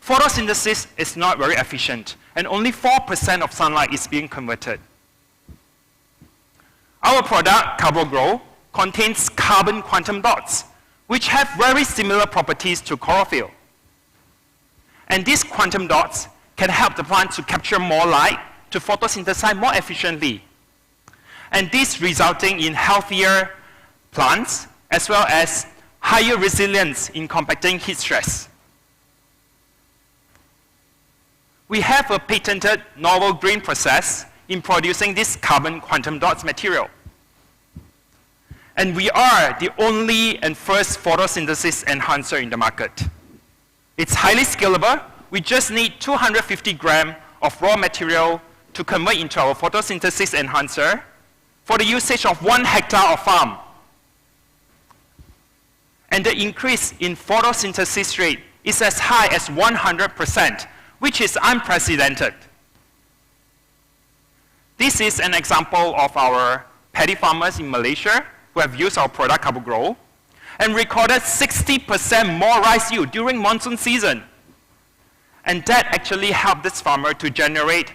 photosynthesis is not very efficient, and only 4% of sunlight is being converted. Our product, CarbotGrow, contains carbon quantum dots, which have very similar properties to chlorophyll. And these quantum dots can help the plant to capture more light to photosynthesize more efficiently. And this resulting in healthier plants, as well as higher resilience in combating heat stress. We have a patented novel green process in producing this carbon quantum dots material. And we are the only and first photosynthesis enhancer in the market. It's highly scalable. We just need 250 grams of raw material to convert into our photosynthesis enhancer for the usage of 1 hectare of farm. And the increase in photosynthesis rate is as high as 100%, which is unprecedented. This is an example of our paddy farmers in Malaysia who have used our product CarbotGrow and recorded 60% more rice yield during monsoon season. And that actually helped this farmer to generate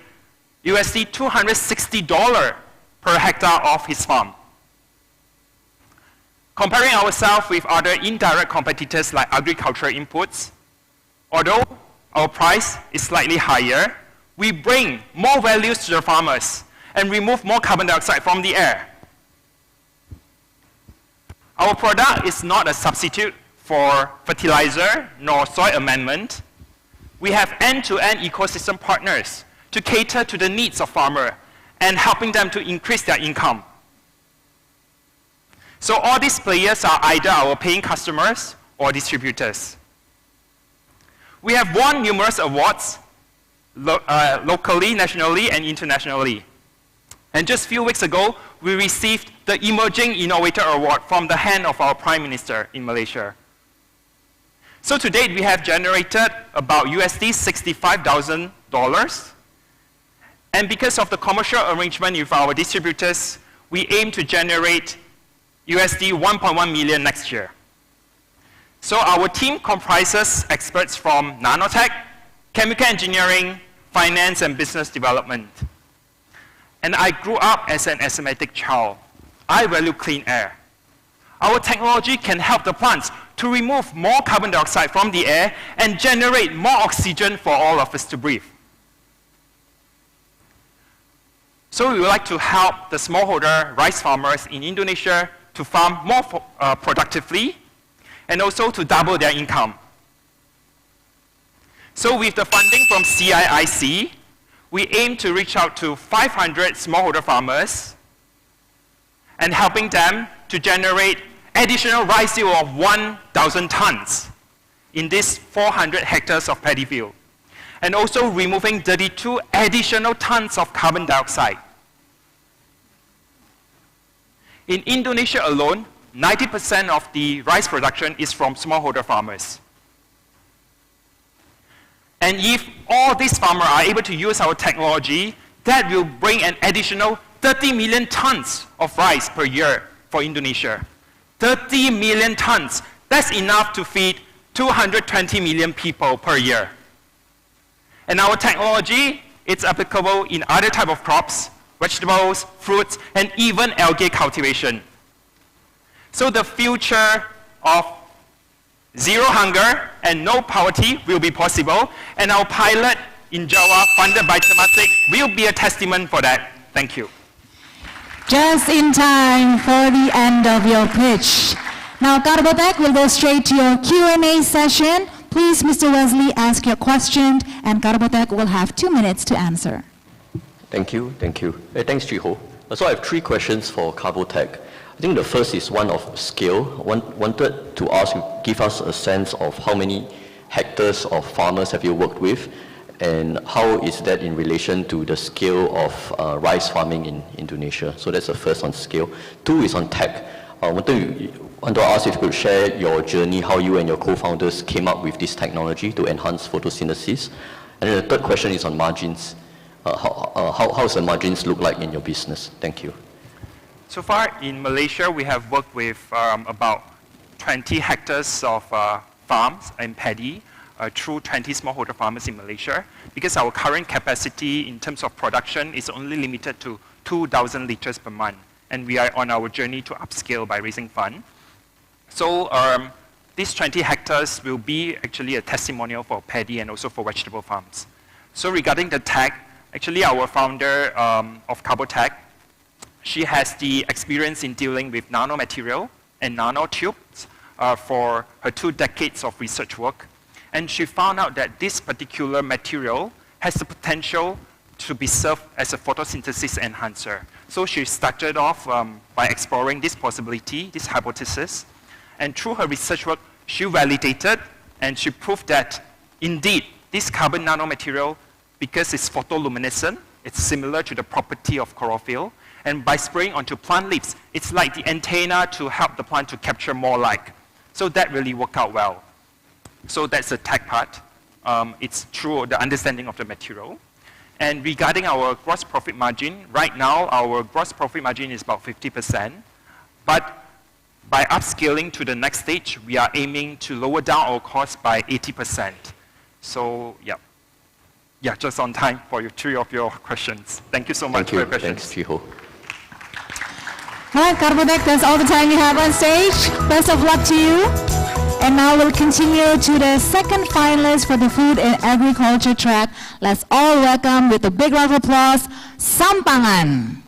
USD $260 per hectare of his farm. Comparing ourselves with other indirect competitors like agricultural inputs, although our price is slightly higher, we bring more values to the farmers and remove more carbon dioxide from the air. Our product is not a substitute for fertilizer nor soil amendment. We have end-to-end ecosystem partners to cater to the needs of farmers and helping them to increase their income. So all these players are either our paying customers or distributors. We have won numerous awards locally, nationally, and internationally. And just a few weeks ago, we received the Emerging Innovator Award from the hand of our Prime Minister in Malaysia. So to date, we have generated about USD $65,000. And because of the commercial arrangement with our distributors, we aim to generate USD 1.1 million next year. So our team comprises experts from nanotech, chemical engineering, finance, and business development. And I grew up as an asthmatic child. I value clean air. Our technology can help the plants to remove more carbon dioxide from the air and generate more oxygen for all of us to breathe. So we would like to help the smallholder rice farmers in Indonesia to farm more productively and also to double their income. So with the funding from CIIC, we aim to reach out to 500 smallholder farmers and helping them to generate additional rice yield of 1,000 tons in these 400 hectares of paddy field, and also removing 32 additional tons of carbon dioxide. In Indonesia alone, 90% of the rice production is from smallholder farmers. And if all these farmers are able to use our technology, that will bring an additional 30 million tons of rice per year for Indonesia. 30 million tons. That's enough to feed 220 million people per year. And our technology, it's applicable in other types of crops, vegetables, fruits, and even algae cultivation. So the future of zero hunger and no poverty will be possible, and our pilot in Java, funded by Temasek, will be a testament for that. Thank you. Just in time for the end of your pitch. Now, Qarbotech will go straight to your Q&A session. Please, Mr. Wesley, ask your question, and Qarbotech will have 2 minutes to answer. Thank you. Thanks, Jiho. So I have 3 questions for Qarbotech. I think the first is one of scale. Wanted to ask you, give us a sense of how many hectares of farmers have you worked with, and how is that in relation to the scale of rice farming in Indonesia? So that's the first on scale. 2 is on tech. I want to ask if you could share your journey, how you and your co-founders came up with this technology to enhance photosynthesis. And then the third question is on margins. How does the margins look like in your business? Thank you. So far in Malaysia, we have worked with about 20 hectares of farms in paddy through 20 smallholder farmers in Malaysia, because our current capacity in terms of production is only limited to 2,000 liters per month, and we are on our journey to upscale by raising funds. So these 20 hectares will be actually a testimonial for paddy and also for vegetable farms. So regarding the tech, actually our founder of Qarbotech, she has the experience in dealing with nanomaterial and nanotubes for her 2 decades of research work. And she found out that this particular material has the potential to be served as a photosynthesis enhancer. So she started off by exploring this possibility, this hypothesis. And through her research work, she validated and she proved that indeed this carbon nanomaterial, because it's photoluminescent, it's similar to the property of chlorophyll. And by spraying onto plant leaves, it's like the antenna to help the plant to capture more light. So that really worked out well. So that's the tech part. It's through the understanding of the material. And regarding our gross profit margin, right now our gross profit margin is about 50%. But by upscaling to the next stage, we are aiming to lower down our cost by 80%. So yeah. Yeah, just on time for 3 of your questions. Thank you so much for your questions. Thanks, Chiho. All right, Qarbotech, that's all the time you have on stage. Best of luck to you. And now we'll continue to the second finalist for the food and agriculture track. Let's all welcome with a big round of applause, Sampangan.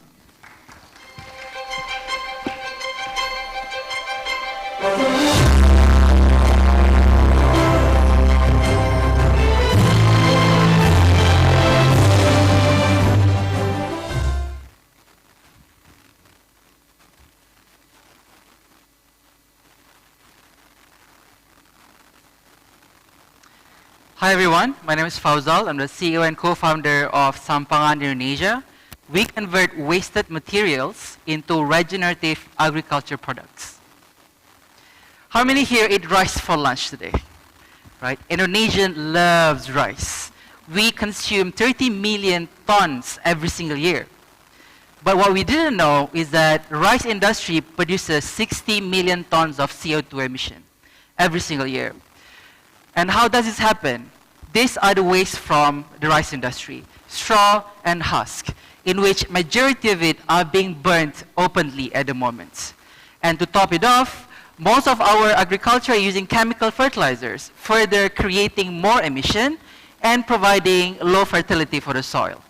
Hi everyone, my name is Fauzal. I'm the CEO and co-founder of Sampangan Indonesia. We convert wasted materials into regenerative agriculture products. How many here eat rice for lunch today? Right? Indonesian loves rice. We consume 30 million tons every single year. But what we didn't know is that rice industry produces 60 million tons of CO2 emission every single year. And how does this happen? These are the waste from the rice industry, straw and husk, in which majority of it are being burnt openly at the moment. And to top it off, most of our agriculture are using chemical fertilizers, further creating more emission and providing low fertility for the soil.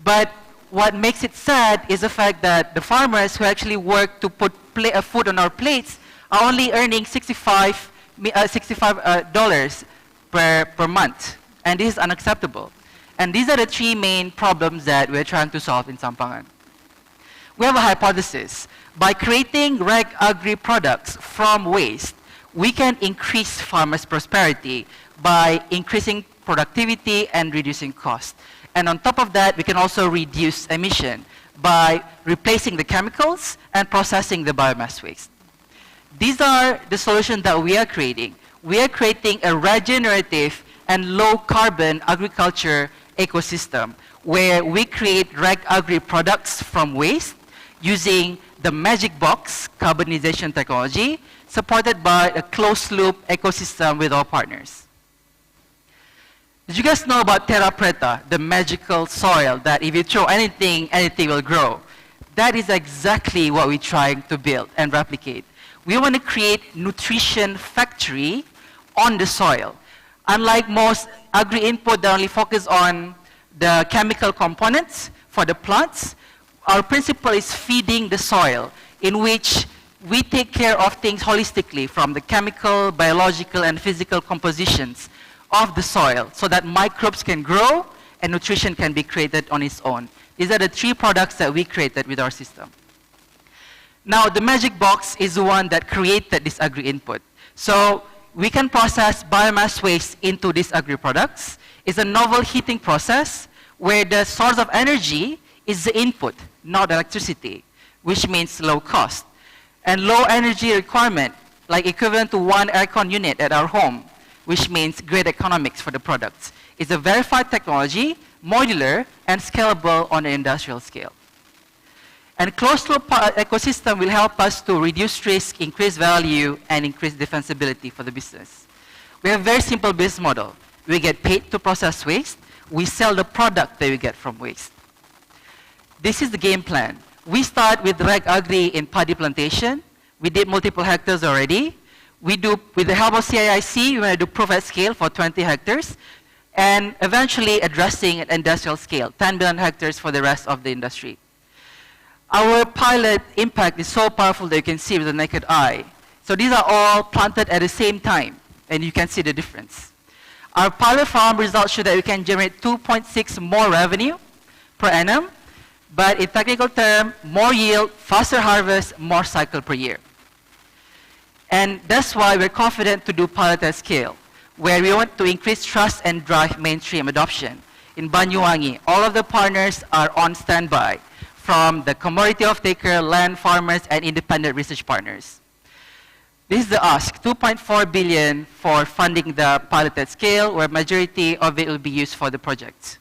But what makes it sad is the fact that the farmers who actually work to put food on our plates are only earning $65 per month, and this is unacceptable. And these are the 3 main problems that we're trying to solve in Sampangan. We have a hypothesis. By creating reg agri products from waste, we can increase farmers' prosperity by increasing productivity and reducing cost. And on top of that, we can also reduce emission by replacing the chemicals and processing the biomass waste. These are the solutions that we are creating. We are creating a regenerative and low-carbon agriculture ecosystem where we create reg agri products from waste using the magic box carbonization technology supported by a closed-loop ecosystem with our partners. Did you guys know about Terra Preta, the magical soil that if you throw anything, anything will grow? That is exactly what we're trying to build and replicate. We want to create nutrition factory on the soil. Unlike most agri-input that only focus on the chemical components for the plants, our principle is feeding the soil, in which we take care of things holistically from the chemical, biological, and physical compositions of the soil so that microbes can grow and nutrition can be created on its own. These are the 3 products that we created with our system. Now, the magic box is the one that created this agri-input. So we can process biomass waste into these agri-products. It's a novel heating process where the source of energy is the input, not electricity, which means low cost. And low energy requirement, like equivalent to 1 aircon unit at our home, which means great economics for the products. It's a verified technology, modular, and scalable on an industrial scale. And closed-loop ecosystem will help us to reduce risk, increase value, and increase defensibility for the business. We have a very simple business model. We get paid to process waste. We sell the product that we get from waste. This is the game plan. We start with Reg Agri in paddy plantation. We did multiple hectares already. We do, with the help of CIIC, we want to do proof at scale for 20 hectares, and eventually addressing at industrial scale, 10 billion hectares for the rest of the industry. Our pilot impact is so powerful that you can see with the naked eye. So these are all planted at the same time, and you can see the difference. Our pilot farm results show that we can generate 2.6 more revenue per annum, but in technical term, more yield, faster harvest, more cycle per year. And that's why we're confident to do pilot at scale, where we want to increase trust and drive mainstream adoption. In Banyuwangi, all of the partners are on standby, from the commodity off-taker, land farmers, and independent research partners. This is the ask, 2.4 billion for funding the pilot at scale, where majority of it will be used for the project.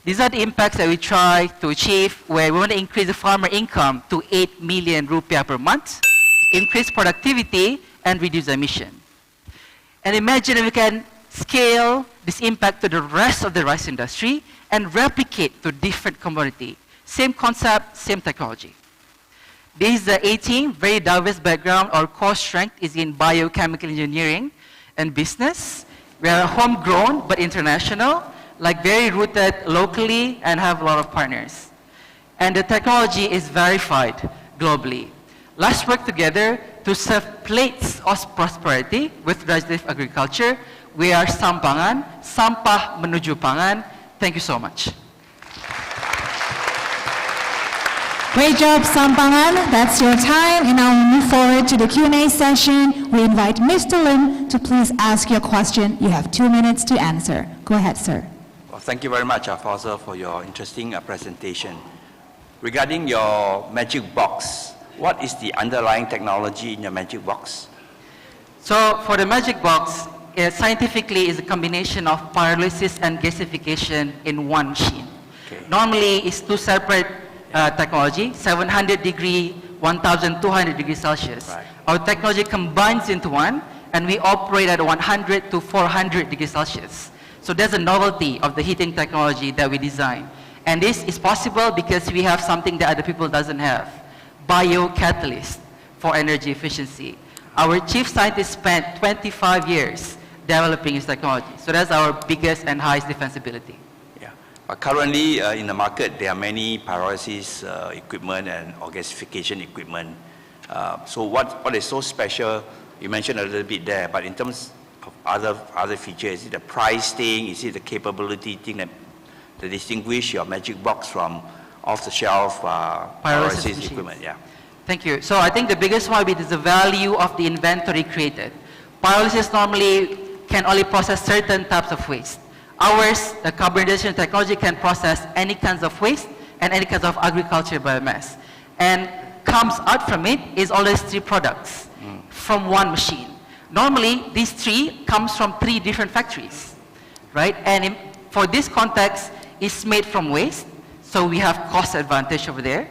These are the impacts that we try to achieve, where we want to increase the farmer income to 8 million rupiah per month, increase productivity, and reduce emission. And imagine if we can scale this impact to the rest of the rice industry and replicate to different commodity. Same concept, same technology. This is the A team, very diverse background. Our core strength is in biochemical engineering and business. We are homegrown but international, like very rooted locally and have a lot of partners. And the technology is verified globally. Let's work together to serve plates of prosperity with regenerative agriculture. We are Sampangan, Sampah Menuju Pangan. Thank you so much. Great job, Sampangan. That's your time. And now we move forward to the Q&A session. We invite Mr. Lim to please ask your question. You have 2 minutes to answer. Go ahead, sir. Well, thank you very much, Fauza, for your interesting presentation. Regarding your magic box, what is the underlying technology in your magic box? So for the magic box, scientifically is a combination of pyrolysis and gasification in one machine. Okay. Normally, it's two separate technology, 700 degree, 1200 degrees Celsius. Right. Our technology combines into one, and we operate at 100 to 400 degrees Celsius. So there's a novelty of the heating technology that we design. And this is possible because we have something that other people doesn't have, biocatalyst for energy efficiency. Our chief scientist spent 25 years developing this technology. So that's our biggest and highest defensibility. Currently, in the market, there are many pyrolysis equipment and gasification equipment. So what is so special? You mentioned a little bit there, but in terms of other features, is it the price thing? Is it the capability thing that distinguish your magic box from off-the-shelf pyrolysis equipment? Yeah. Thank you. So I think the biggest one is the value of the inventory created. Pyrolysis normally can only process certain types of waste. Ours, the carbonization technology, can process any kinds of waste and any kinds of agriculture biomass. And comes out from it is always 3 products from one machine. Normally, these 3 comes from 3 different factories, right? And for this context, it's made from waste, so we have cost advantage over there.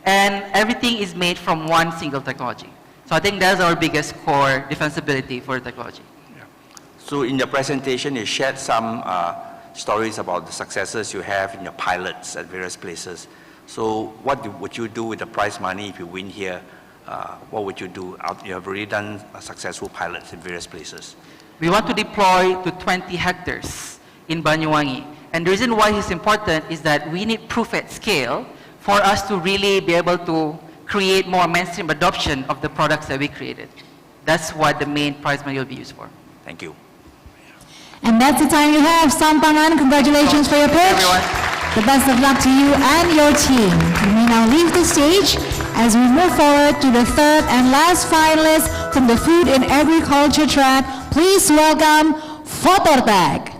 And everything is made from one single technology. So I think that's our biggest core defensibility for technology. So in your presentation, you shared some stories about the successes you have in your pilots at various places. So what would you do with the prize money if you win here? What would you do? You have already done successful pilots in various places. We want to deploy to 20 hectares in Banyuwangi. And the reason why it's important is that we need proof at scale for us to really be able to create more mainstream adoption of the products that we created. That's what the main prize money will be used for. Thank you. And that's the time you have. Sampangan, congratulations for your pitch. The best of luck to you and your team. You may now leave the stage as we move forward to the third and last finalist from the Food and Agriculture track. Please welcome Fotortec.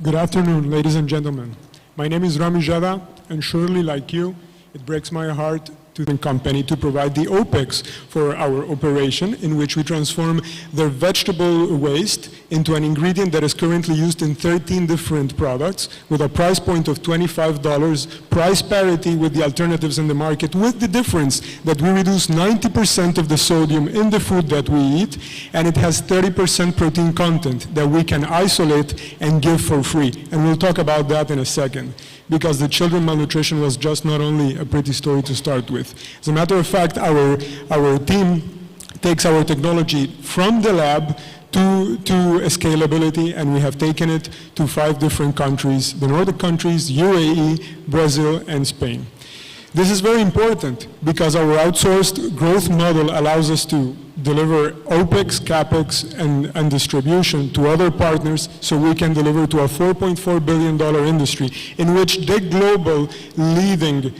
Good afternoon, ladies and gentlemen. My name is Rami Jada, and surely like you, it breaks my heart to the company to provide the OPEX for our operation, in which we transform their vegetable waste into an ingredient that is currently used in 13 different products with a price point of $25, price parity with the alternatives in the market, with the difference that we reduce 90% of the sodium in the food that we eat, and it has 30% protein content that we can isolate and give for free. And we'll talk about that in a second, because the children malnutrition was just not only a pretty story to start with. As a matter of fact, our team takes our technology from the lab to scalability, and we have taken it to 5 different countries, the Nordic countries, UAE, Brazil, and Spain. This is very important because our outsourced growth model allows us to deliver OPEX, CAPEX, and distribution to other partners, so we can deliver to a $4.4 billion industry in which the global leading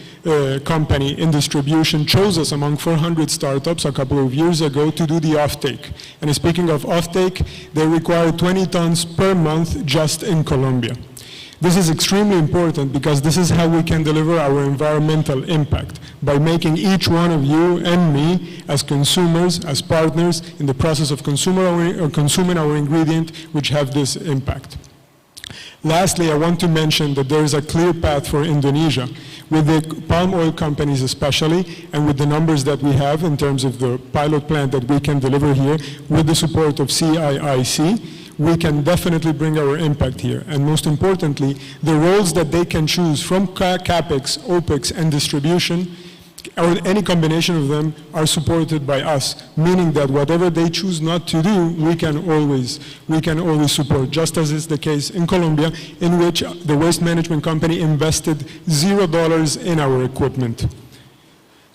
company in distribution chose us among 400 startups a couple of years ago to do the offtake. And speaking of offtake, they require 20 tons per month just in Colombia. This is extremely important because this is how we can deliver our environmental impact, by making each one of you and me as consumers, as partners in the process of consuming our ingredient, which have this impact. Lastly, I want to mention that there is a clear path for Indonesia, with the palm oil companies especially, and with the numbers that we have in terms of the pilot plant that we can deliver here, with the support of CIIC, we can definitely bring our impact here. And most importantly, the roles that they can choose from CAPEX, OPEX, and distribution, or any combination of them, are supported by us, meaning that whatever they choose not to do, we can always support, just as is the case in Colombia, in which the waste management company invested $0 in our equipment.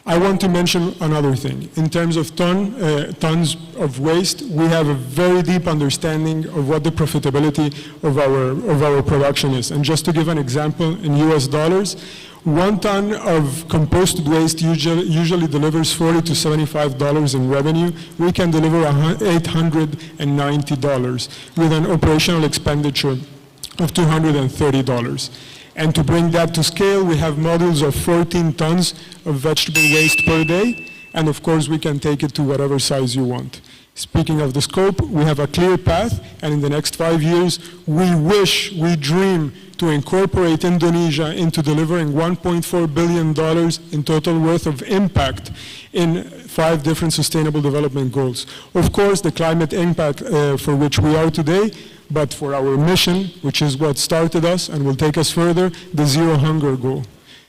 I want to mention another thing. In terms of tons of waste, we have a very deep understanding of what the profitability of our production is. And just to give an example, in US dollars, 1 ton of composted waste usually delivers $40 to $75 in revenue. We can deliver $890 with an operational expenditure of $230. And to bring that to scale, we have models of 14 tons of vegetable waste per day, and of course we can take it to whatever size you want. Speaking of the scope, we have a clear path, and in the next 5 years, we dream to incorporate Indonesia into delivering $1.4 billion in total worth of impact in 5 different sustainable development goals. Of course, the climate impact for which we are today, but for our mission, which is what started us and will take us further, the Zero Hunger goal.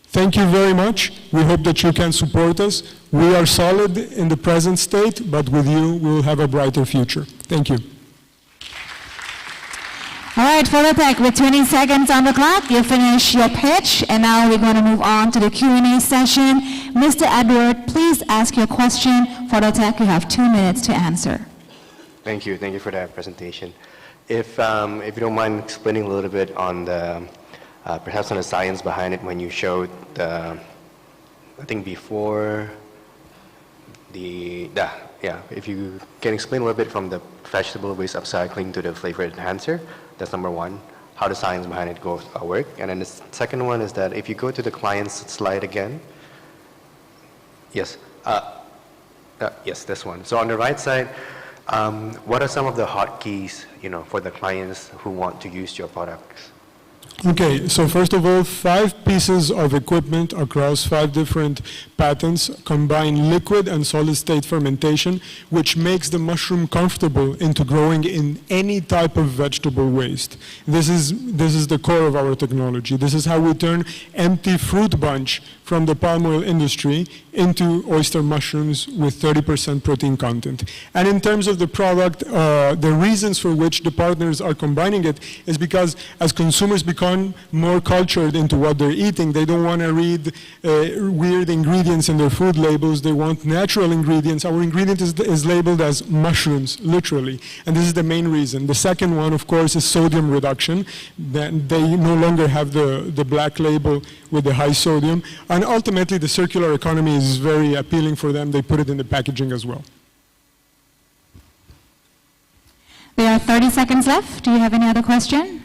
Thank you very much. We hope that you can support us. We are solid in the present state, but with you, we will have a brighter future. Thank you. All right, Fotortec, with 20 seconds on the clock, you finish your pitch, and now we're going to move on to the Q&A session. Mr. Edward, please ask your question. Fotortec, you have 2 minutes to answer. Thank you for that presentation. If you don't mind explaining a little bit on the, perhaps on the science behind it when you showed the, I think before the, if you can explain a little bit from the vegetable waste upcycling to the flavor enhancer, that's number 1, how the science behind it goes work. And then the second one is that if you go to the client's slide again, yes, yes, this one. So on the right side, what are some of the hotkeys, for the clients who want to use your products? Okay, so first of all, 5 pieces of equipment across 5 different patents combine liquid and solid state fermentation, which makes the mushroom comfortable into growing in any type of vegetable waste. This is the core of our technology. This is how we turn empty fruit bunch from the palm oil industry into oyster mushrooms with 30% protein content. And in terms of the product, the reasons for which the partners are combining it is because as consumers become more cultured into what they're eating, they don't want to read weird ingredients in their food labels. They want natural ingredients. Our ingredient is labeled as mushrooms, literally. And this is the main reason. The second one, of course, is sodium reduction. Then they no longer have the black label with the high sodium. And ultimately, the circular economy is very appealing for them. They put it in the packaging as well. There are 30 seconds left. Do you have any other question?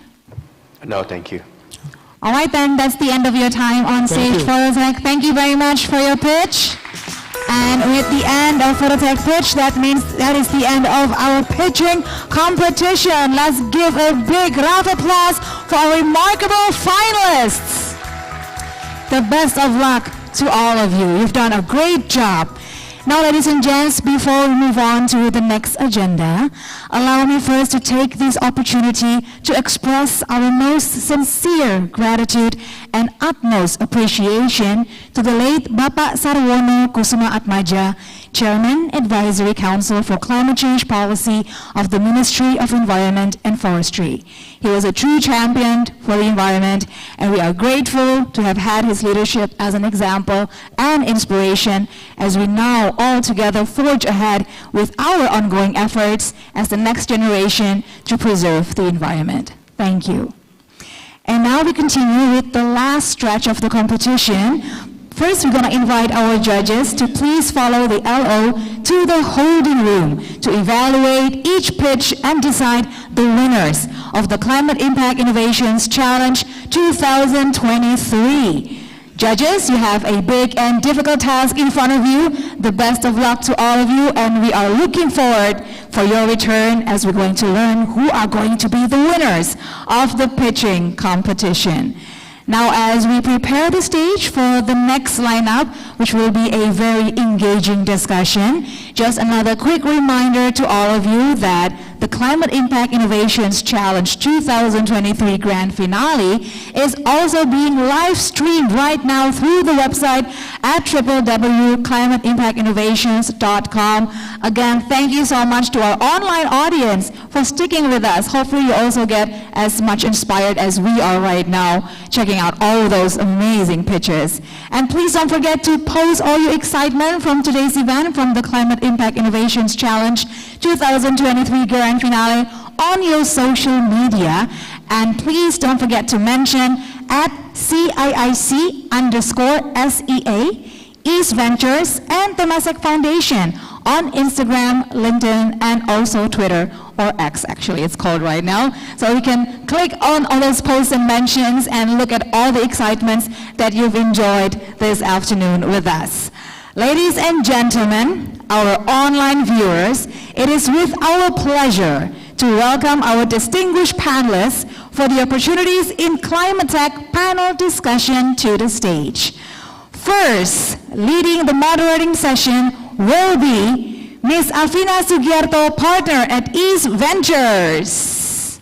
No, thank you. All right, then, that's the end of your time on stage, Fotortec. Thank you very much for your pitch. And with the end of Fotortec pitch, that means that is the end of our pitching competition. Let's give a big round of applause for our remarkable finalists. The best of luck to all of you. You've done a great job. Now, ladies and gents, before we move on to the next agenda, allow me first to take this opportunity to express our most sincere gratitude and utmost appreciation to the late Bapak Sarwono Kusuma Atmaja, Chairman, Advisory Council for Climate Change Policy of the Ministry of Environment and Forestry. He was a true champion for the environment, and we are grateful to have had his leadership as an example and inspiration as we now all together forge ahead with our ongoing efforts as the next generation to preserve the environment. Thank you. And now we continue with the last stretch of the competition. First, we're going to invite our judges to please follow the LO to the holding room to evaluate each pitch and decide the winners of the Climate Impact Innovations Challenge 2023. Judges, you have a big and difficult task in front of you. The best of luck to all of you, and we are looking forward for your return as we're going to learn who are going to be the winners of the pitching competition. Now, as we prepare the stage for the next lineup, which will be a very engaging discussion, just another quick reminder to all of you that the Climate Impact Innovations Challenge 2023 Grand Finale is also being live streamed right now through the website at www.climateimpactinnovations.com. Again, thank you so much to our online audience for sticking with us. Hopefully you also get as much inspired as we are right now, checking out all those amazing pictures. And please don't forget to post all your excitement from today's event, from the Climate Impact Innovations Challenge 2023 Grand Finale on your social media. And please don't forget to mention at CIIC_SEA, East Ventures, and Temasek Foundation on Instagram, LinkedIn, and also Twitter, or X actually it's called right now. So you can click on all those posts and mentions and look at all the excitements that you've enjoyed this afternoon with us. Ladies and gentlemen, our online viewers, it is with our pleasure to welcome our distinguished panelists for the Opportunities in Climate Tech panel discussion to the stage. First, leading the moderating session will be Ms. Afina Sugiarto, partner at East Ventures.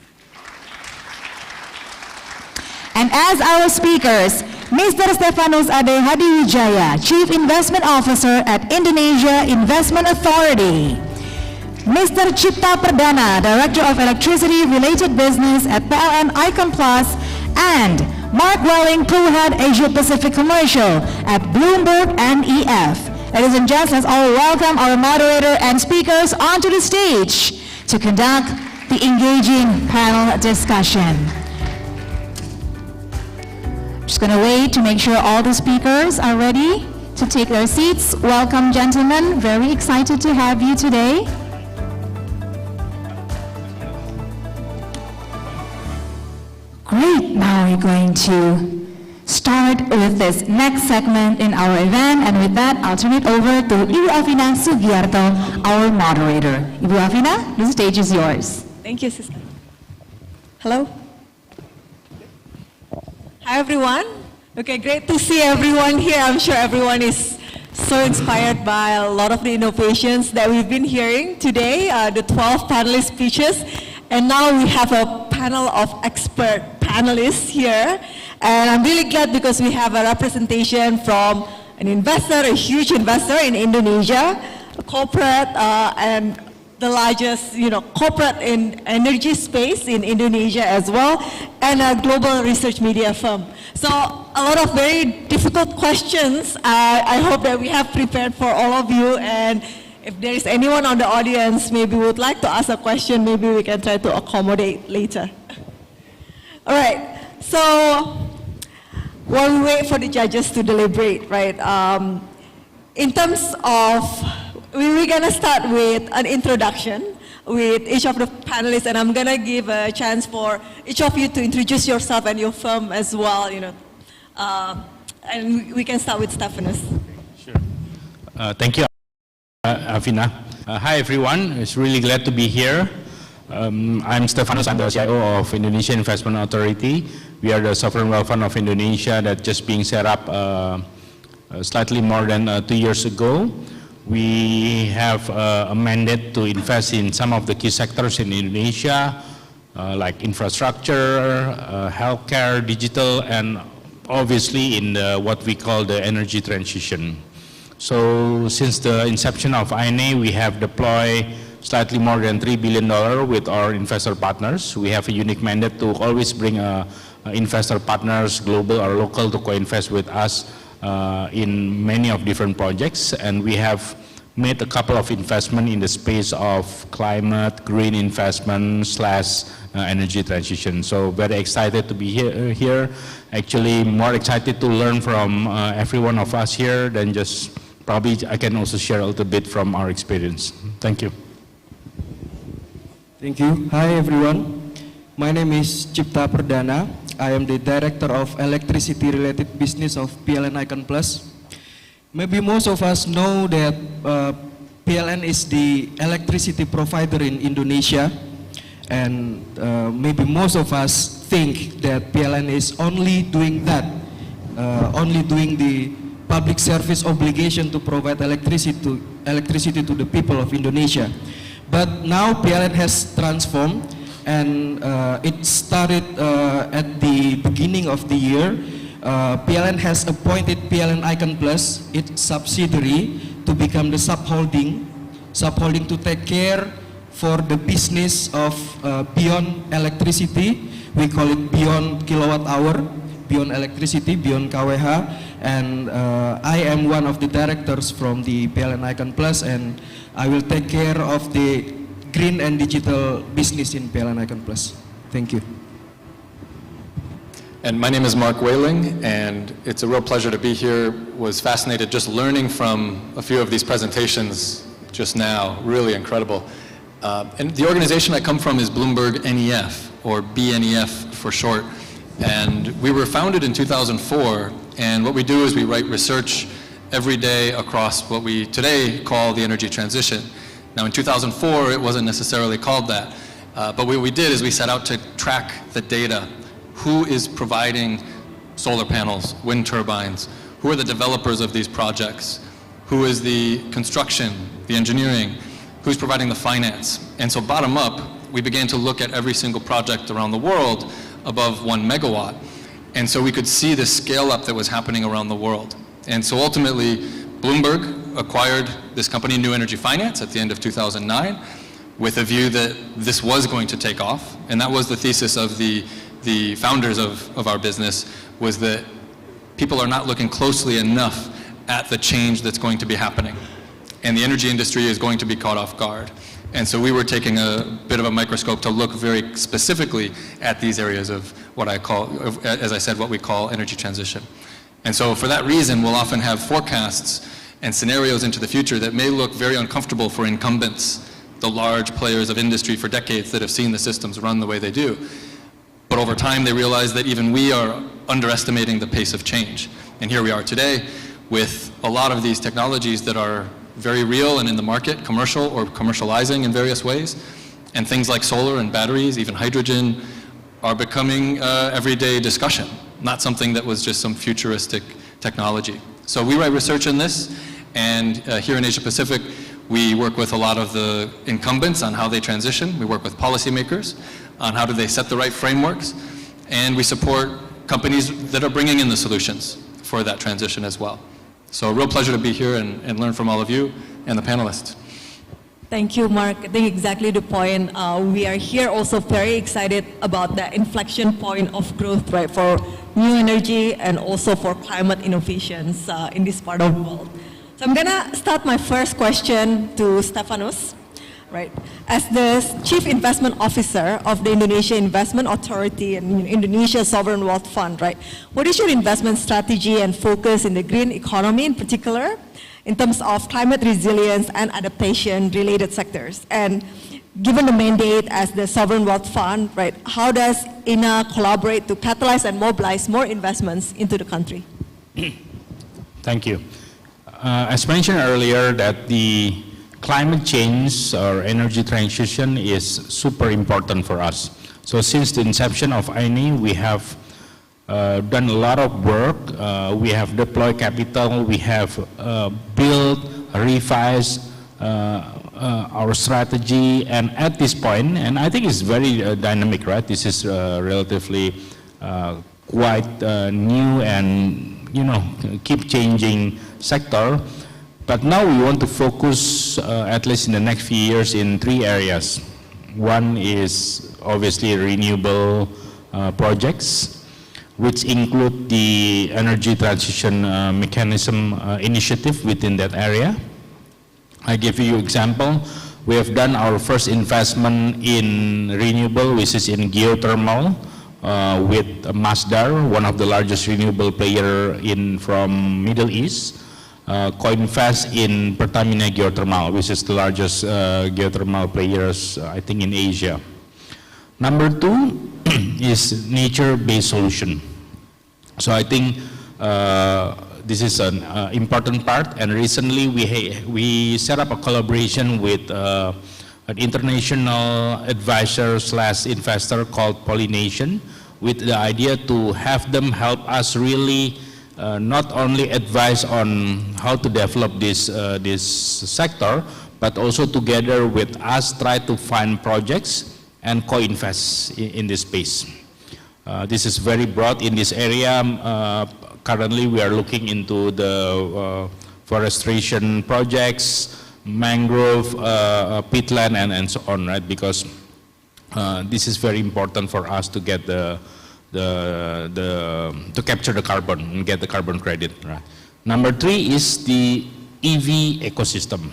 And as our speakers, Mr. Stefanus Ade Hadiwijaya, Chief Investment Officer at Indonesia Investment Authority. Mr. Cipta Perdana, Director of Electricity Related Business at PLN Icon Plus, and Mark Welling, Co-Head Asia Pacific Commercial at Bloomberg NEF. Ladies and gents, let's all welcome our moderator and speakers onto the stage to conduct the engaging panel discussion. Just going to wait to make sure all the speakers are ready to take their seats. Welcome, gentlemen. Very excited to have you today. Great. Now we're going to start with this next segment in our event, and with that, I'll turn it over to Ibu Afina Sugiarto, our moderator. Ibu Afina, the stage is yours. Thank you, sister. Hello. Hi, everyone. Okay, great to see everyone here. I'm sure everyone is so inspired by a lot of the innovations that we've been hearing today, the 12 panelist speeches. And now we have a panel of expert panelists here. And I'm really glad because we have a representation from an investor, a huge investor in Indonesia, a corporate, and the largest, corporate in energy space in Indonesia as well, and a global research media firm. So a lot of very difficult questions. I hope that we have prepared for all of you, and if there is anyone on the audience maybe would like to ask a question, maybe we can try to accommodate later. All right, so while we wait for the judges to deliberate, right, in terms of, we're going to start with an introduction with each of the panelists, and I'm gonna give a chance for each of you to introduce yourself and your firm as well, you know. And we can start with Stephanus. Sure. Thank you, Afina. Hi everyone, it's really glad to be here. I'm Stephanus, I'm the CIO of Indonesia Investment Authority. We are the sovereign wealth fund of Indonesia that just being set up slightly more than 2 years ago. We have a mandate to invest in some of the key sectors in Indonesia, like infrastructure, healthcare, digital, and obviously in what we call the energy transition. So since the inception of INA, we have deployed slightly more than $3 billion with our investor partners. We have a unique mandate to always bring investor partners, global or local, to co-invest with us in many of different projects, and we have made a couple of investment in the space of climate, green investment / energy transition. So very excited to be here. Actually more excited to learn from every one of us here than just probably I can also share a little bit from our experience. Thank you. Thank you. Hi everyone. My name is Cipta Perdana. I am the Director of Electricity Related Business of PLN Icon Plus. Maybe most of us know that PLN is the electricity provider in Indonesia, and maybe most of us think that PLN is only doing that, only doing the public service obligation to provide electricity to the people of Indonesia. But now PLN has transformed, and it started at the beginning of the year. PLN has appointed PLN Icon Plus, its subsidiary, to become the subholding to take care for the business of beyond electricity. We call it beyond kilowatt hour, beyond electricity, beyond KWH. And I am one of the directors from the PLN Icon Plus, and I will take care of the green and digital business in PLN Icon Plus. Thank you. And my name is Mark Whaling, and it's a real pleasure to be here. Was fascinated just learning from a few of these presentations just now, really incredible. And the organization I come from is Bloomberg NEF, or BNEF for short. And we were founded in 2004, and what we do is we write research every day across what we today call the energy transition. Now in 2004, it wasn't necessarily called that, but what we did is we set out to track the data. Who is providing solar panels, wind turbines? Who are the developers of these projects? Who is the construction, the engineering? Who's providing the finance? And so bottom up, we began to look at every single project around the world above 1 megawatt. And so we could see the scale up that was happening around the world. And so ultimately, Bloomberg acquired this company, New Energy Finance, at the end of 2009, with a view that this was going to take off. And that was the thesis of the founders of our business, was that people are not looking closely enough at the change that's going to be happening. And the energy industry is going to be caught off guard. And so we were taking a bit of a microscope to look very specifically at these areas of what I call, as I said, what we call energy transition. And so for that reason, we'll often have forecasts and scenarios into the future that may look very uncomfortable for incumbents, the large players of industry for decades that have seen the systems run the way they do. But over time, they realize that even we are underestimating the pace of change. And here we are today with a lot of these technologies that are very real and in the market, commercial or commercializing in various ways. And things like solar and batteries, even hydrogen, are becoming everyday discussion, not something that was just some futuristic technology. So we write research in this, and here in Asia Pacific, we work with a lot of the incumbents on how they transition. We work with policymakers on how do they set the right frameworks, and we support companies that are bringing in the solutions for that transition as well. So a real pleasure to be here and learn from all of you and the panelists. Thank you, Mark. I think exactly the point. We are here also very excited about the inflection point of growth, right, for new energy and also for climate innovations in this part of the world. So I'm gonna start my first question to Stephanus, right? As the Chief Investment Officer of the Indonesia Investment Authority and Indonesia Sovereign Wealth Fund, right? What is your investment strategy and focus in the green economy in particular, in terms of climate resilience and adaptation related sectors? And given the mandate as the sovereign wealth fund, right, how does INA collaborate to catalyze and mobilize more investments into the country? Thank you. As mentioned earlier, that the climate change or energy transition is super important for us. So since the inception of INA, we have done a lot of work. We have deployed capital. We have built, revised our strategy, and at this point, and I think it's very dynamic, right? This is relatively quite new and keep changing sector. But now we want to focus, at least in the next few years, in 3 areas. One is obviously renewable projects, which include the energy transition mechanism initiative within that area. I give you an example. We have done our first investment in renewable, which is in geothermal, with Masdar, one of the largest renewable player from Middle East. Co-invest in Pertamina Geothermal, which is the largest geothermal players, I think, in Asia. Number 2 is nature-based solution. So I think this is an important part, and recently we set up a collaboration with an international advisor / investor called Polynation, with the idea to have them help us really not only advise on how to develop this sector, but also together with us try to find projects and co-invest in this space. This is very broad in this area. Currently, we are looking into the forestation projects, mangrove, peatland, and so on, right? Because this is very important for us to get to capture the carbon and get the carbon credit, right? Number 3 is the EV ecosystem.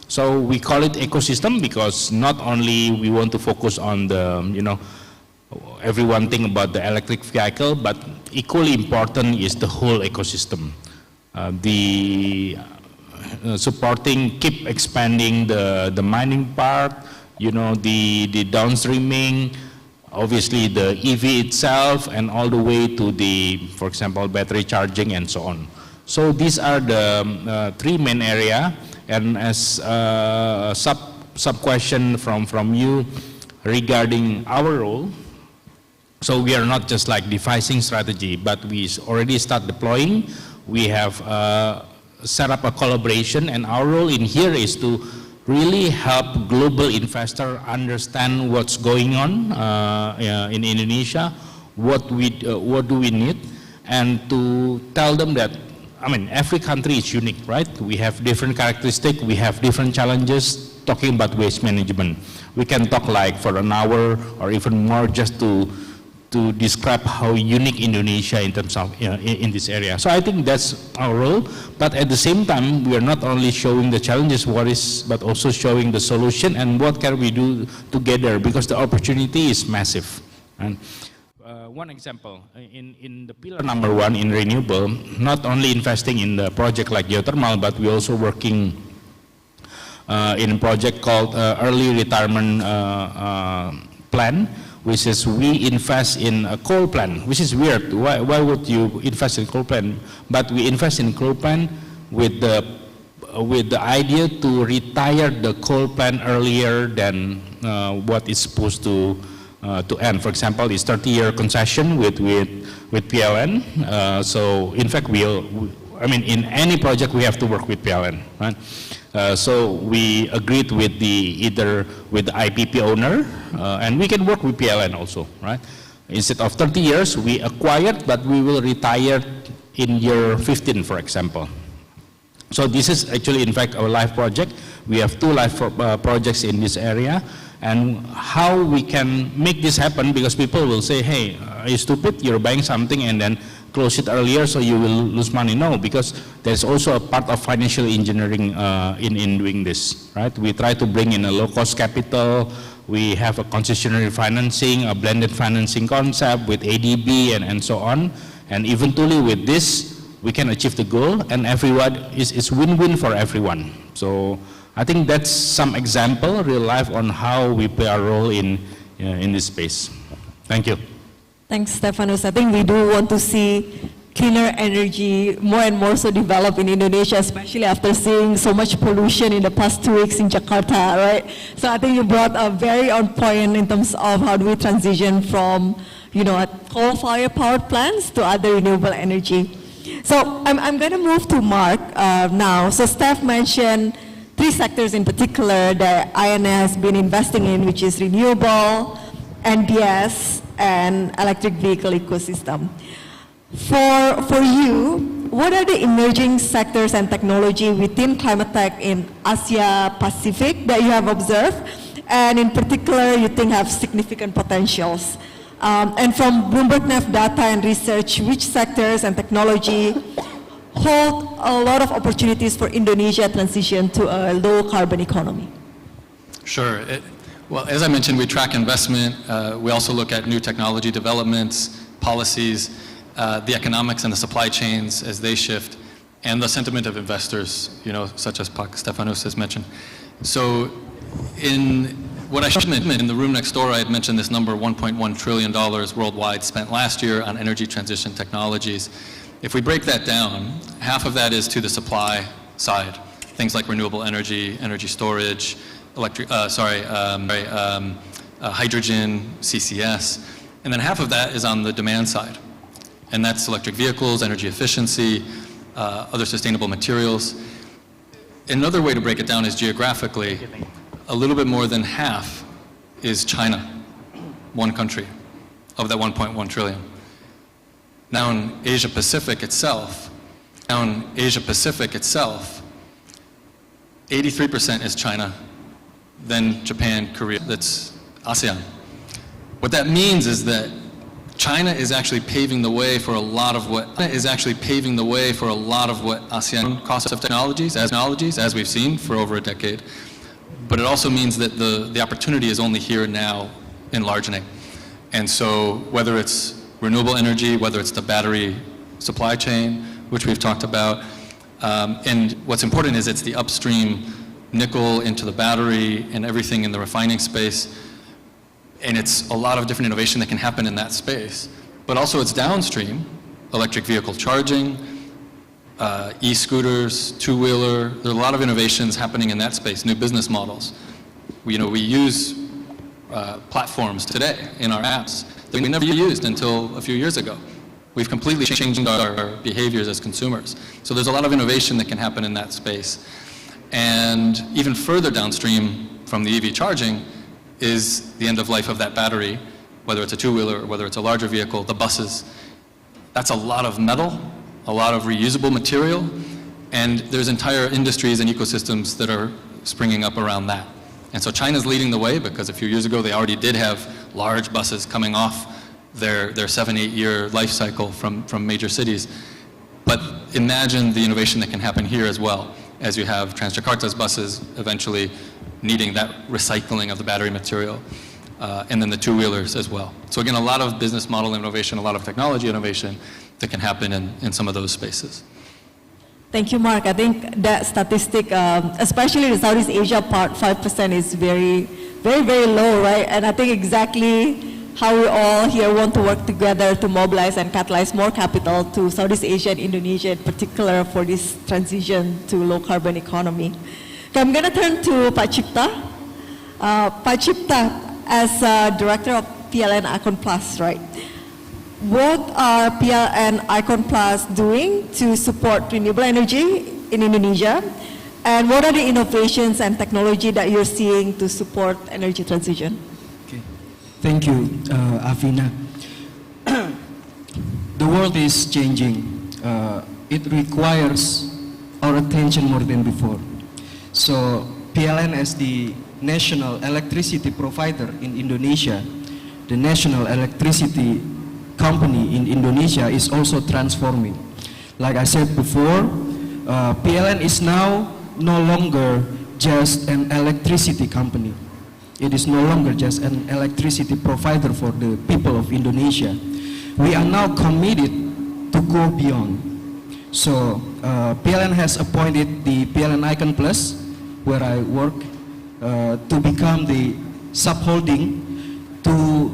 So we call it ecosystem because not only we want to focus on the, everyone think about the electric vehicle, but equally important is the whole ecosystem. Supporting, keep expanding the mining part, the downstreaming, obviously the EV itself, and all the way to the, for example, battery charging and so on. So these are the 3 main area. And as a sub question from you regarding our role, so we are not just like devising strategy, but we already start deploying. We have set up a collaboration, and our role in here is to really help global investor understand what's going on in Indonesia, what do we need, and to tell them that, every country is unique, right? We have different characteristics, we have different challenges. Talking about waste management, we can talk like for an hour or even more just to describe how unique Indonesia in terms of in this area. So I think that's our role. But at the same time, we are not only showing the challenges, but also showing the solution and what can we do together, because the opportunity is massive. And one example, in the pillar number 1 in renewable, not only investing in the project like geothermal, but we're also working in a project called early retirement plan, which is we invest in a coal plant, which is weird. Why would you invest in coal plant? But we invest in coal plant with the idea to retire the coal plant earlier than what is supposed to end. For example, it's 30-year concession with PLN. So in fact, in any project we have to work with PLN, right? So we agreed with either with the IPP owner, and we can work with PLN also, right? Instead of 30 years, we acquired, but we will retire in year 15, for example. So this is actually, in fact, our live project. We have 2 live projects in this area, and how we can make this happen, because people will say, hey, are you stupid? You're buying something and then close it earlier so you will lose money. No, because there's also a part of financial engineering in doing this, right? We try to bring in a low-cost capital. We have a concessionary financing, a blended financing concept with ADB and so on. And eventually with this, we can achieve the goal, and everyone is win-win for everyone. So I think that's some example, real life, on how we play our role in this space. Thank you. Thanks, Stefanus. I think we do want to see cleaner energy more and more so develop in Indonesia, especially after seeing so much pollution in the past 2 weeks in Jakarta, right? So I think you brought a very on point in terms of how do we transition from, coal-fired power plants to other renewable energy. So I'm going to move to Mark now. So Steph mentioned 3 sectors in particular that INA has been investing in, which is renewable, NBS, and electric vehicle ecosystem. For you, what are the emerging sectors and technology within climate tech in Asia Pacific that you have observed, and in particular you think have significant potentials? And from Bloomberg NEF data and research, which sectors and technology hold a lot of opportunities for Indonesia transition to a low carbon economy? Sure. Well, as I mentioned, we track investment. We also look at new technology developments, policies, the economics and the supply chains as they shift, and the sentiment of investors, such as Stefanus has mentioned. So in what I should mention, in the room next door, I had mentioned this number, $1.1 trillion worldwide spent last year on energy transition technologies. If we break that down, half of that is to the supply side, things like renewable energy, energy storage, hydrogen, CCS, and then half of that is on the demand side. And that's electric vehicles, energy efficiency, other sustainable materials. Another way to break it down is geographically. A little bit more than half is China, one country, of that 1.1 trillion. Now in Asia Pacific itself, 83% is China, then Japan, Korea, that's ASEAN. What that means is that China is actually paving the way for a lot of what ASEAN cost of technologies, as we've seen for over a decade. But it also means that the opportunity is only here now enlarging. And so whether it's renewable energy, whether it's the battery supply chain, which we've talked about, and what's important is it's the upstream nickel into the battery and everything in the refining space. And it's a lot of different innovation that can happen in that space. But also it's downstream, electric vehicle charging, e-scooters, two-wheeler. There are a lot of innovations happening in that space, new business models. We use platforms today in our apps that we never used until a few years ago. We've completely changed our behaviors as consumers. So there's a lot of innovation that can happen in that space. And even further downstream from the EV charging is the end of life of that battery, whether it's a two-wheeler or whether it's a larger vehicle, the buses. That's a lot of metal, a lot of reusable material, and there's entire industries and ecosystems that are springing up around that. And so China's leading the way because a few years ago they already did have large buses coming off their 7-8 year life cycle from major cities. But imagine the innovation that can happen here as well, as you have Jakarta's buses eventually needing that recycling of the battery material, and then the two-wheelers as well. So again, a lot of business model innovation, a lot of technology innovation that can happen in some of those spaces. Thank you, Mark. I think that statistic, especially the Southeast Asia part, 5% is very, very, very low, right? And I think exactly how we all here want to work together to mobilize and catalyze more capital to Southeast Asia and Indonesia in particular for this transition to low carbon economy. Okay, I'm going to turn to Pak Cipta. Pak Cipta, as Director of PLN Icon Plus, right? What are PLN Icon Plus doing to support renewable energy in Indonesia? And what are the innovations and technology that you're seeing to support energy transition? Okay. Thank you, Afina. The world is changing. It requires our attention more than before. So PLN as the national electricity provider in Indonesia, the national electricity company in Indonesia is also transforming. Like I said before, PLN is now no longer just an electricity company. It is no longer just an electricity provider for the people of Indonesia. We are now committed to go beyond. So PLN has appointed the PLN Icon Plus, where I work, to become the subholding to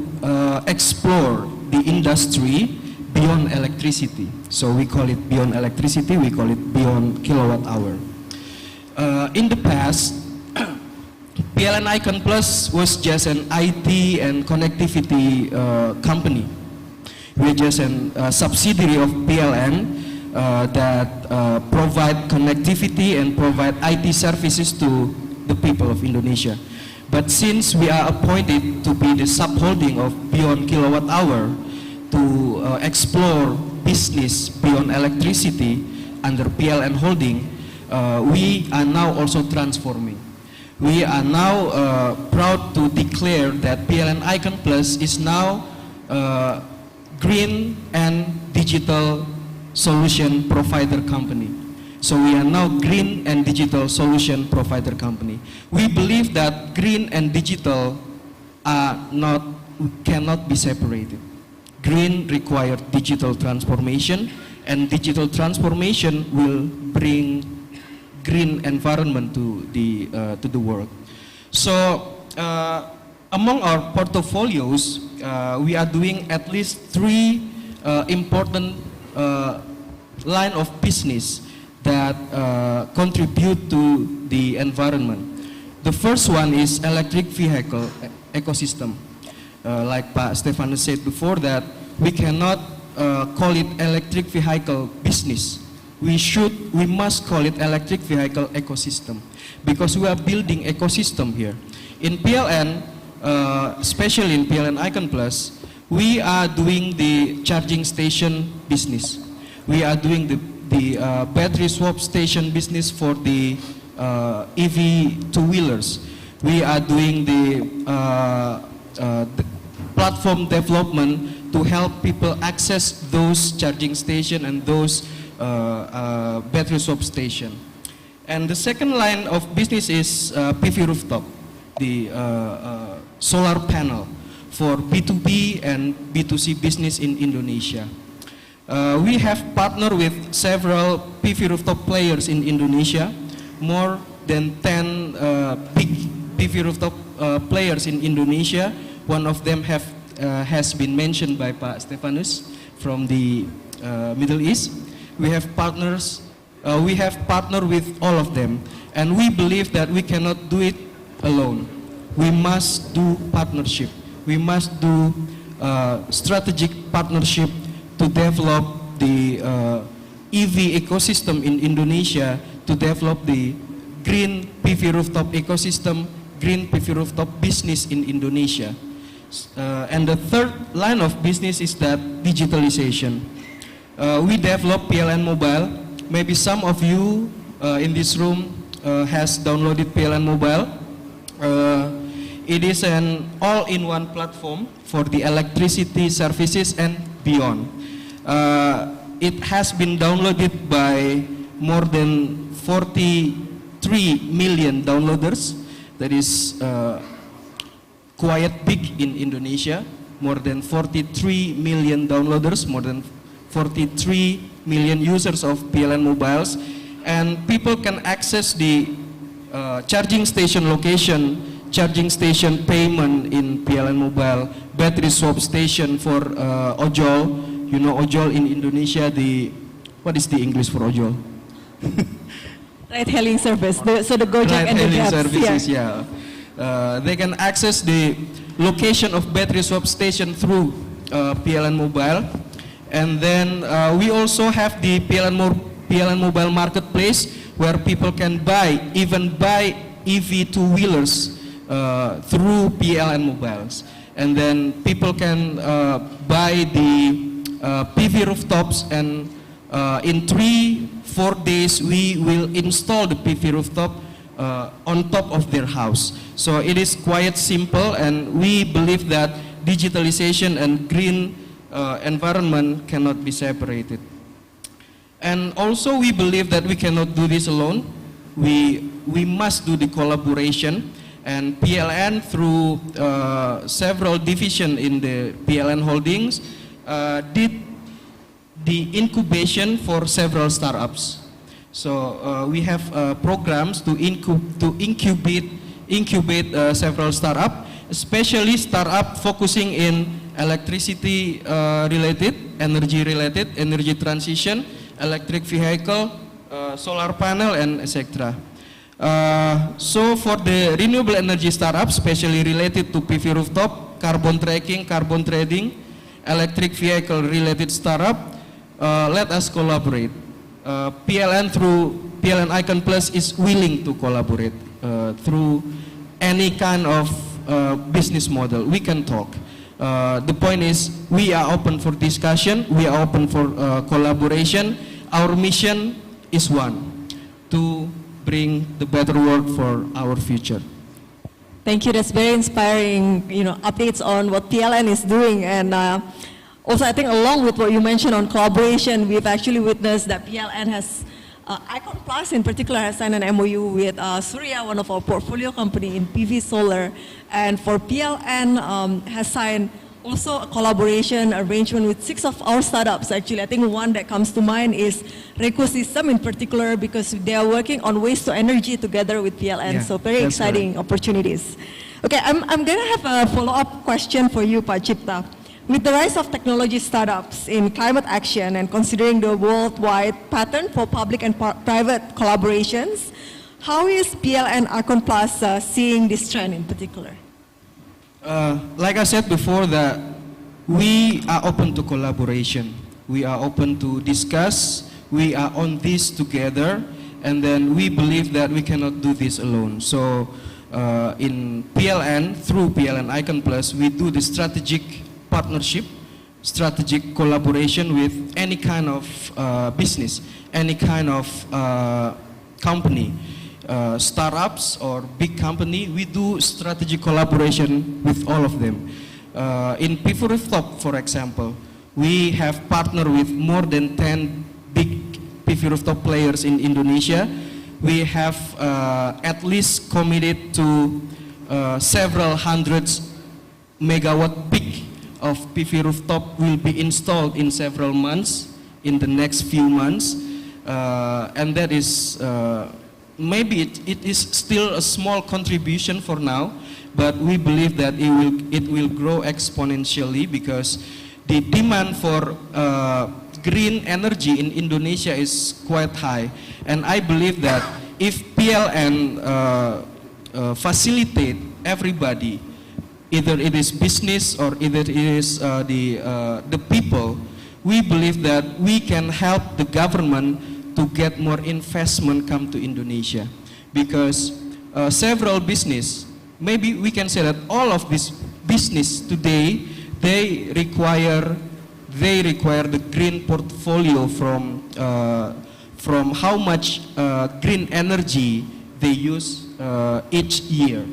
explore the industry beyond electricity. So we call it beyond electricity, we call it beyond kilowatt hour. In the past, PLN Icon Plus was just an IT and connectivity company. We're just a subsidiary of PLN that provide connectivity and provide IT services to the people of Indonesia. But since we are appointed to be the subholding of beyond kilowatt hour to explore business beyond electricity under PLN Holding, we are now also transforming. We are now proud to declare that PLN Icon Plus is now green and digital solution provider company. So we are now green and digital solution provider company. We believe that green and digital cannot be separated. Green requires digital transformation, and digital transformation will bring green environment to the world. So among our portfolios, we are doing at least 3 important line of business that contribute to the environment. The first one is electric vehicle ecosystem. Like Pak Stefanus said before, that we cannot call it electric vehicle business. We must call it electric vehicle ecosystem, because we are building ecosystem here. In PLN, especially in PLN Icon Plus, we are doing the charging station business. We are doing the battery swap station business for the EV two-wheelers. We are doing the platform development to help people access those charging station and those battery swap station. And the second line of business is PV rooftop, the solar panel for B2B and B2C business in Indonesia. We have partnered with several PV rooftop players in Indonesia, more than 10 big PV rooftop players in Indonesia. One of them has been mentioned by Pak Stefanus from the Middle East. We have partners. We have partnered with all of them, and we believe that we cannot do it alone. We must do partnership. We must do strategic partnership to develop the EV ecosystem in Indonesia, to develop the green PV rooftop ecosystem, green PV rooftop business in Indonesia. And the third line of business is that digitalization. We develop PLN Mobile. Maybe some of you in this room has downloaded PLN Mobile. It is an all-in-one platform for the electricity services and beyond. It has been downloaded by more than 43 million downloaders. That is quite big in Indonesia. More than 43 million downloaders, more than 43 million users of PLN mobiles, and people can access the charging station location, charging station payment in PLN mobile, battery swap station for ojol. You know ojol in Indonesia, what is the English for ojol? Ride-hailing service, so the Gojek and the Grab. Services, yeah. They can access the location of battery swap station through PLN mobile. And then we also have the PLN mobile marketplace, where people can even buy EV two-wheelers through PLN mobiles. And then people can buy the PV rooftops, and in 3-4 days we will install the PV rooftop on top of their house. So it is quite simple, and we believe that digitalization and green environment cannot be separated. And also we believe that we cannot do this alone. We must do the collaboration, and PLN through several divisions in the PLN holdings did the incubation for several startups. So we have programs to incubate several startups, especially startup focusing in electricity related, energy transition, electric vehicle, solar panel, and etc. So for the renewable energy startups, especially related to PV rooftop, carbon tracking, carbon trading, electric vehicle related startup, let us collaborate. PLN through PLN Icon Plus is willing to collaborate through any kind of business model. We can talk. The point is, we are open for discussion, we are open for collaboration. Our mission is one, to bring the better world for our future. Thank you. That's very inspiring, updates on what PLN is doing. And also, I think along with what you mentioned on collaboration, we've actually witnessed that PLN has, Icon Plus in particular, has signed an MOU with Surya, one of our portfolio company in PV solar. And for PLN, has signed also a collaboration arrangement with 6 of our startups. Actually, I think one that comes to mind is Recosystem in particular, because they are working on waste to energy together with PLN. So very exciting opportunities. Okay, I'm going to have a follow-up question for you, Pak Cipta. With the rise of technology startups in climate action and considering the worldwide pattern for public and private collaborations, how is PLN Icon Plus seeing this trend in particular? Like I said before, that we are open to collaboration. We are open to discuss. We are on this together, and then we believe that we cannot do this alone. So in PLN, through PLN Icon Plus, we do the strategic partnership, strategic collaboration with any kind of business, any kind of company. Startups or big company, we do strategic collaboration with all of them. In PV rooftop, for example, we have partnered with more than 10 big PV rooftop players in Indonesia. We have at least committed to several hundreds megawatt peak of PV rooftop will be installed in several months, in the next few months, and that is maybe it is still a small contribution for now, but we believe that it will grow exponentially, because the demand for green energy in Indonesia is quite high. And I believe that if PLN facilitate everybody, either it is business or either it is the people, we believe that we can help the government to get more investment come to Indonesia, because several business, maybe we can say that all of this business today, they require the green portfolio from how much green energy they use each year.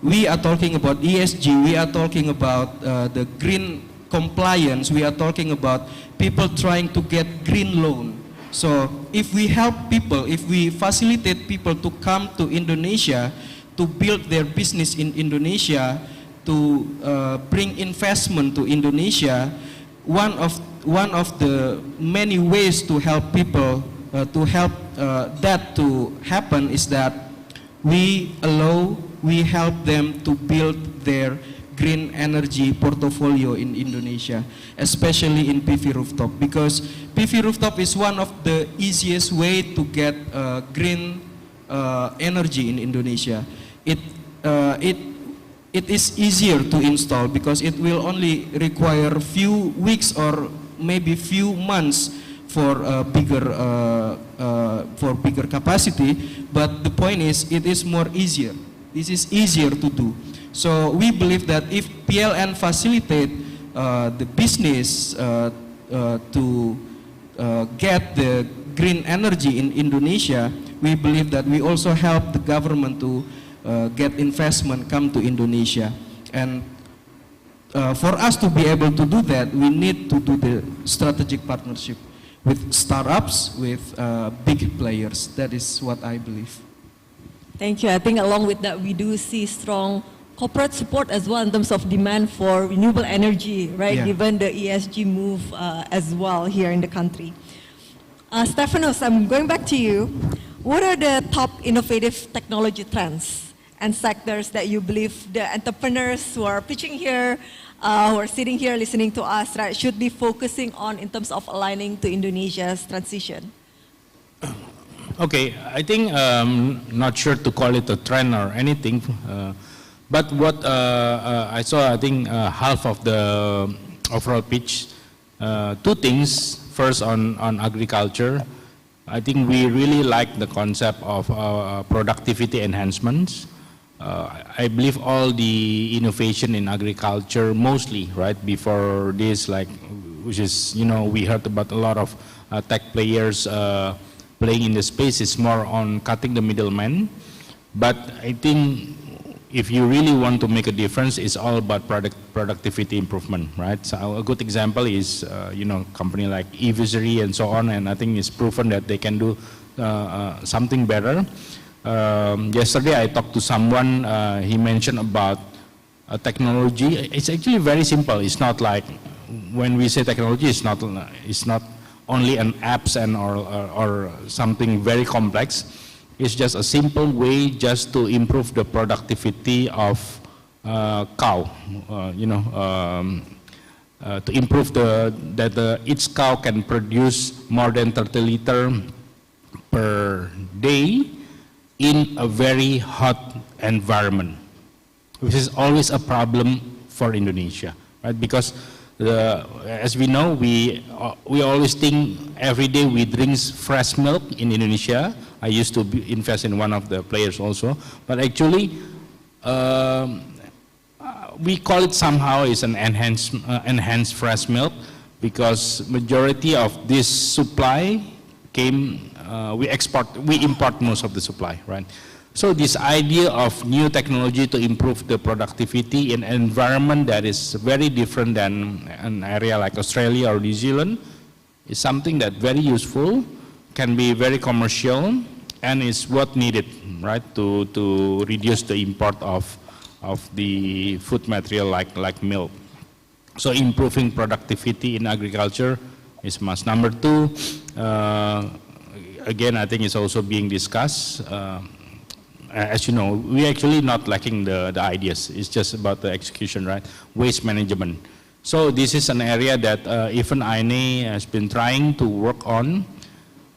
We are talking about ESG, we are talking about the green compliance, we are talking about people trying to get green loan. So if we help people, if we facilitate people to come to Indonesia, to build their business in Indonesia, to bring investment to Indonesia, one of the many ways to help people, to help that to happen, is that we help them to build their green energy portfolio in Indonesia, especially in PV rooftop, because PV rooftop is one of the easiest way to get green energy in Indonesia. It is easier to install because it will only require few weeks or maybe few months for bigger capacity. But the point is, it is more easier. This is easier to do. So we believe that if PLN facilitate the business to get the green energy in Indonesia, we believe that we also help the government to get investment come to Indonesia. And for us to be able to do that, we need to do the strategic partnership with startups, with big players. That is what I believe. Thank you. I think along with that, we do see strong corporate support as well in terms of demand for renewable energy, right? Yeah. Given the ESG move as well here in the country. Stefanos, I'm going back to you. What are the top innovative technology trends and sectors that you believe the entrepreneurs who are pitching here, who are sitting here listening to us, right, should be focusing on in terms of aligning to Indonesia's transition? Okay, I think not sure to call it a trend or anything, but what I saw, I think half of the overall pitch, two things. First, on agriculture, I think we really like the concept of productivity enhancements. I believe all the innovation in agriculture, mostly, right, before this, like, which is, you know, we heard about a lot of tech players playing in the space, is more on cutting the middleman. But I think if you really want to make a difference, it's all about productivity improvement, right? So a good example is, you know, company like eVisory and so on, and I think it's proven that they can do something better. Yesterday I talked to someone, he mentioned about technology. It's actually very simple. It's not like, when we say technology, it's not only an apps and or something very complex. It's just a simple way just to improve the productivity of cow, you know, to improve that each cow can produce more than 30 liters per day in a very hot environment, which is always a problem for Indonesia, right? Because as we know, we always think every day we drink fresh milk in Indonesia. I used to invest in one of the players also, but actually we call it somehow is an enhanced fresh milk, because majority of this supply came, we import most of the supply, right? So this idea of new technology to improve the productivity in an environment that is very different than an area like Australia or New Zealand is something that very useful, can be very commercial, and is what needed, right, to reduce the import of the food material like milk. So improving productivity in agriculture is must. Number two, again, I think it's also being discussed. As you know, we actually not lacking the ideas. It's just about the execution, right? Waste management. So this is an area that even INE has been trying to work on.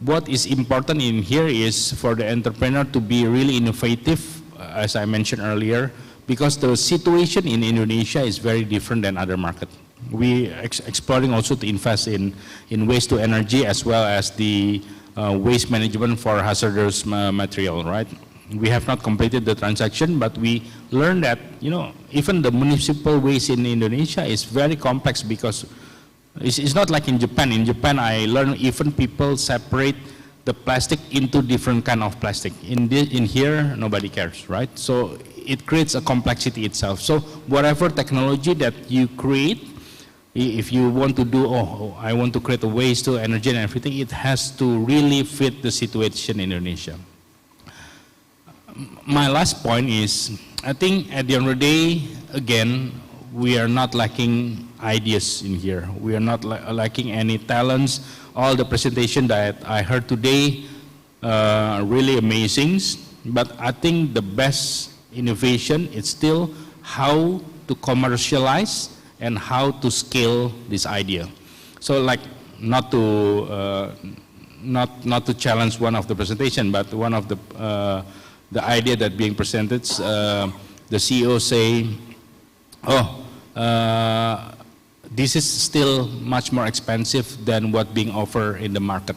What is important in here is for the entrepreneur to be really innovative, as I mentioned earlier, because the situation in Indonesia is very different than other markets. We exploring also to invest in waste to energy, as well as the waste management for hazardous material, right? We have not completed the transaction, but we learned that, you know, even the municipal waste in Indonesia is very complex, because it's not like in Japan. In Japan, I learned even people separate the plastic into different kind of plastic. In here, nobody cares, right? So it creates a complexity itself. So whatever technology that you create, if you want to do, I want to create a waste to energy and everything, it has to really fit the situation in Indonesia. My last point is, I think at the end of the day, again, we are not lacking ideas in here. We are not lacking any talents. All the presentation that I heard today are really amazing, but I think the best innovation is still how to commercialize and how to scale this idea. So, like, not to challenge one of the presentation, but one of the idea that being presented, the CEO say, this is still much more expensive than what being offered in the market,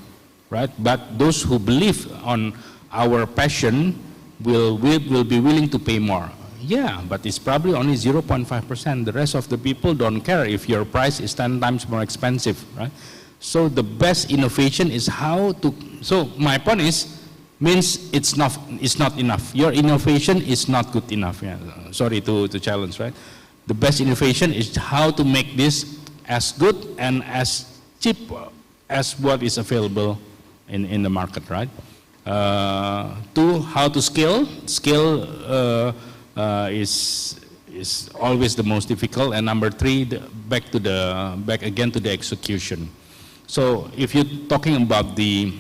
right? But those who believe on our passion will be willing to pay more. Yeah, but it's probably only 0.5%. The rest of the people don't care if your price is 10 times more expensive, right? So the best innovation is how to, so my point is, means it's not enough. Your innovation is not good enough. Yeah. Sorry to challenge, right? The best innovation is how to make this as good and as cheap as what is available in the market, right? Two, how to scale. Scale is always the most difficult. And number three, back again to the execution. So if you're talking about the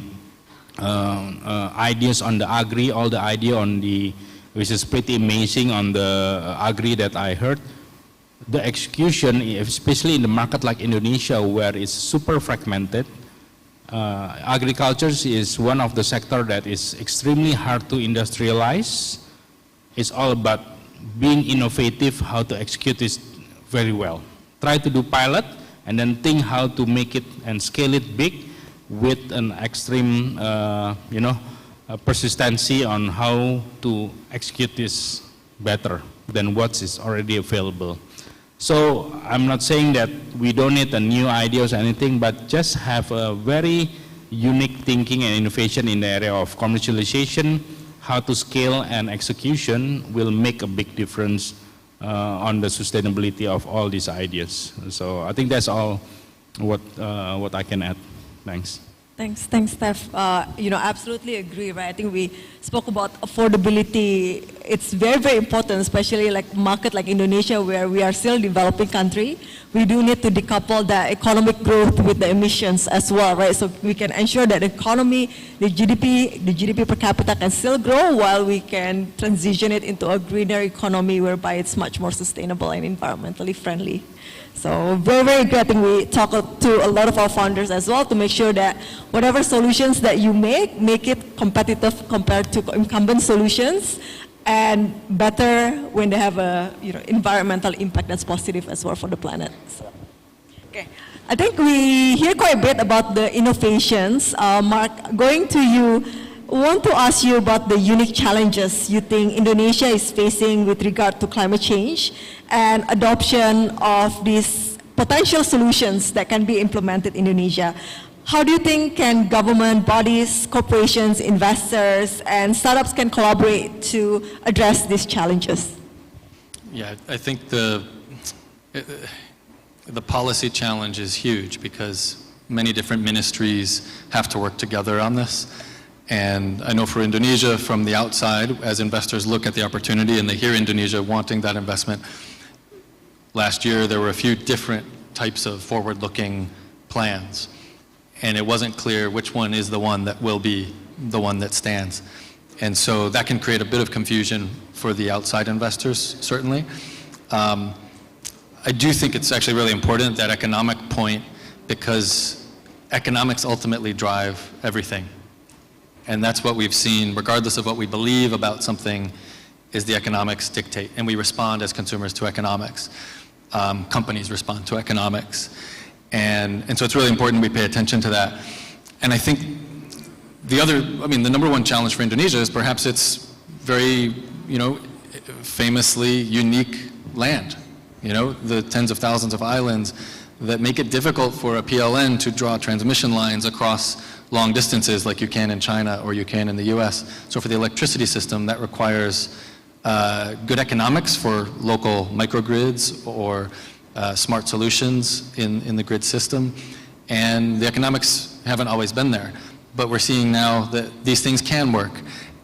ideas on the agri, all the idea on the, which is pretty amazing on the agri that I heard, the execution, especially in the market like Indonesia where it's super fragmented, agriculture is one of the sector that is extremely hard to industrialize. It's all about being innovative, how to execute this very well. Try to do pilot and then think how to make it and scale it big with an extreme, persistency on how to execute this better than what is already available. So I'm not saying that we don't need a new ideas or anything, but just have a very unique thinking and innovation in the area of commercialization, how to scale and execution will make a big difference on the sustainability of all these ideas. So I think that's all what I can add. Thanks. Thanks, Steph. Absolutely agree, right? I think we spoke about affordability. It's very, very important, especially like market like Indonesia, where we are still a developing country. We do need to decouple the economic growth with the emissions as well, right? So we can ensure that the economy, the GDP per capita can still grow while we can transition it into a greener economy whereby it's much more sustainable and environmentally friendly. So very, very good. I think we talk to a lot of our founders as well to make sure that whatever solutions that you make it competitive compared to incumbent solutions and better when they have a environmental impact that's positive as well for the planet. So, okay. I think we hear quite a bit about the innovations. Mark, going to you, I want to ask you about the unique challenges you think Indonesia is facing with regard to climate change and adoption of these potential solutions that can be implemented in Indonesia. How do you think can government bodies, corporations, investors, and startups can collaborate to address these challenges? Yeah, I think the policy challenge is huge because many different ministries have to work together on this. And I know for Indonesia, from the outside, as investors look at the opportunity and they hear Indonesia wanting that investment, last year there were a few different types of forward-looking plans. And it wasn't clear which one is the one that will be the one that stands. And so that can create a bit of confusion for the outside investors, certainly. I do think it's actually really important, that economic point, because economics ultimately drive everything. And that's what we've seen, regardless of what we believe about something, is the economics dictate. And we respond as consumers to economics. Companies respond to economics. And so it's really important we pay attention to that. And I think the number one challenge for Indonesia is perhaps its very, famously unique land. The tens of thousands of islands that make it difficult for a PLN to draw transmission lines across long distances like you can in China or you can in the US. So for the electricity system, that requires good economics for local microgrids or smart solutions in the grid system. And the economics haven't always been there. But we're seeing now that these things can work.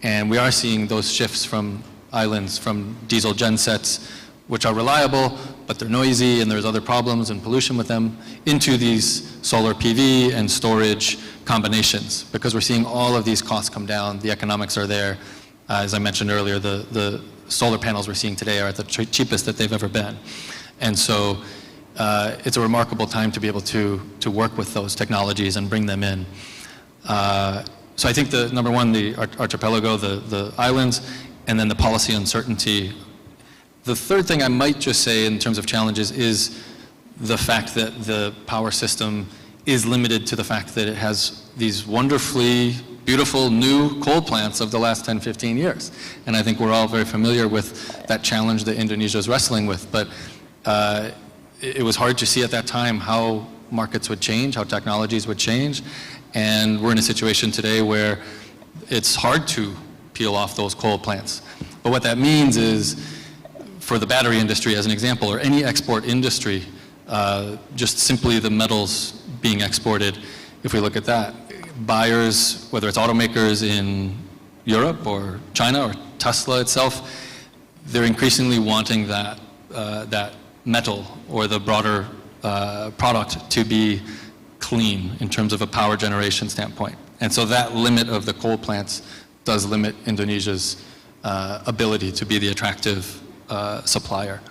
And we are seeing those shifts from islands, from diesel gensets, which are reliable, but they're noisy and there's other problems and pollution with them, into these solar PV and storage combinations. Because we're seeing all of these costs come down, the economics are there. As I mentioned earlier, the solar panels we're seeing today are at the cheapest that they've ever been. And so it's a remarkable time to be able to work with those technologies and bring them in. So I think number one, the archipelago, the islands, and then the policy uncertainty. The third thing I might just say in terms of challenges is the fact that the power system is limited to the fact that it has these wonderfully beautiful new coal plants of the last 10, 15 years. And I think we're all very familiar with that challenge that Indonesia is wrestling with. But it was hard to see at that time how markets would change, how technologies would change. And we're in a situation today where it's hard to peel off those coal plants. But what that means is, for the battery industry as an example, or any export industry, just simply the metals being exported, if we look at that, buyers, whether it's automakers in Europe or China or Tesla itself, they're increasingly wanting that metal or the broader product to be clean in terms of a power generation standpoint. And so that limit of the coal plants does limit Indonesia's ability to be the attractive supplier.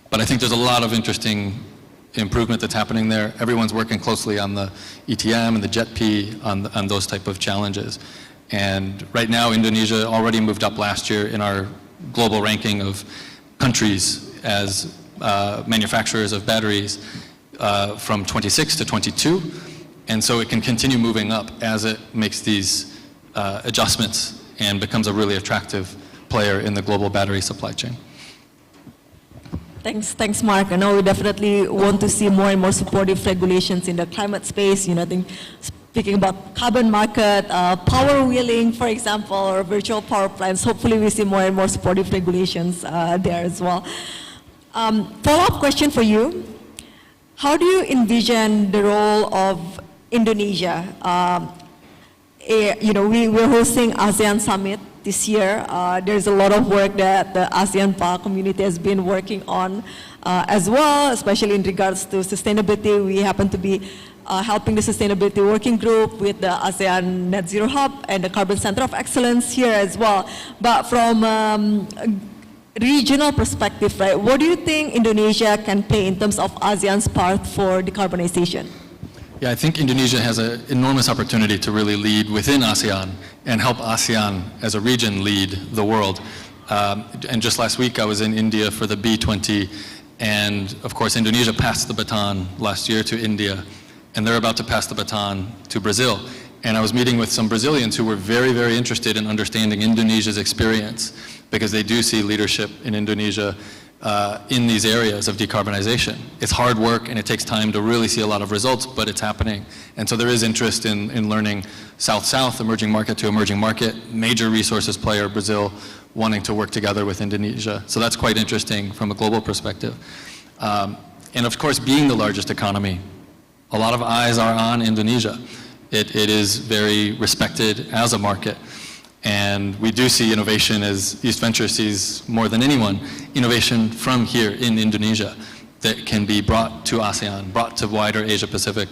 But I think there's a lot of interesting improvement that's happening there. Everyone's working closely on the ETM and the JET-P on those type of challenges. And right now, Indonesia already moved up last year in our global ranking of countries as manufacturers of batteries from 26 to 22. And so it can continue moving up as it makes these adjustments and becomes a really attractive player in the global battery supply chain. Thanks, Mark. I know we definitely want to see more and more supportive regulations in the climate space. You know, I think speaking about carbon market, power wheeling, for example, or virtual power plants. Hopefully, we see more and more supportive regulations there as well. Follow-up question for you: how do you envision the role of Indonesia? You know, we're hosting ASEAN Summit this year. There's a lot of work that the ASEAN-BAC community has been working on as well, especially in regards to sustainability. We happen to be helping the Sustainability Working Group with the ASEAN Net Zero Hub and the Carbon Center of Excellence here as well. But from a regional perspective, right, what do you think Indonesia can play in terms of ASEAN's part for decarbonization? Yeah, I think Indonesia has an enormous opportunity to really lead within ASEAN and help ASEAN as a region lead the world. And just last week I was in India for the B20, and of course Indonesia passed the baton last year to India, and they're about to pass the baton to Brazil. And I was meeting with some Brazilians who were very, very interested in understanding Indonesia's experience, because they do see leadership in Indonesia in these areas of decarbonization. It's hard work and it takes time to really see a lot of results, but it's happening. And so there is interest in learning South-South, emerging market to emerging market, major resources player, Brazil, wanting to work together with Indonesia. So that's quite interesting from a global perspective. And of course, being the largest economy, a lot of eyes are on Indonesia. It is very respected as a market. And we do see innovation, as East Venture sees more than anyone, innovation from here in Indonesia that can be brought to ASEAN, brought to wider Asia Pacific,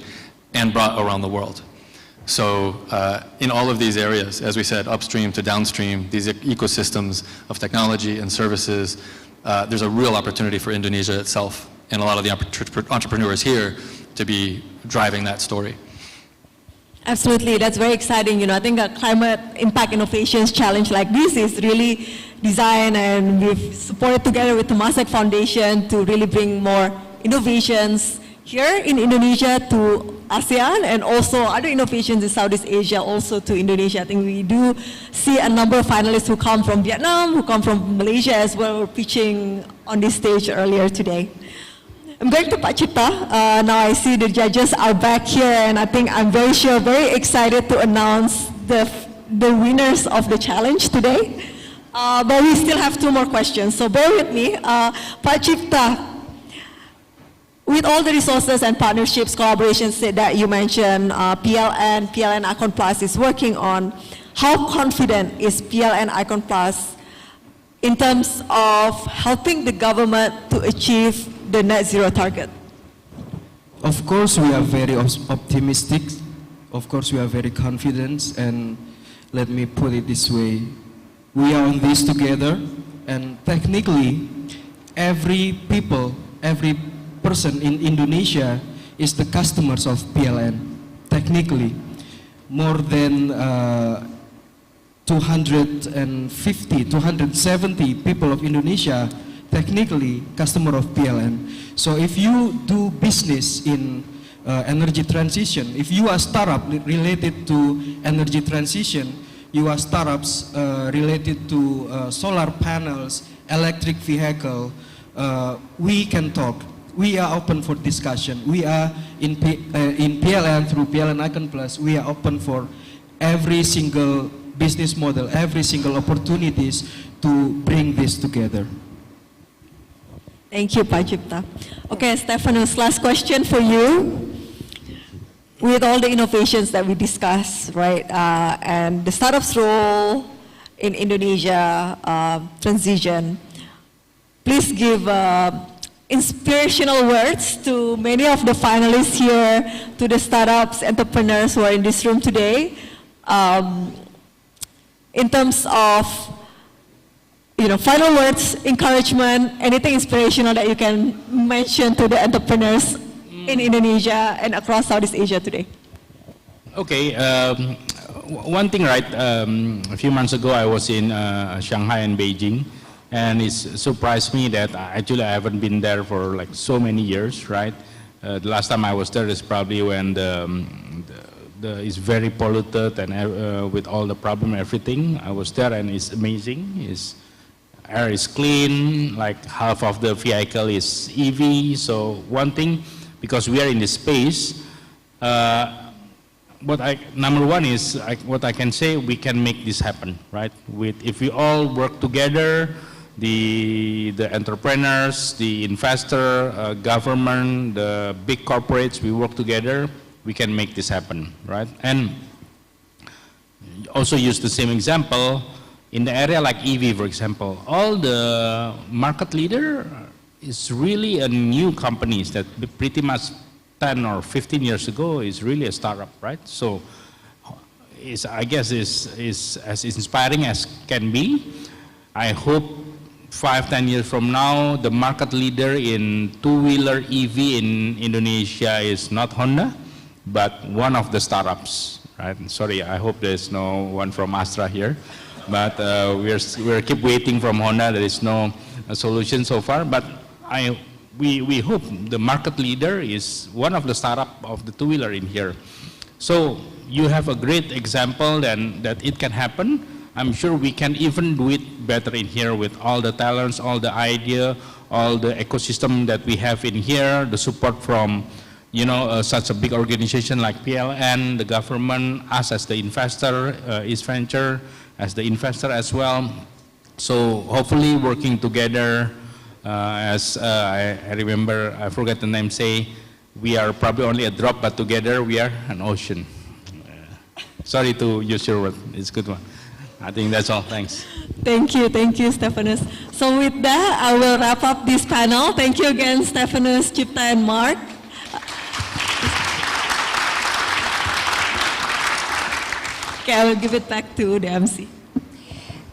and brought around the world. So in all of these areas, as we said, upstream to downstream, these ecosystems of technology and services, there's a real opportunity for Indonesia itself and a lot of the entrepreneurs here to be driving that story. Absolutely, that's very exciting. You know, I think a climate impact innovations challenge like this is really designed, and we've supported together with the Temasek Foundation to really bring more innovations here in Indonesia to ASEAN, and also other innovations in Southeast Asia also to Indonesia. I think we do see a number of finalists who come from Vietnam, who come from Malaysia as well, were pitching on this stage earlier today. I'm going to Pak Cipta. Now I see the judges are back here, and I think I'm very sure, very excited to announce the winners of the challenge today. But we still have two more questions, so bear with me. Pak Cipta, with all the resources and partnerships, collaborations that you mentioned, PLN Icon Plus is working on, how confident is PLN Icon Plus in terms of helping the government to achieve the net zero target? Of course, we are very optimistic. Of course, we are very confident. And let me put it this way. We are on this together. And technically, every person in Indonesia is the customers of PLN. Technically, more than 250, 270 people of Indonesia technically customer of PLN. So if you do business in energy transition, if you are startup related to energy transition, you are startups related to solar panels, electric vehicle, we can talk. We are open for discussion. We are in PLN, through PLN Icon Plus, we are open for every single business model, every single opportunities to bring this together. Thank you, Pak Cipta. Okay, Stefanus, last question for you. With all the innovations that we discussed, right, and the startup's role in Indonesia transition, please give inspirational words to many of the finalists here, to the startups, entrepreneurs who are in this room today, in terms of final words, encouragement, anything inspirational that you can mention to the entrepreneurs in Indonesia and across Southeast Asia today. Okay, one thing, right, a few months ago I was in Shanghai and Beijing, and it surprised me that actually I haven't been there for like so many years, right? The last time I was there is probably when it's very polluted and with all the problem, everything. I was there and it's amazing. Air is clean, like half of the vehicle is EV. So one thing, because we are in this space, number one is what I can say, we can make this happen, right? If we all work together, the entrepreneurs, the investor, government, the big corporates, we work together, we can make this happen, right? And also use the same example, in the area like EV, for example, all the market leader is really a new companies that pretty much 10 or 15 years ago is really a startup, right? So I guess is as inspiring as can be. I hope 5-10 years from now, the market leader in two-wheeler EV in Indonesia is not Honda, but one of the startups, right? Sorry, I hope there's no one from Astra here, but we're keep waiting from Honda. There is no solution so far, but we hope the market leader is one of the startup of the two-wheeler in here. So you have a great example then that it can happen. I'm sure we can even do it better in here with all the talents, all the idea, all the ecosystem that we have in here, the support from such a big organization like PLN, the government, us as the investor, East Venture as the investor as well. So hopefully working together, as I remember, I forgot the name, say, we are probably only a drop, but together we are an ocean. Sorry to use your word, it's a good one. I think that's all, thanks. Thank you, Stephanus. So with that, I will wrap up this panel. Thank you again, Stephanus, Cipta, and Mark. Okay, I will give it back to the MC.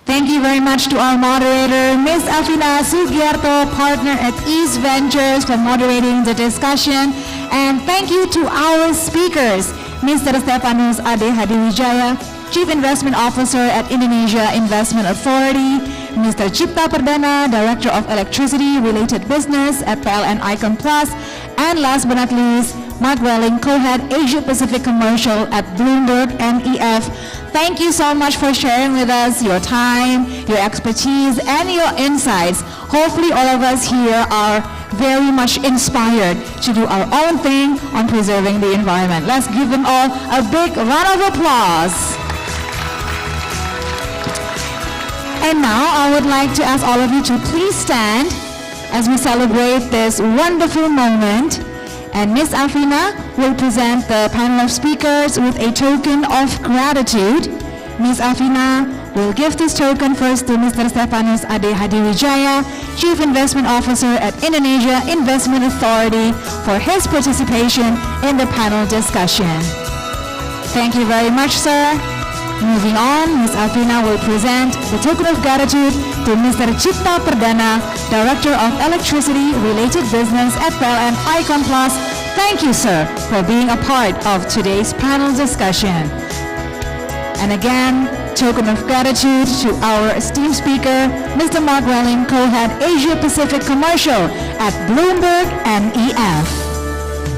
Thank you very much to our moderator, Ms. Afina Sugiarto, partner at East Ventures, for moderating the discussion. And thank you to our speakers, Mr. Stephanus Ade Hadiwijaya, Chief Investment Officer at Indonesia Investment Authority, Mr. Cipta Perdana, Director of Electricity Related Business at PLN Icon Plus, and last but not least, Mark Welling, Co-Head Asia Pacific Commercial at Bloomberg NEF. Thank you so much for sharing with us your time, your expertise, and your insights. Hopefully all of us here are very much inspired to do our own thing on preserving the environment. Let's give them all a big round of applause. And now I would like to ask all of you to please stand as we celebrate this wonderful moment. And Ms. Afina will present the panel of speakers with a token of gratitude. Ms. Afina will give this token first to Mr. Stephanus Ade Hadiwijaya, Chief Investment Officer at Indonesia Investment Authority, for his participation in the panel discussion. Thank you very much, sir. Moving on, Ms. Afina will present the token of gratitude to Mr. Cipta Perdana, Director of Electricity Related Business at PLN Icon Plus. Thank you, sir, for being a part of today's panel discussion. And again, token of gratitude to our esteemed speaker, Mr. Mark Welling, Co-Head Asia Pacific Commercial at Bloomberg NEF.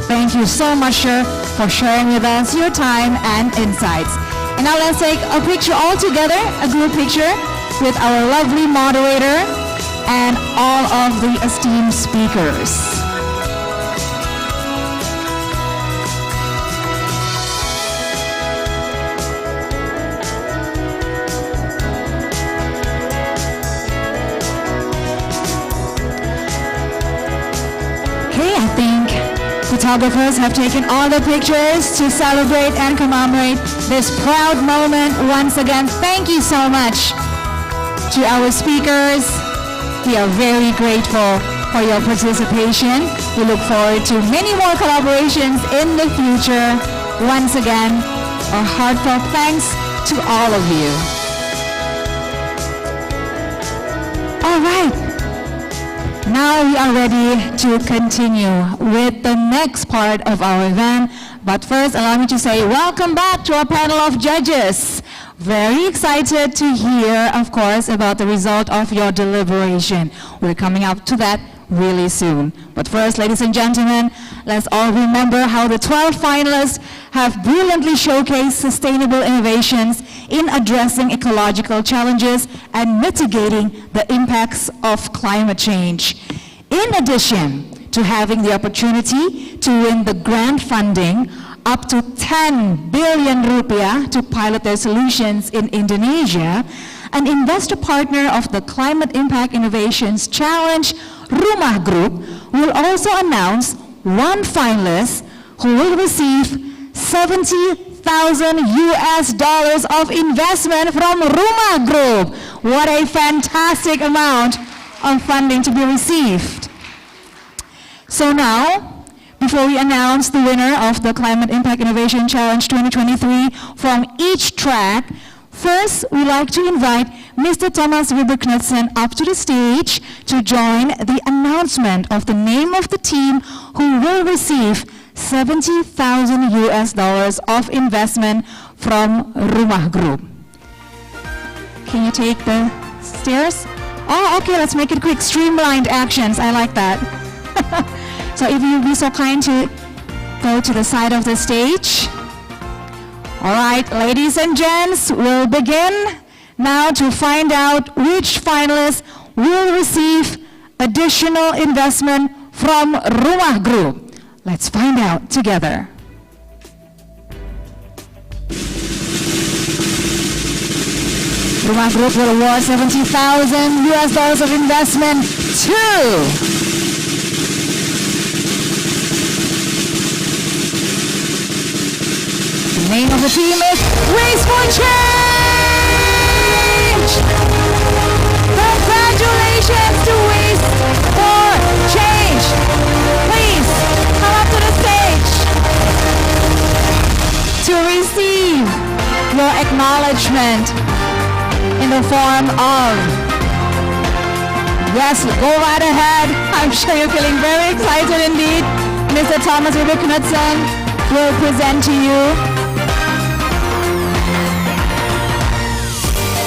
Thank you so much, sir, for sharing with us your time and insights. And now let's take a picture all together, a group picture with our lovely moderator and all of the esteemed speakers. Okay, I think photographers have taken all the pictures to celebrate and commemorate this proud moment. Once again, thank you so much to our speakers. We are very grateful for your participation. We look forward to many more collaborations in the future. Once again, a heartfelt thanks to all of you. All right. Now we are ready to continue with the next part of our event. But first, allow me to say welcome back to our panel of judges. Very excited to hear, of course, about the result of your deliberation. We're coming up to that really soon. But first, ladies and gentlemen, let's all remember how the 12 finalists have brilliantly showcased sustainable innovations in addressing ecological challenges and mitigating the impacts of climate change. In addition to having the opportunity to win the grant funding up to 10 billion rupiah to pilot their solutions in Indonesia, an investor partner of the Climate Impact Innovations Challenge, Rumah Group, will also announce one finalist who will receive $70,000 of investment from Rumah Group. What a fantastic amount of funding to be received. So now, before we announce the winner of the Climate Impact Innovation Challenge 2023 from each track, first we'd like to invite Mr. Thomas Wilbur Knudsen up to the stage to join the announcement of the name of the team who will receive $70,000 of investment from Rumah Group. Can you take the stairs? Oh, okay, let's make it quick. Streamlined actions, I like that. So if you'd be so kind to go to the side of the stage. All right, ladies and gents, we'll begin now to find out which finalists will receive additional investment from Rumah Group. Let's find out together. Rumah Group will award $70,000 of investment to the name of the team is Waste for Change! Congratulations to Waste for Change! Please come up to the stage to receive your acknowledgement in the form of, yes, go right ahead. I'm sure you're feeling very excited indeed. Mr. Thomas Wilbur Knudsen will present to you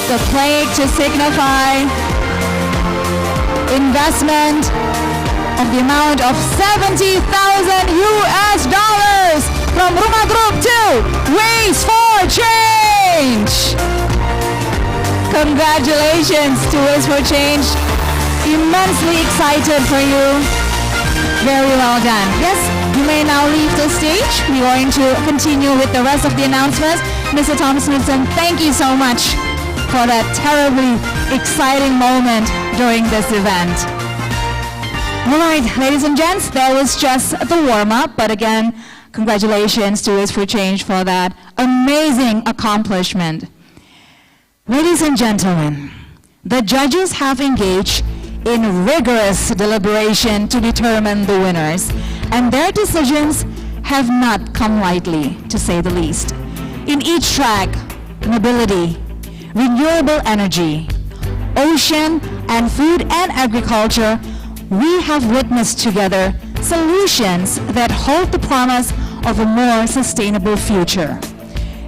the plaque to signify investment of the amount of $70,000 from Rumah Group to Waste for Change. Congratulations to Waste for Change. Immensely excited for you. Very well done. Yes, you may now leave the stage. We're going to continue with the rest of the announcements. Mr. Thomas Knudsen, thank you so much for that terribly exciting moment during this event. All right, ladies and gents, that was just the warm-up, but again, congratulations to Waste for Change for that amazing accomplishment. Ladies and gentlemen, the judges have engaged in rigorous deliberation to determine the winners, and their decisions have not come lightly, to say the least. In each track, mobility, renewable energy, ocean, and food and agriculture, we have witnessed together solutions that hold the promise of a more sustainable future.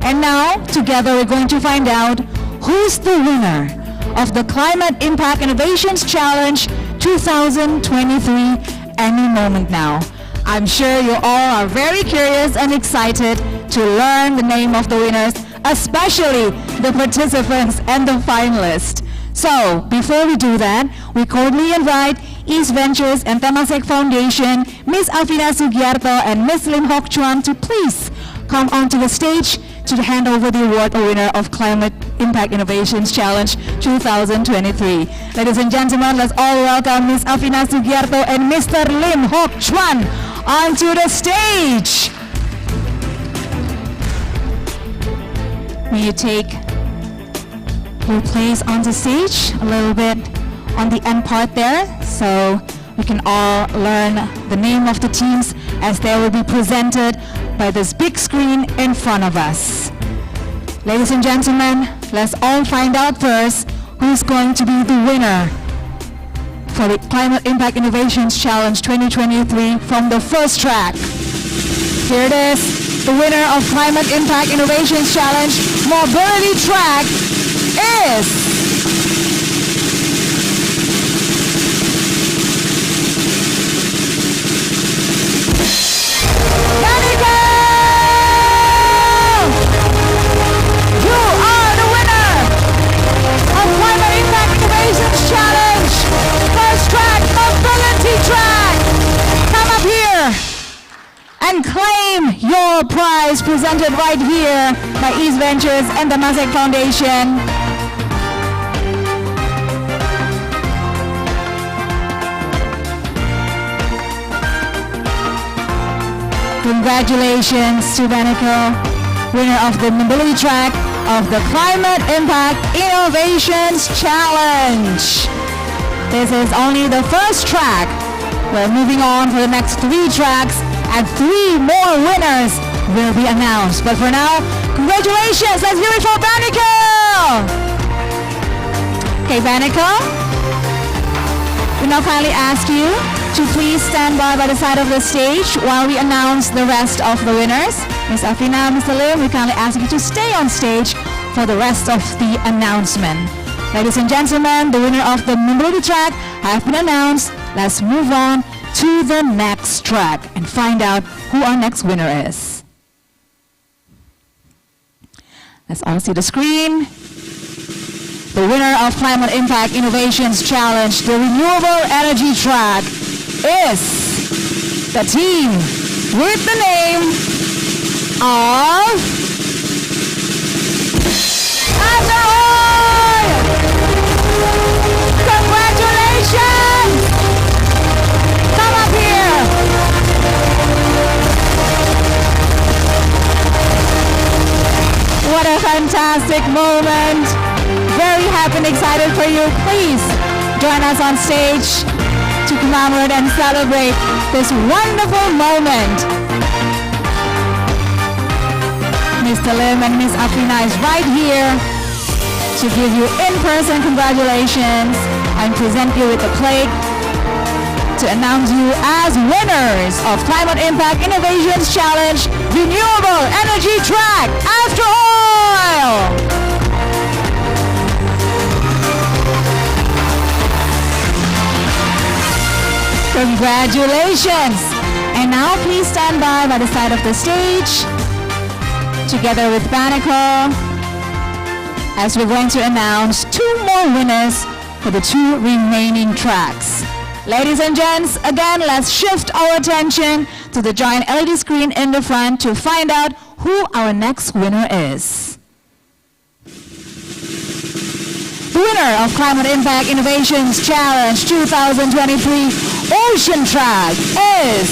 And now, together, we're going to find out who's the winner of the Climate Impact Innovations Challenge 2023 any moment now. I'm sure you all are very curious and excited to learn the name of the winners, especially the participants and the finalists. So, before we do that, we cordially invite East Ventures and Temasek Foundation, Ms. Alvina Sugiarto and Ms. Lim Hock Chuan to please come onto the stage to hand over the award winner of Climate Impact Innovations Challenge 2023. Ladies and gentlemen, let's all welcome Ms. Alvina Sugiarto and Mr. Lim Hock Chuan onto the stage. May you take your place on the stage a little bit on the end part there. So we can all learn the name of the teams as they will be presented by this big screen in front of us. Ladies and gentlemen, let's all find out first who's going to be the winner for the Climate Impact Innovations Challenge 2023 from the first track. Here it is, the winner of Climate Impact Innovations Challenge Mobility Track is Challenge, first track, mobility track. Come up here and claim your prize presented right here by East Ventures and the Temasek Foundation. Congratulations to Baniql, winner of the mobility track of the Climate Impact Innovations Challenge. This is only the first track. We're moving on for the next 3 tracks and 3 more winners will be announced. But for now, congratulations. Let's hear it for Baniql. Okay, Baniql, we now kindly ask you to please stand by the side of the stage while we announce the rest of the winners. Ms. Afina, Mr. Lim, we kindly ask you to stay on stage for the rest of the announcement. Ladies and gentlemen, the winner of the mobility track have been announced. Let's move on to the next track and find out who our next winner is. Let's all see the screen. The winner of Climate Impact Innovations Challenge, the renewable energy track, is the team with the name of AfterOil! Congratulations! Come up here! What a fantastic moment! Very happy and excited for you. Please join us on stage to commemorate and celebrate this wonderful moment. Mr. Lim and Ms. Afina is right here to give you in-person congratulations and present you with a plate to announce you as winners of Climate Impact Innovations Challenge Renewable Energy Track AfterOil! Congratulations! And now please stand by the side of the stage together with Baniql as we're going to announce 2 more winners for the 2 remaining tracks. Ladies and gents, again, let's shift our attention to the giant LED screen in the front to find out who our next winner is. The winner of Climate Impact Innovations Challenge 2023 Ocean Track is,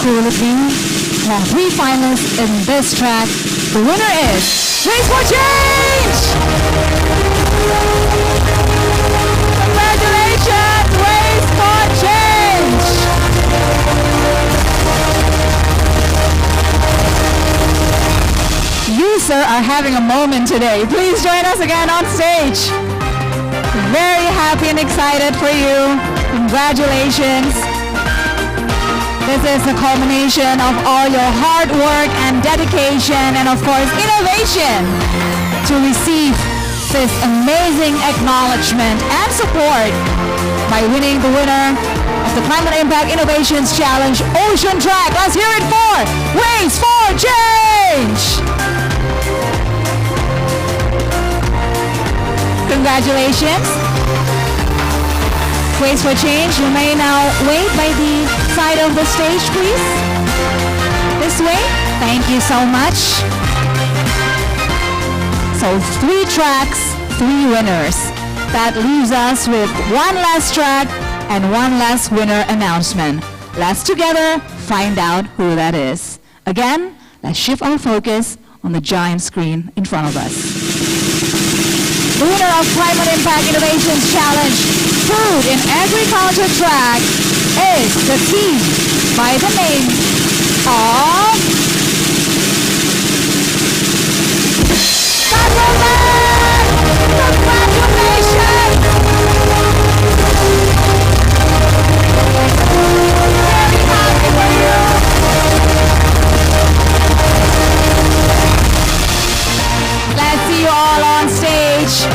who will it be? There are 3 finalists in this track. The winner is Race for Change! Congratulations, Race for Change! You, sir, are having a moment today. Please join us again on stage. Very happy and excited for you. Congratulations. This is the culmination of all your hard work and dedication and, of course, innovation to receive this amazing acknowledgement and support by winning the winner of the Climate Impact Innovations Challenge Ocean Track. Let's hear it for Race for Change! Congratulations. Race for Change, you may now wait by the side of the stage, please. This way. Thank you so much. So 3 tracks, 3 winners. That leaves us with 1 last track and 1 last winner announcement. Let's together find out who that is. Again, let's shift our focus on the giant screen in front of us. The winner of Climate Impact Innovations Challenge Food and Agriculture track is the team by the name of Qarbotech! Congratulations! Very happy for you! Let's see you all on stage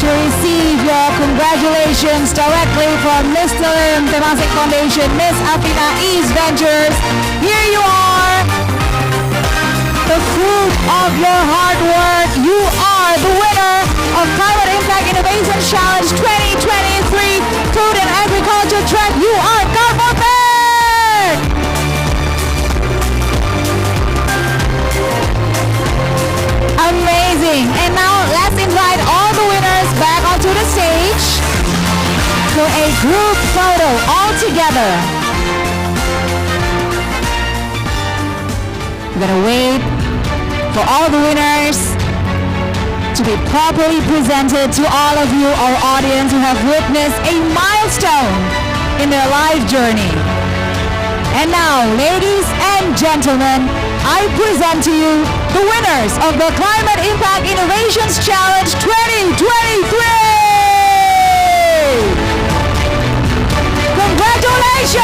to receive your congratulations directly from Mr. Temasek Foundation, Miss Afina East Ventures. Here you are, the fruit of your hard work. You are the winner of Climate Impact Innovation Challenge 2023 Food and Agriculture Track. You are Qarbotech! Amazing. And now let's invite all the winners back onto the stage for a group photo all together. We're gonna wait for all the winners to be properly presented to all of you, our audience, who have witnessed a milestone in their life journey. And now, ladies and gentlemen, I present to you the winners of the Climate Impact Innovations Challenge 2023! Congratulations!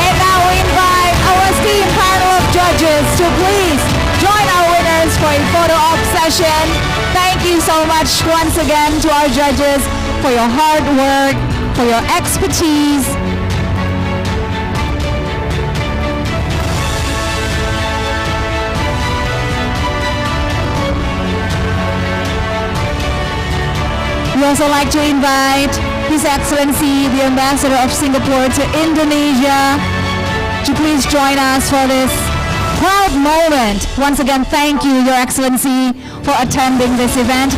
And now we invite our esteemed panel of judges to please join our winners for a photo op session. Thank you so much once again to our judges for your hard work, for your expertise. We also like to invite His Excellency, the Ambassador of Singapore to Indonesia, to please join us for this proud moment. Once again, thank you, Your Excellency, for attending this event.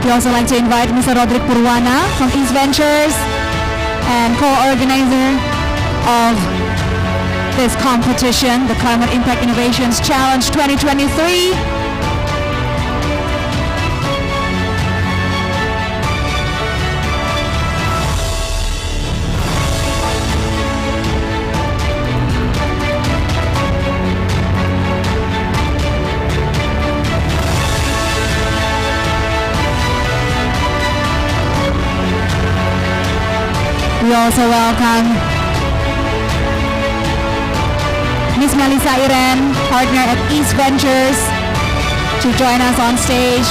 We also like to invite Mr. Roderick Purwana from East Ventures and co-organizer of this competition, the Climate Impact Innovations Challenge 2023. We also welcome Ms. Melissa Iren, partner at East Ventures, to join us on stage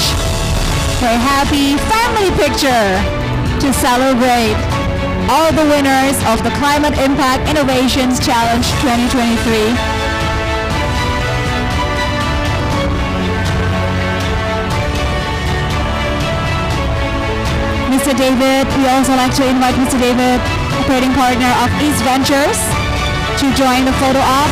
for a happy family picture to celebrate all the winners of the Climate Impact Innovations Challenge 2023. Mr. David, we also like to invite Mr. David, operating partner of East Ventures, to join the photo op.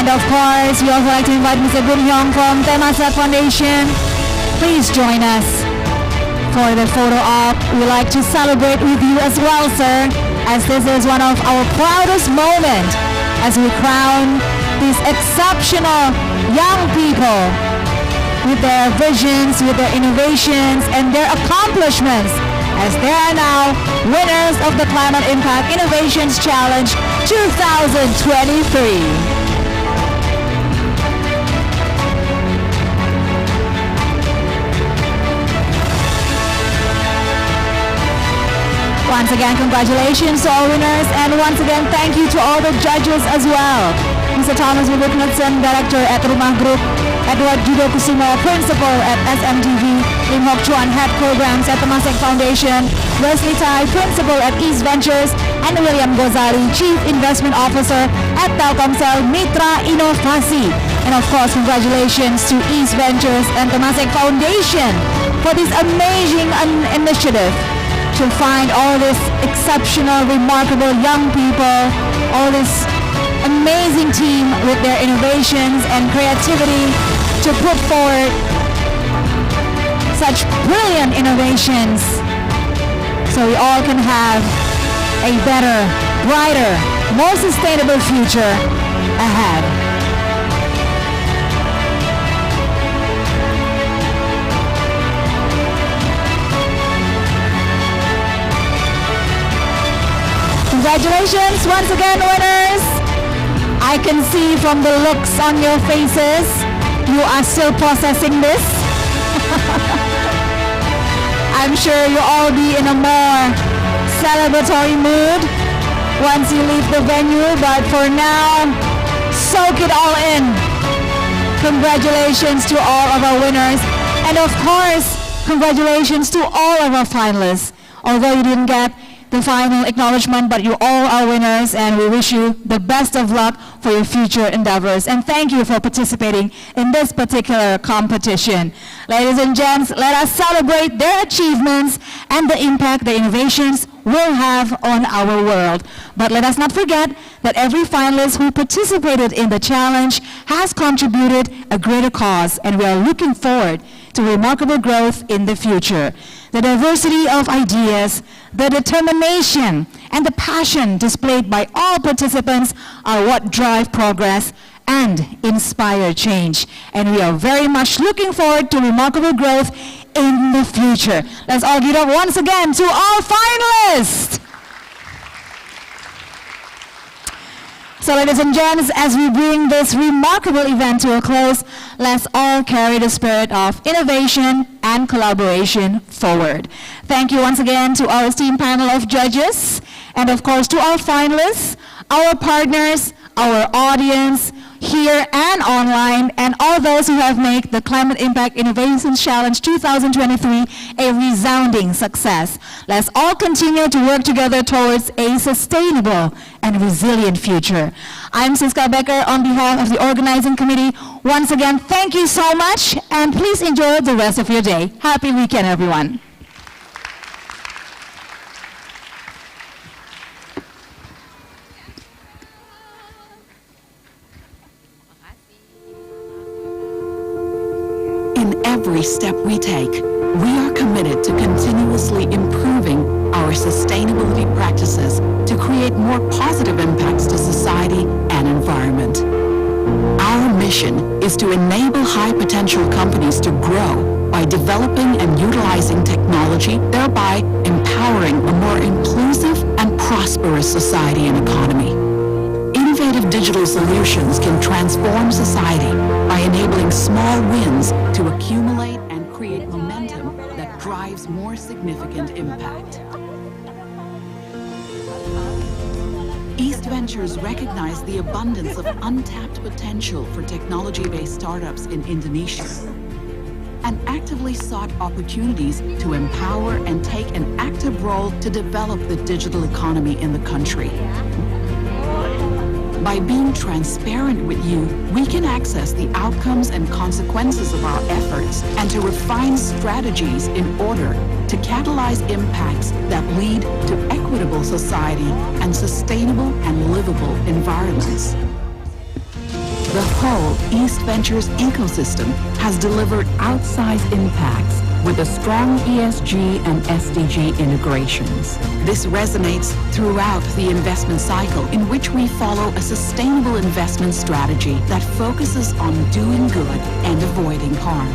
And of course, we also like to invite Mr. Gun Hyong from Temasek Foundation. Please join us for the photo op. We like to celebrate with you as well, sir, as this is one of our proudest moments as we crown these exceptional young people with their visions, with their innovations, and their accomplishments, as they are now winners of the Climate Impact Innovations Challenge 2023. Once again, congratulations to all winners, and once again, thank you to all the judges as well. Mr. Thomas Wilbur Knudsen, Director at Rumah Group, Edward Judo Kusumo, Principal at SMTV, Lim Hock Chuan, Head Programs at Temasek Foundation, Wesley Tai, Principal at East Ventures, and William Gozali, Chief Investment Officer at Telkomsel Mitra Inovasi. And of course, congratulations to East Ventures and Temasek Foundation for this amazing initiative to find all this exceptional, remarkable young people, all this amazing team with their innovations and creativity to put forward such brilliant innovations so we all can have a better, brighter, more sustainable future ahead. Congratulations once again, winners. I can see from the looks on your faces, you are still processing this. I'm sure you'll all be in a more celebratory mood once you leave the venue, but for now, soak it all in. Congratulations to all of our winners, and of course, congratulations to all of our finalists. Although you didn't get the final acknowledgement, but you all are winners, and we wish you the best of luck for your future endeavors. And thank you for participating in this particular competition. Ladies and gents, let us celebrate their achievements and the impact the innovations will have on our world. But let us not forget that every finalist who participated in the challenge has contributed a greater cause, and we are looking forward to remarkable growth in the future. The diversity of ideas, the determination, and the passion displayed by all participants are what drive progress and inspire change. And we are very much looking forward to remarkable growth in the future. Let's all give it up once again to our finalists. So ladies and gents, as we bring this remarkable event to a close, let's all carry the spirit of innovation and collaboration forward. Thank you once again to our esteemed panel of judges, and of course to our finalists, our partners, our audience here and online, and all those who have made the Climate Impact Innovations Challenge 2023 a resounding success. Let's all continue to work together towards a sustainable and resilient future. I'm Siska Becker on behalf of the organizing committee. Once again, thank you so much, and please enjoy the rest of your day. Happy weekend, everyone. In every step we take, we are committed to continuously improving our sustainability practices to create more positive impacts to society and environment. Our mission is to enable high-potential companies to grow by developing and utilizing technology, thereby empowering a more inclusive and prosperous society and economy. Innovative digital solutions can transform society by enabling small wins to accumulate and create momentum that drives more significant impact. East Ventures recognize the abundance of untapped potential for technology-based startups in Indonesia and actively sought opportunities to empower and take an active role to develop the digital economy in the country. By being transparent with you, we can access the outcomes and consequences of our efforts and to refine strategies in order to catalyze impacts that lead to equitable society and sustainable and livable environments. The whole East Ventures ecosystem has delivered outsized impacts with a strong ESG and SDG integrations. This resonates throughout the investment cycle, in which we follow a sustainable investment strategy that focuses on doing good and avoiding harm.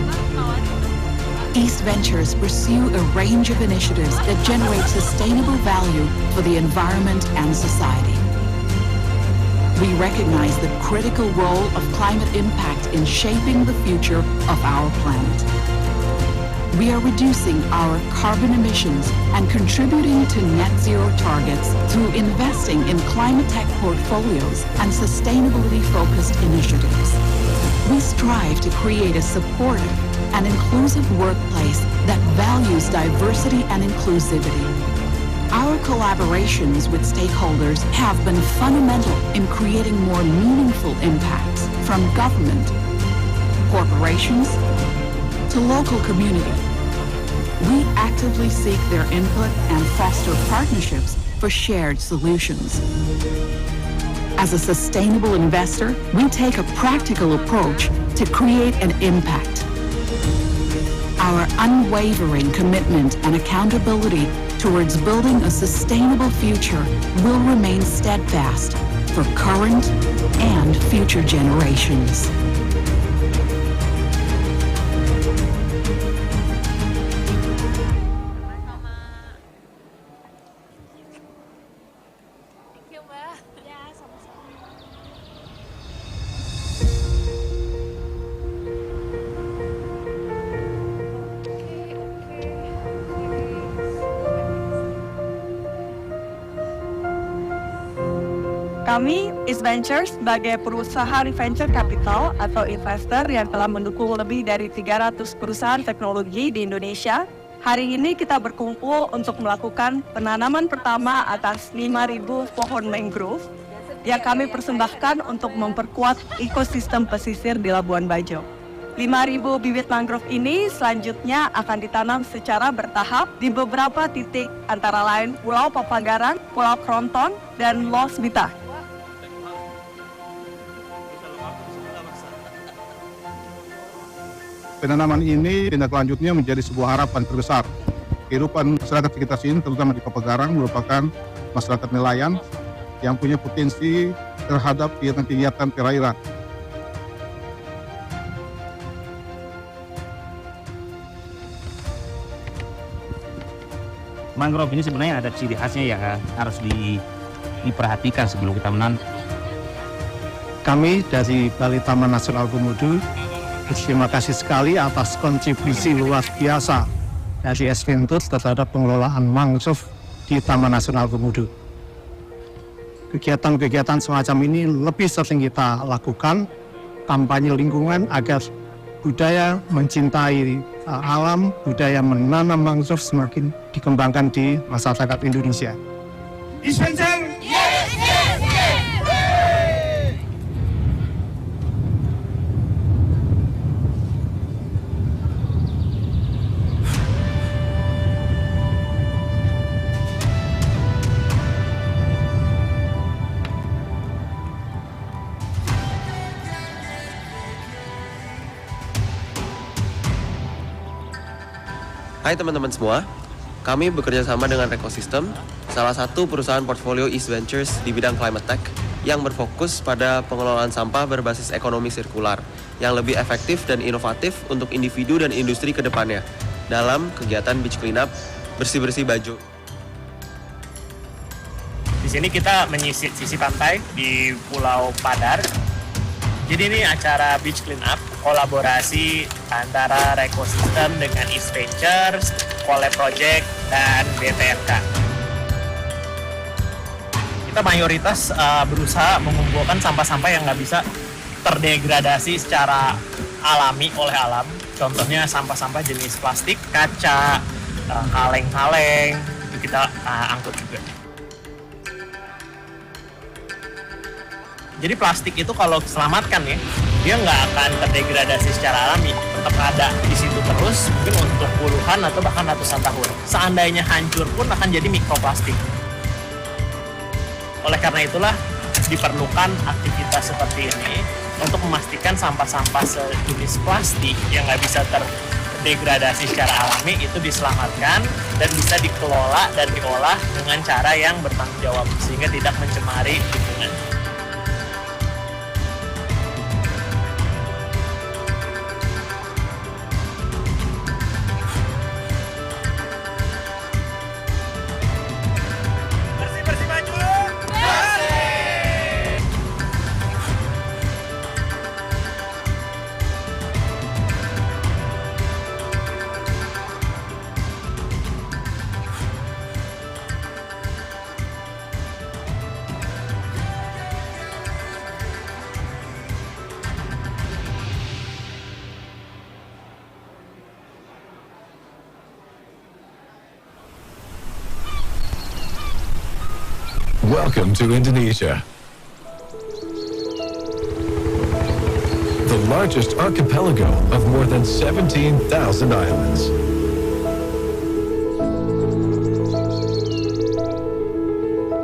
East Ventures pursue a range of initiatives that generate sustainable value for the environment and society. We recognize the critical role of climate impact in shaping the future of our planet. We are reducing our carbon emissions and contributing to net zero targets through investing in climate tech portfolios and sustainability-focused initiatives. We strive to create a supportive and inclusive workplace that values diversity and inclusivity. Our collaborations with stakeholders have been fundamental in creating more meaningful impacts from government, corporations, to local community. We actively seek their input and foster partnerships for shared solutions. As a sustainable investor, we take a practical approach to create an impact. Our unwavering commitment and accountability towards building a sustainable future will remain steadfast for current and future generations. Kami, East Ventures, sebagai perusahaan venture capital atau investor yang telah mendukung lebih dari 300 perusahaan teknologi di Indonesia, hari ini kita berkumpul untuk melakukan penanaman pertama atas 5.000 pohon mangrove yang kami persembahkan untuk memperkuat ekosistem pesisir di Labuan Bajo. 5.000 bibit mangrove ini selanjutnya akan ditanam secara bertahap di beberapa titik antara lain Pulau Papagaran, Pulau Kronton, dan Los Vita. Penanaman ini tindak lanjutnya menjadi sebuah harapan terbesar. Kehidupan masyarakat sekitar sini, terutama di Papagaran, merupakan masyarakat nelayan yang punya potensi terhadap kegiatan-kegiatan perairan. Mangrove ini sebenarnya ada ciri khasnya yang harus diperhatikan sebelum kita menanam. Kami dari Balai Taman Nasional Komodo berterima kasih sekali atas kontribusi luar biasa dari ASEAN-BAC terhadap pengelolaan mangrove di Taman Nasional Komodo. Kegiatan-kegiatan semacam ini lebih sering kita lakukan, kampanye lingkungan agar budaya mencintai alam, budaya menanam mangrove semakin dikembangkan di masyarakat Indonesia. Hai teman-teman semua, kami bekerja sama dengan Ritz-Carlton, salah satu perusahaan portfolio East Ventures di bidang climate tech yang berfokus pada pengelolaan sampah berbasis ekonomi sirkular yang lebih efektif dan inovatif untuk individu dan industri ke depannya dalam kegiatan beach cleanup bersih-bersih baju. Di sini kita menyisir sisi pantai di Pulau Padar. Jadi ini acara beach cleanup, kolaborasi antara Ritz-Carlton dengan East Ventures, Collab Project, dan BTRK. Kita mayoritas berusaha mengumpulkan sampah-sampah yang nggak bisa terdegradasi secara alami oleh alam. Contohnya sampah-sampah jenis plastik, kaca, kaleng-kaleng, itu kita angkut juga. Jadi plastik itu kalau diselamatkan ya, dia nggak akan terdegradasi secara alami, tetap ada di situ terus, mungkin untuk puluhan atau bahkan ratusan tahun. Seandainya hancur pun akan jadi mikroplastik. Oleh karena itulah diperlukan aktivitas seperti ini untuk memastikan sampah-sampah sejenis plastik yang nggak bisa terdegradasi secara alami itu diselamatkan dan bisa dikelola dan diolah dengan cara yang bertanggung jawab sehingga tidak mencemari lingkungan. Welcome to Indonesia. the largest archipelago of more than 17,000 islands.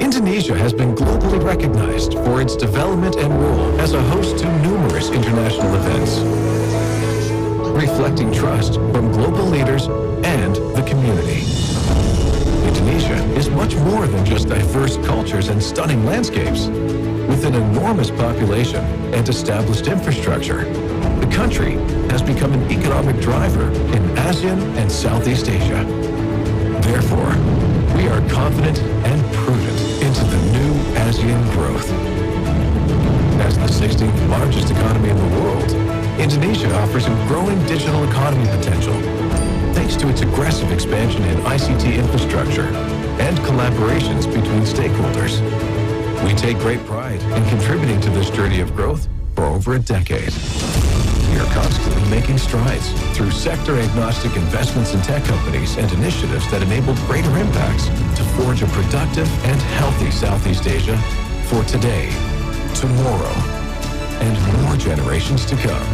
Indonesia has been globally recognized for its development and role as a host to numerous international events, reflecting trust from global leaders and the community. Indonesia is much more than just diverse cultures and stunning landscapes. With an enormous population and established infrastructure, the country has become an economic driver in ASEAN and Southeast Asia. Therefore, we are confident and prudent into the new ASEAN growth. As the 16th largest economy in the world, Indonesia offers a growing digital economy potential thanks to its aggressive expansion in ICT infrastructure and collaborations between stakeholders. We take great pride in contributing to this journey of growth for over a decade. We are constantly making strides through sector-agnostic investments in tech companies and initiatives that enable greater impacts to forge a productive and healthy Southeast Asia for today, tomorrow, and more generations to come.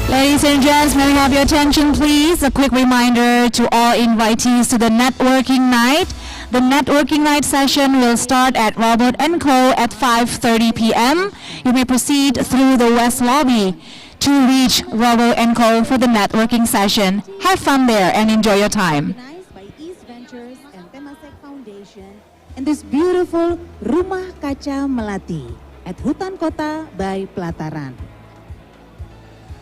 Ladies and gents, may we have your attention, please? A quick reminder to all invitees to the networking night. The networking night session will start at Robert & Co. at 5:30 p.m. You may proceed through the West Lobby to reach Robert & Co. for the networking session. Have fun there and enjoy your time. Organized by East Ventures and Temasek Foundation in this beautiful Rumah Kaca Melati at Hutan Kota by Pelataran.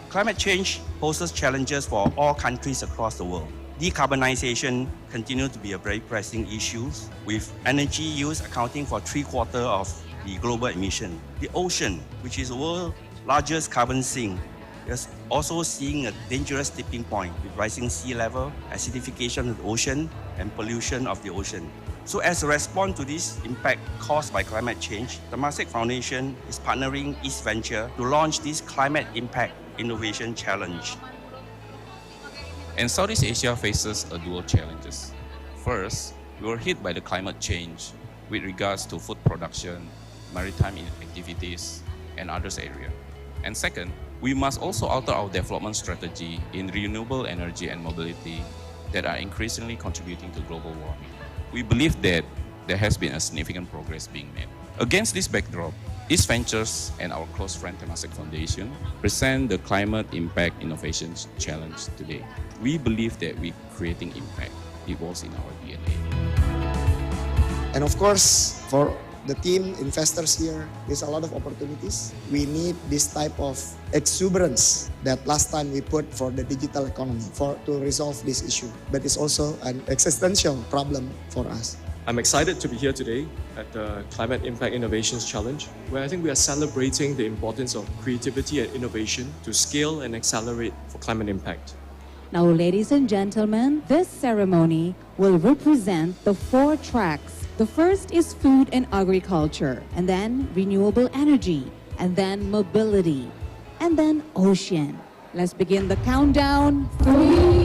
Climate change poses challenges for all countries across the world. Decarbonization continues to be a very pressing issue, with energy use accounting for 3/4 of the global emission. The ocean, which is the world's largest carbon sink, is also seeing a dangerous tipping point with rising sea level, acidification of the ocean, and pollution of the ocean. So as a response to this impact caused by climate change, the Temasek Foundation is partnering East Venture to launch this Climate Impact Innovation Challenge. And Southeast Asia faces a dual challenges. First, we were hit by the climate change with regards to food production, maritime activities, and others areas. And second, we must also alter our development strategy in renewable energy and mobility that are increasingly contributing to global warming. We believe that there has been a significant progress being made. Against this backdrop, East Ventures and our close friend Temasek Foundation present the Climate Impact Innovation Challenge today. We believe that we're creating impact. It was in our DNA. And of course, for the team, investors here, there's a lot of opportunities. We need this type of exuberance that last time we put for the digital economy to resolve this issue. But it's also an existential problem for us. I'm excited to be here today at the Climate Impact Innovations Challenge, where I think we are celebrating the importance of creativity and innovation to scale and accelerate for climate impact. Now, ladies and gentlemen, this ceremony will represent the 4 tracks. The first is food and agriculture, and then renewable energy, and then mobility, and then ocean. Let's begin the countdown. 3,